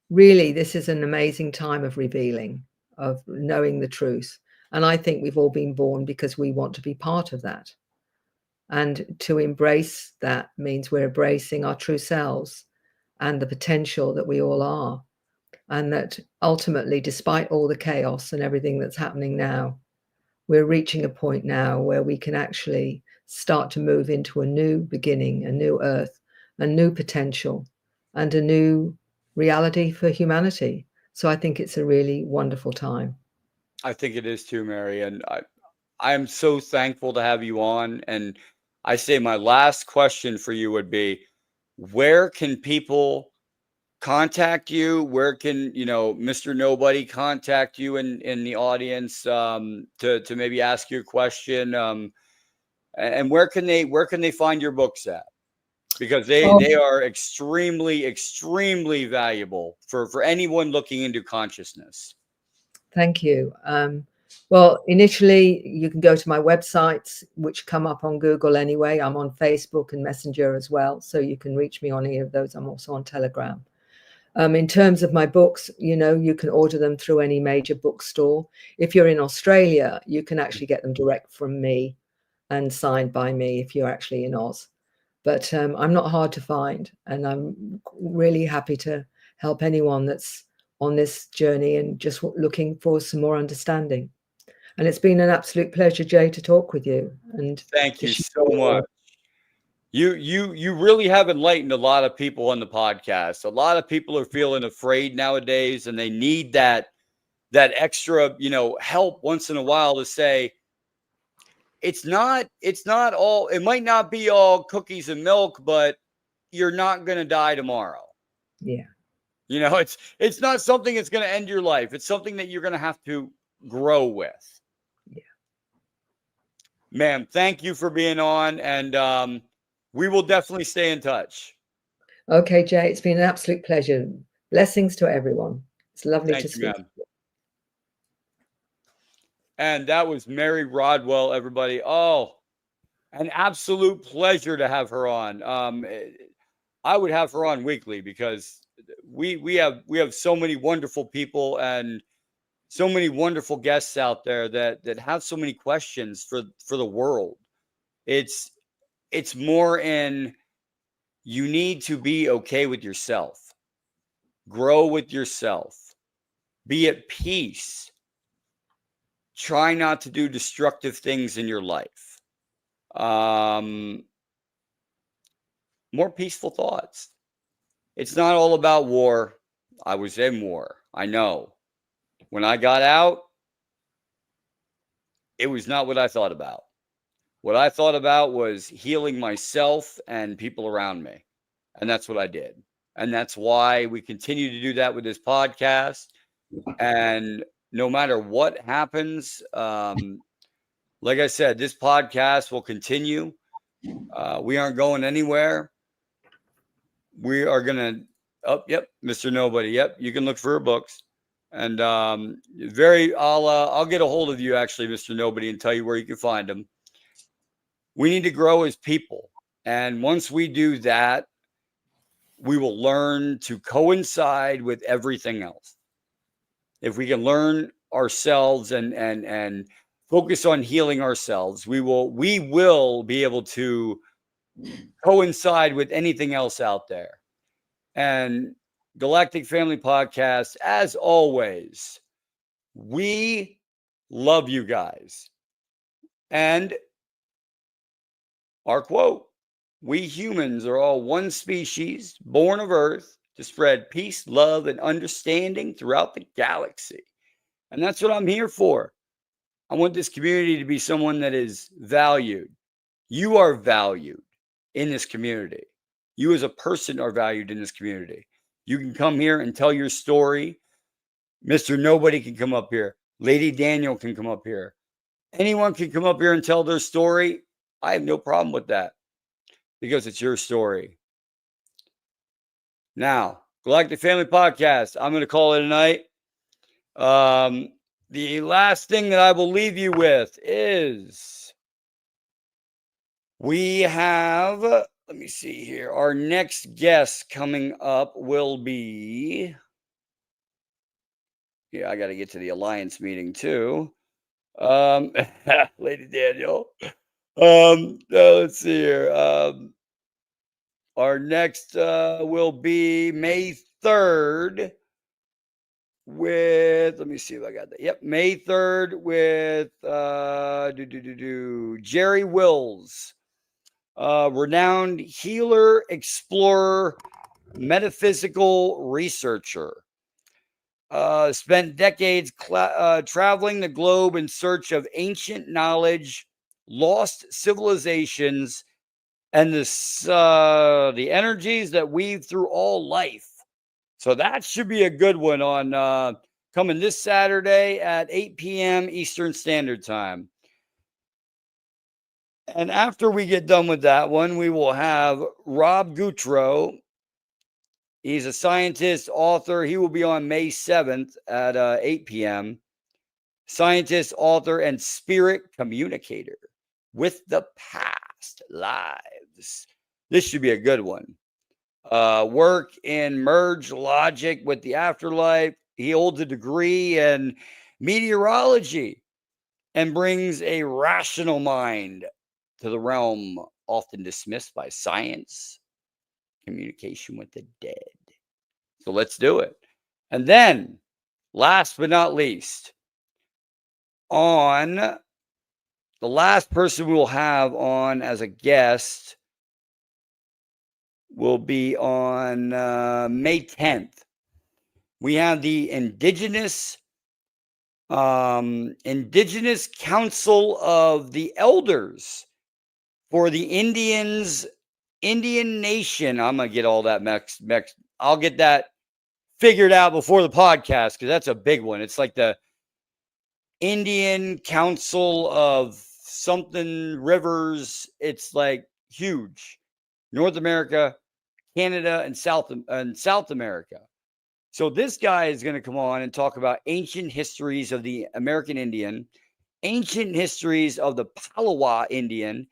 B: really, this is an amazing time of revealing, of knowing the truth. And I think we've all been born because we want to be part of that. And to embrace that means we're embracing our true selves and the potential that we all are. And that ultimately, despite all the chaos and everything that's happening now, we're reaching a point now where we can actually start to move into a new beginning, a new earth, a new potential, and a new reality for humanity. So I think it's a really wonderful time.
A: I think it is too, Mary. And I am so thankful to have you on. And I say my last question for you would be, where can people contact you? Where can, Mr. Nobody contact you in the audience to maybe ask you a question? And where can they find your books at? Because they are extremely, extremely valuable for anyone looking into consciousness.
B: Thank you. Well, initially, you can go to my websites, which come up on Google anyway. I'm on Facebook and Messenger as well, so you can reach me on any of those. I'm also on Telegram. In terms of my books, you can order them through any major bookstore. If you're in Australia, you can actually get them direct from me and signed by me if you're actually in Oz. But I'm not hard to find, and I'm really happy to help anyone that's on this journey and just looking for some more understanding. And it's been an absolute pleasure, Jay, to talk with you. And
A: thank you so much. You really have enlightened a lot of people on the podcast. A lot of people are feeling afraid nowadays, and they need that extra, help once in a while to say, it's not all, it might not be all cookies and milk, but you're not going to die tomorrow.
B: Yeah.
A: It's not something that's going to end your life. It's something that you're going to have to grow with.
B: Yeah.
A: Ma'am, thank you for being on, and we will definitely stay in touch.
B: Okay, Jay, it's been an absolute pleasure. Blessings to everyone. It's lovely to speak.
A: Ma'am. And that was Mary Rodwell, everybody. Oh, an absolute pleasure to have her on. I would have her on weekly because we have so many wonderful people and so many wonderful guests out there that have so many questions for the world. It's more in, you need to be okay with yourself, grow with yourself, be at peace, try not to do destructive things in your life. More peaceful thoughts. It's not all about war. I was in war. I know. When I got out, it was not what I thought about. What I thought about was healing myself and people around me. And that's what I did. And that's why we continue to do that with this podcast. And no matter what happens, like I said, this podcast will continue. We aren't going anywhere. We are going to, oh, yep, Mr. Nobody. Yep, you can look for her books. And I'll get a hold of you, actually, Mr. Nobody, and tell you where you can find them. We need to grow as people. And once we do that, we will learn to coincide with everything else. If we can learn ourselves and focus on healing ourselves, we will be able to coincide with anything else out there. And Galactic Family Podcast, as always, we love you guys. And our quote, we humans are all one species born of Earth to spread peace, love, and understanding throughout the galaxy. And that's what I'm here for. I want this community to be someone that is valued. You are valued in this community. You as a person are valued in this community. You can come here and tell your story. Mr. Nobody can come up here. Lady Daniel can come up here. Anyone can come up here and tell their story. I have no problem with that because it's your story. Now, Galactic Family Podcast, I'm going to call it a night. The last thing that I will leave you with is we have, let me see here. Our next guest coming up will be, yeah, I got to get to the Alliance meeting too. Lady Daniel. Let's see here. Our next will be May 3rd with, let me see if I got that. Yep, May 3rd with Jerry Wills, renowned healer, explorer, metaphysical researcher. Spent decades traveling the globe in search of ancient knowledge, lost civilizations, and the energies that weave through all life. So that should be a good one on coming this Saturday at 8 p.m. Eastern Standard Time. And after we get done with that one, we will have Rob Goutreau. He's a scientist, author. He will be on May 7th at 8 p.m. Scientist, author, and spirit communicator with the past lives. This should be a good one. Work in merge logic with the afterlife. He holds a degree in meteorology and brings a rational mind to the realm often dismissed by science, communication with the dead. So let's do it. And then, last but not least, on the last person we will have on as a guest will be on May 10th. We have the Indigenous Council of the Elders for the Indian Nation. I'm going to get all that next. I'll get that figured out before the podcast because that's a big one. It's like the Indian Council of something rivers. It's like huge. North America, Canada, and South America. So this guy is going to come on and talk about ancient histories of the American Indian, ancient histories of the Palawa Indian,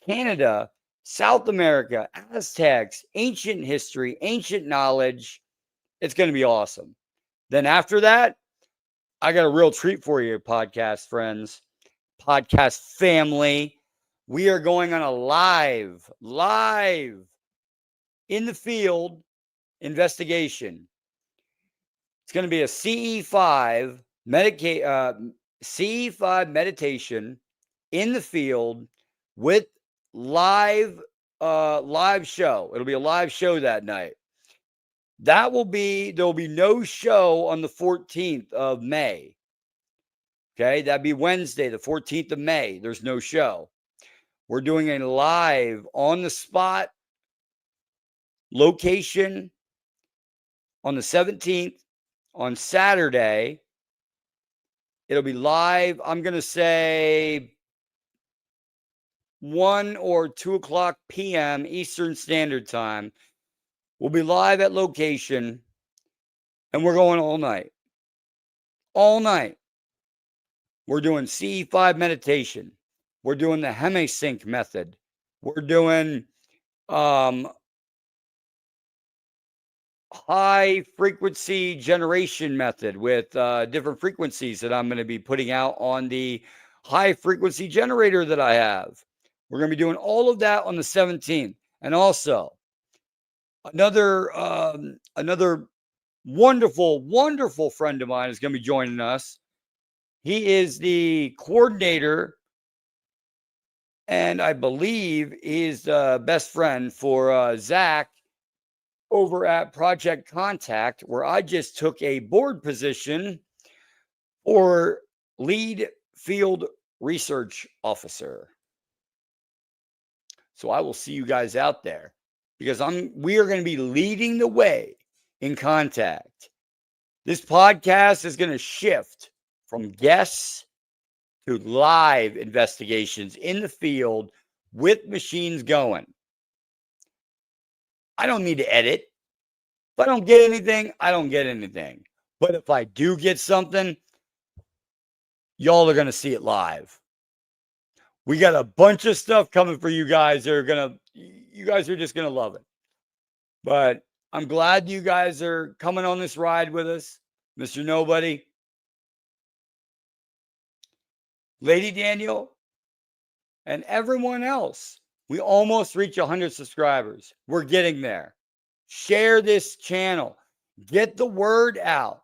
A: Canada, South America, Aztecs, ancient history, ancient knowledge. It's going to be awesome. Then after that, I got a real treat for you, podcast friends, podcast family. We are going on a live in the field investigation. It's going to be a CE5 meditation in the field with live show. It'll be a live show that night. There will be no show on the 14th of May. Okay, that'd be Wednesday, the 14th of May. There's no show. We're doing a live on the spot location on the 17th on Saturday. It'll be live. I'm going to say 1 or 2 o'clock p.m. Eastern Standard Time. We'll be live at location, and we're going all night. All night. We're doing CE5 meditation. We're doing the Hemisync method. We're doing high frequency generation method with different frequencies that I'm going to be putting out on the high frequency generator that I have. We're going to be doing all of that on the 17th. And also another wonderful friend of mine is going to be joining us. He is the coordinator, and I believe he's the best friend for Zach over at Project Contact, where I just took a board position for lead field research officer. So I will see you guys out there, because we are going to be leading the way in contact. This podcast is going to shift from guests to live investigations in the field with machines going. I don't need to edit. If I don't get anything, I don't get anything. But if I do get something, y'all are going to see it live. We got a bunch of stuff coming for you guys. You guys are just going to love it. But I'm glad you guys are coming on this ride with us. Mr. Nobody, Lady Daniel, and everyone else. We almost reach 100 subscribers. We're getting there. Share this channel. Get the word out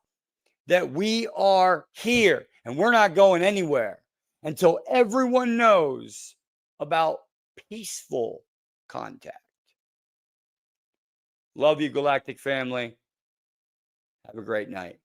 A: that we are here and we're not going anywhere until everyone knows about peaceful contact. Love you, Galactic Family. Have a great night.